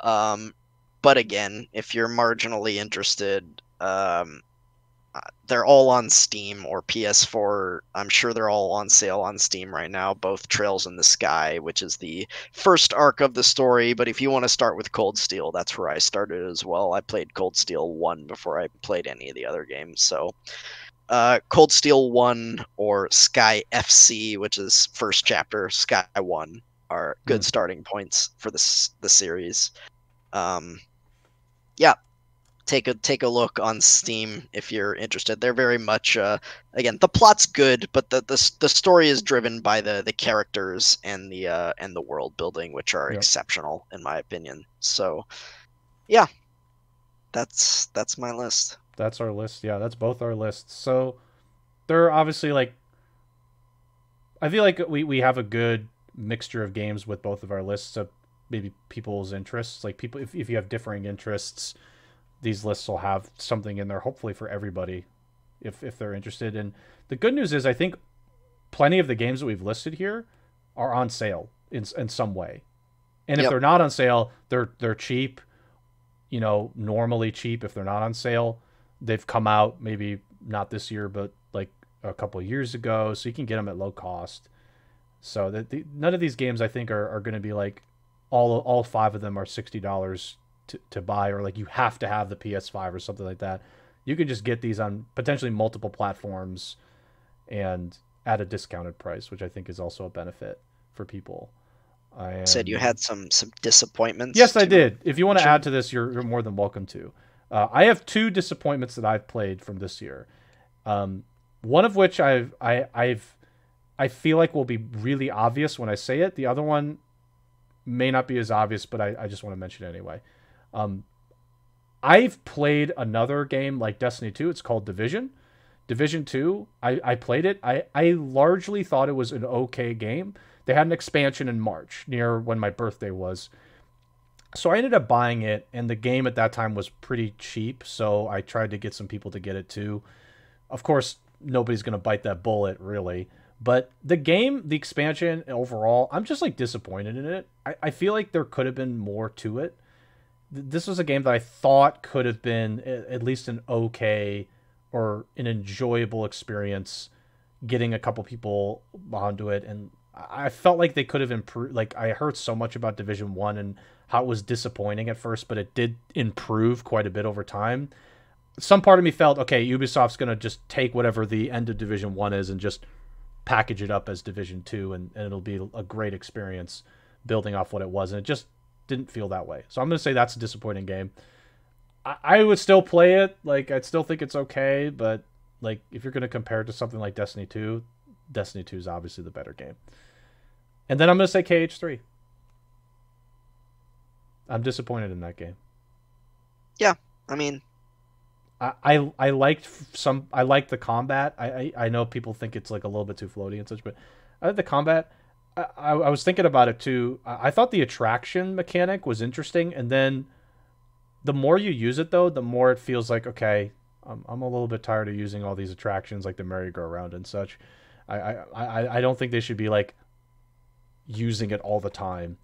But again, if you're marginally interested, they're all on Steam or PS4. I'm sure they're all on sale on Steam right now, both Trails in the Sky, which is the first arc of the story. But if you want to start with Cold Steel, that's where I started as well. I played Cold Steel 1 before I played any of the other games. So Cold Steel 1 or Sky FC, which is first chapter, Sky 1, are good starting points for the series. Yeah. Take a look on Steam if you're interested. They're very much again, the plot's good, but the story is driven by the characters and the world building, which are exceptional in my opinion. So yeah, that's my list. That's our list. Yeah, that's both our lists. So they're obviously like, I feel like we have a good mixture of games with both of our lists of maybe people's interests. Like people, if you have differing interests, these lists will have something in there, hopefully for everybody, if they're interested. And the good news is, I think plenty of the games that we've listed here are on sale in some way. And if they're not on sale, they're cheap. You know, normally cheap. If they're not on sale, they've come out maybe not this year, but like a couple of years ago, so you can get them at low cost. So that none of these games I think are going to be like all 5 of them are $60 to buy, or like you have to have the PS5 or something like that. You can just get these on potentially multiple platforms and at a discounted price, which I think is also a benefit for people. Said you had some disappointments. Yes, I did. If you want to add to this, you're more than welcome to. I have 2 disappointments that I've played from this year. One of which I feel like will be really obvious when I say it. The other one may not be as obvious, but I just want to mention it anyway. I've played another game like Destiny 2. It's called Division. Division 2, I played it. I largely thought it was an okay game. They had an expansion in March, near when my birthday was. So I ended up buying it, and the game at that time was pretty cheap, so I tried to get some people to get it too. Of course, nobody's going to bite that bullet, really. But the game, the expansion, overall, I'm just like disappointed in it. I feel like there could have been more to it. This was a game that I thought could have been at least an okay or an enjoyable experience, getting a couple people onto it. And I felt like they could have improved. Like, I heard so much about Division 1 and how it was disappointing at first, but it did improve quite a bit over time. Some part of me felt, okay, Ubisoft's going to just take whatever the end of Division 1 is and just package it up as Division 2, and it'll be a great experience building off what it was. And it just didn't feel that way. So I'm going to say that's a disappointing game. I would still play it. Like, I'd still think it's okay, but like, if you're going to compare it to something like Destiny 2, Destiny 2 is obviously the better game. And then I'm going to say KH3. I'm disappointed in that game. Yeah, I mean, I liked the combat. I know people think it's like a little bit too floaty and such, but I like the combat. I was thinking about it too. I thought the attraction mechanic was interesting, and then the more you use it though, the more it feels like, okay, I'm a little bit tired of using all these attractions like the merry-go-round and such. I don't think they should be like using it all the time.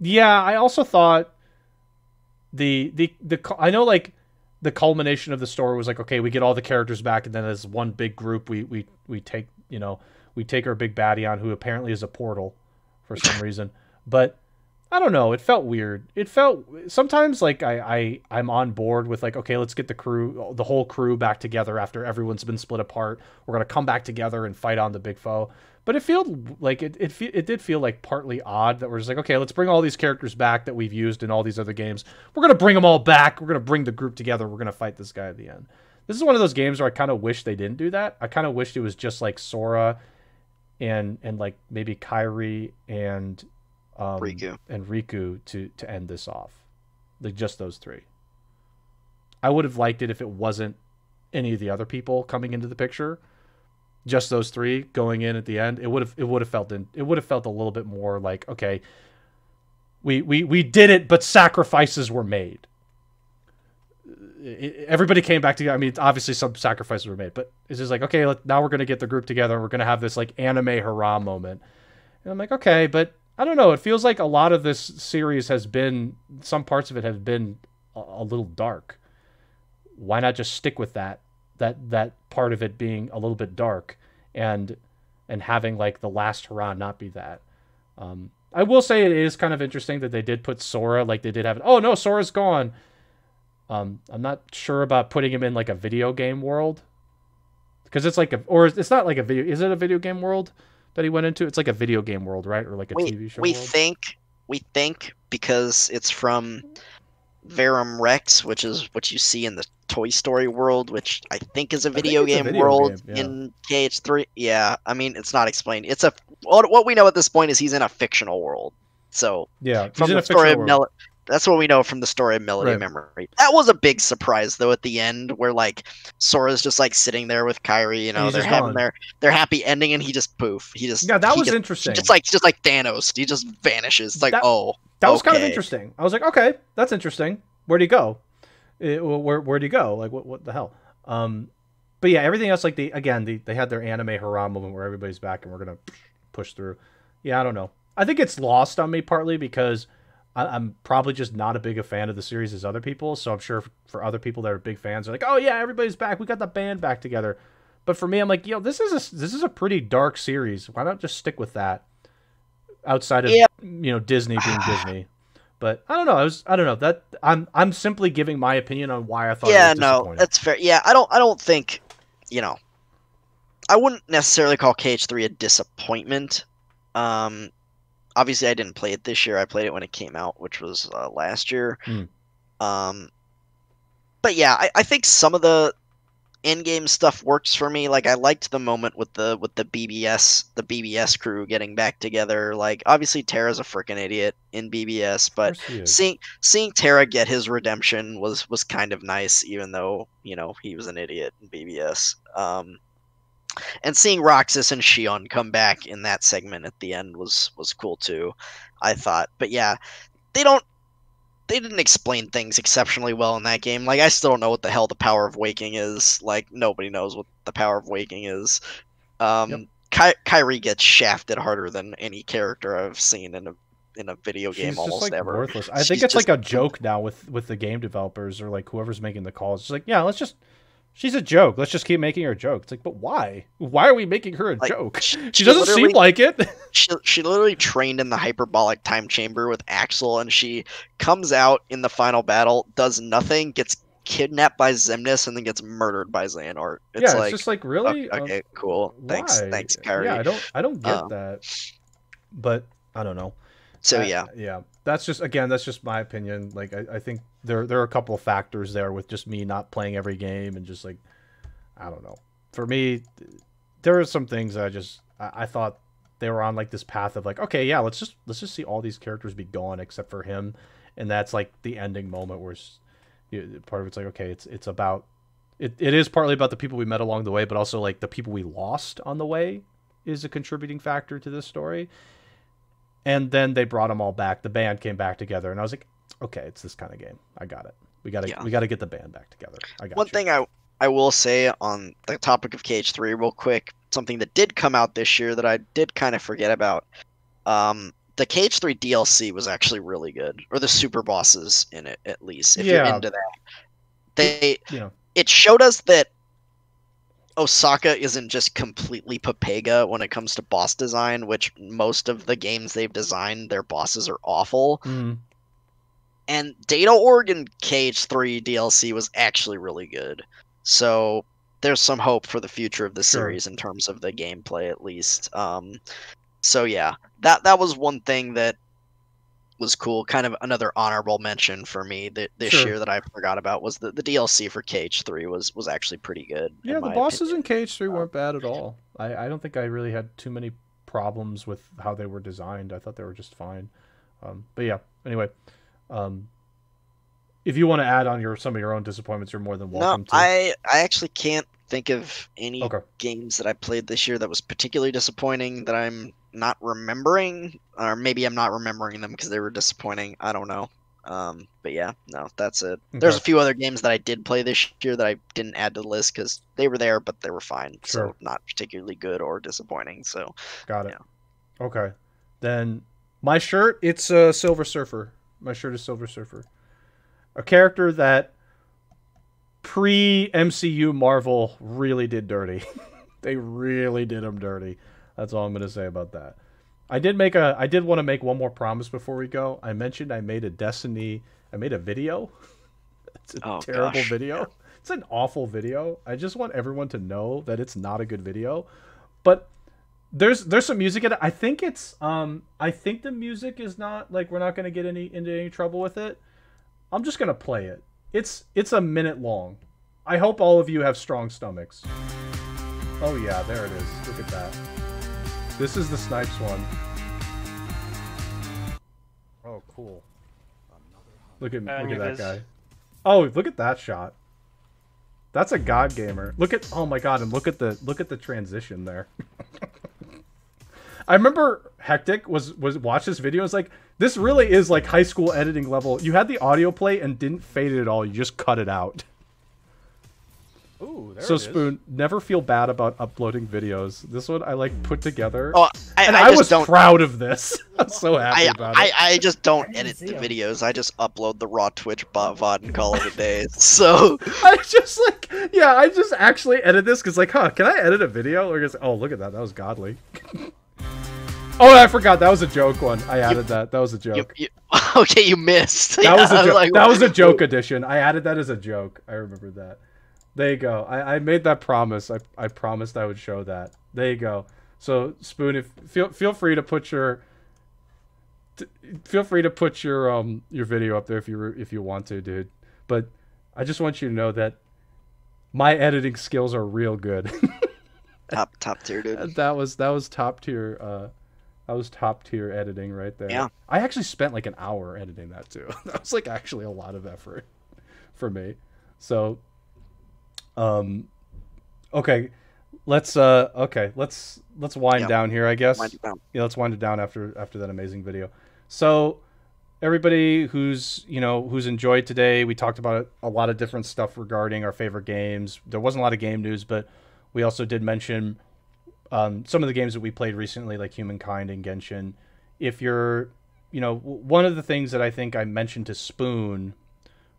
Yeah, I also thought the I know like the culmination of the story was like, okay, we get all the characters back, and then as one big group, we take, you know, we take our big baddie on, who apparently is a portal for some reason. But I don't know, it felt weird. It felt sometimes like I'm on board with like, okay, let's get the whole crew back together after everyone's been split apart. We're gonna come back together and fight on the big foe. But it felt like it did feel like partly odd that we're just like, okay, let's bring all these characters back that we've used in all these other games. We're gonna bring them all back. We're gonna bring the group together. We're gonna fight this guy at the end. This is one of those games where I kind of wish they didn't do that. I kind of wished it was just like Sora and like maybe Kairi and Riku to end this off. Like just those three. I would have liked it if it wasn't any of the other people coming into the picture. Just those three going in at the end. It would have felt a little bit more like, okay, we did it, but sacrifices were made. Everybody came back together. I mean, obviously some sacrifices were made, but it's just like, okay, now we're going to get the group together and we're going to have this like anime hurrah moment. And I'm like, okay, but I don't know. It feels like a lot of this series some parts of it have been a little dark. Why not just stick with that part of it being a little bit dark and having like the last hurrah not be that. I will say it is kind of interesting that they did put Sora, like they did have, oh no, Sora's gone. I'm not sure about putting him in like a video game world, because it's like or it's not like a video. Is it a video game world that he went into? It's like a video game world, right? Or like a TV show world? We think because it's from Verum Rex, which is what you see in the Toy Story world, which I think is a video game world in KH3. Yeah, I mean, it's not explained. It's what we know at this point is he's in a fictional world. So yeah, from the story of that's what we know from the story of Melody Memory. That was a big surprise though at the end, where like Sora's just like sitting there with Kairi, you know, they're having their happy ending, and he just poof. That was interesting. Just like Thanos, he just vanishes. It's like that was kind of interesting. I was like, okay, that's interesting. Where'd he go? Where'd he go? Like what the hell? But yeah, everything else, like they had their anime hurrah moment where everybody's back and we're gonna push through. Yeah, I don't know. I think it's lost on me partly because I'm probably just not a big a fan of the series as other people. So I'm sure for other people that are big fans, they're like, oh yeah, everybody's back. We got the band back together. But for me, I'm like, this is a pretty dark series. Why not just stick with that? Outside of Disney being Disney. But I don't know. I don't know that I'm simply giving my opinion on why I thought. Yeah, it was disappointing. No, that's fair. Yeah, I don't think, I wouldn't necessarily call KH3 a disappointment. Obviously I didn't play it this year. I played it when it came out, which was last year. But yeah, I think some of the in-game stuff works for me. Like I liked the moment with the BBS crew getting back together. Like obviously Terra's a freaking idiot in BBS, but seeing Terra get his redemption was kind of nice, even though he was an idiot in BBS. And seeing Roxas and Shion come back in that segment at the end was cool too, I thought. But yeah, they didn't explain things exceptionally well in that game. Like I still don't know what the hell the power of waking is. Like nobody knows what the power of waking is. Kairi gets shafted harder than any character I've seen in a video game. She's almost just, like, ever. Worthless. I think it's like a joke now with the game developers or like whoever's making the calls. It's like, yeah, she's a joke. Let's just keep making her a joke. It's like, but why? Why are we making her a joke? She doesn't seem like it. She literally trained in the hyperbolic time chamber with Axel, and she comes out in the final battle, does nothing, gets kidnapped by Xemnas, and then gets murdered by Xehanort. It's just like, really? Okay, cool. Thanks, Kairi. Yeah, I don't get that. But I don't know. So yeah, that's just my opinion. Like I think there are a couple of factors there with just me not playing every game and just like, I don't know. For me, there are some things that I thought they were on like this path of like, okay, yeah, let's just see all these characters be gone except for him, and that's like the ending moment where part of it's like, okay, it's about it is partly about the people we met along the way, but also like the people we lost on the way is a contributing factor to this story. And then they brought them all back. The band came back together, and I was like, okay, it's this kind of game. I got it. We got to get the band back together. One thing I will say on the topic of KH3 real quick, something that did come out this year that I did kind of forget about. the KH3 DLC was actually really good, or the super bosses in it, at least. If you're Yeah. into that, You know, it showed us that Osaka isn't just completely Papega when it comes to boss design, which most of the games they've designed, their bosses are awful. mm, And Data Org and KH3 DLC was actually really good. So there's some hope for the future of the Sure. series in terms of the gameplay, at least. So yeah, that was one thing that was cool. Kind of another honorable mention for me that this Sure. year that I forgot about was the DLC for KH3 was actually pretty good. yeah, in the my bosses opinion. in KH3 weren't bad at all. I don't think I really had too many problems with how they were designed. I thought they were just fine. But yeah, anyway, if you want to add on some of your own disappointments, you're more than No, welcome to. I actually can't think of any Okay. games that I played this year that was particularly disappointing that I'm not remembering, or maybe I'm not remembering them because they were disappointing. I don't know. But yeah, no, that's it. There's a Okay. few other games that I did play this year that I didn't add to the list because they were there, but they were fine. Sure. So not particularly good or disappointing. So Got it. yeah. Okay. Then my shirt, it's Silver Surfer. My shirt is Silver Surfer. A character that pre-MCU Marvel really did dirty. They really did him dirty. That's all I'm going to say about that. I did want to make one more promise before we go. I mentioned I made a video. It's a terrible gosh. video. It's an awful video. I just want everyone to know that it's not a good video. But there's some music in it. I think the music is not like, we're not going to get into any trouble with it. I'm just going to play it. It's a minute long. I hope all of you have strong stomachs. Oh yeah, there it is. Look at that. This is the Snipes one. Oh, cool. Look at that guy. Oh, look at that shot. That's a god gamer. Oh my god, and look at the transition there. I remember Hectic was watched this video and was like, this really is like high school editing level. You had the audio play and didn't fade it at all. You just cut it out. Ooh, there So it is. Spoon, never feel bad about uploading videos. This one I like put together. Oh, I just was don't. proud of this. I'm so happy about it. I just don't didn't edit see the 'em. videos. I just upload the raw Twitch VOD and call it a day. So I just I just actually edit this because can I edit a video? Or just, oh, look at that. That was godly. Oh, I forgot. That was a joke one. I added that. That was a joke. okay, you missed. That was a joke. Like, That was a joke edition. I added that as a joke. I remember that. There you go. I made that promise. I promised I would show that. There you go. So Spoon, feel free to put your video up there if you want to, dude. But I just want you to know that my editing skills are real good. top tier, dude. That was top tier. That was top tier editing right there. Yeah. I actually spent like an hour editing that too. That was like actually a lot of effort for me. So, okay, let's wind down here, I guess. Wind it down. Yeah, let's wind it down after that amazing video. So, everybody who's enjoyed today, we talked about a lot of different stuff regarding our favorite games. There wasn't a lot of game news, but we also did mention some of the games that we played recently, like Humankind and Genshin. If you're, one of the things that I think I mentioned to Spoon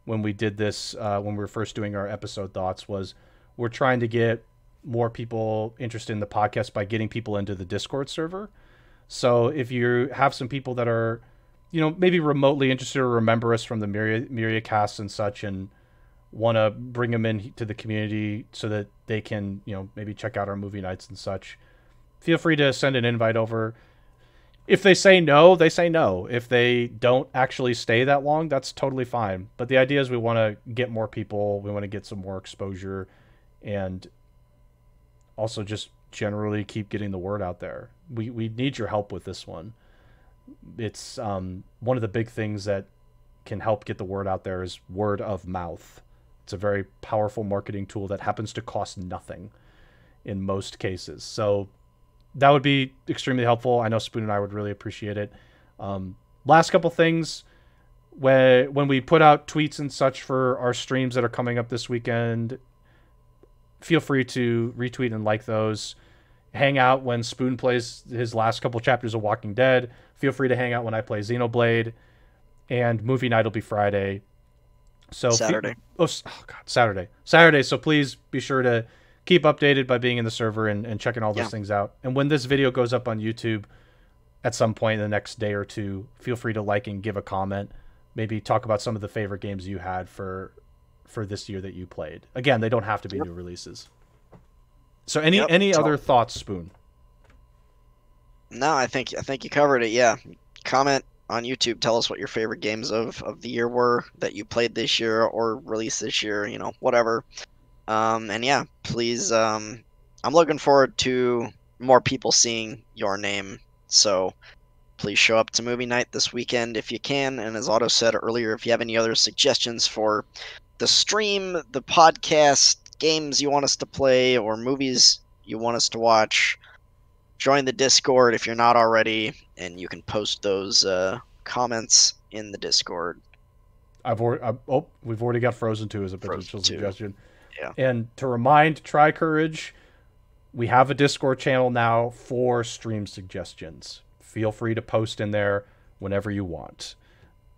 when we did this, when we were first doing our episode thoughts, was we're trying to get more people interested in the podcast by getting people into the Discord server. So if you have some people that are, maybe remotely interested or remember us from the Myriad casts and such, and want to bring them into the community so that they can, maybe check out our movie nights and such, feel free to send an invite over. If they say no, they say no. If they don't actually stay that long, that's totally fine. But the idea is we want to get more people. We want to get some more exposure, and also just generally keep getting the word out there. We need your help with this one. It's one of the big things that can help get the word out there is word of mouth. It's a very powerful marketing tool that happens to cost nothing in most cases. So that would be extremely helpful. I know Spoon and I would really appreciate it. Last couple things. When we put out tweets and such for our streams that are coming up this weekend, feel free to retweet and like those. hang out when Spoon plays his last couple chapters of Walking Dead. Feel free to hang out when I play Xenoblade. And movie night will be Friday. So Saturday. Saturday. Saturday. So please be sure to keep updated by being in the server and checking all those things out. And when this video goes up on YouTube at some point in the next day or two, feel free to like and give a comment. Maybe talk about some of the favorite games you had for this year that you played. Again, they don't have to be new releases. So any other thoughts, Spoon? No, I think you covered it. Yeah, comment on YouTube. Tell us what your favorite games of the year were that you played this year or released this year. You know, whatever. And yeah, please. I'm looking forward to more people seeing your name. So please show up to movie night this weekend if you can. And as Otto said earlier, if you have any other suggestions for the stream, the podcast, games you want us to play, or movies you want us to watch, join the Discord if you're not already, and you can post those comments in the Discord. We've already got Frozen 2 as a potential suggestion. Yeah. And to remind Try Courage, we have a Discord channel now for stream suggestions. Feel free to post in there whenever you want.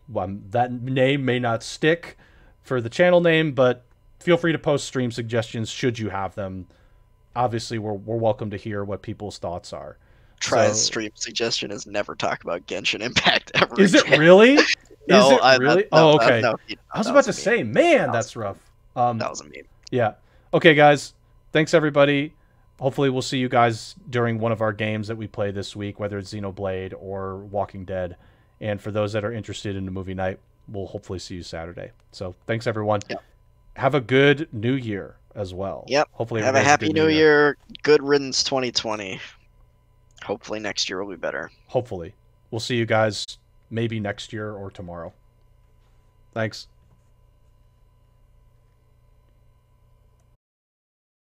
That name may not stick for the channel name, but feel free to post stream suggestions should you have them. Obviously, we're welcome to hear what people's thoughts are. Try's stream suggestion is never talk about Genshin Impact ever. Is it really? No, is it really? Okay. No, I was about to say, man, that's rough. That was a meme. Yeah. Okay, guys. Thanks, everybody. Hopefully, we'll see you guys during one of our games that we play this week, whether it's Xenoblade or Walking Dead. And for those that are interested in the movie night, we'll hopefully see you Saturday. So thanks, everyone. Yep. Have a good new year as well. Yep. Hopefully, have a happy new year. Good riddance 2020. Hopefully next year will be better. Hopefully. We'll see you guys maybe next year or tomorrow. Thanks.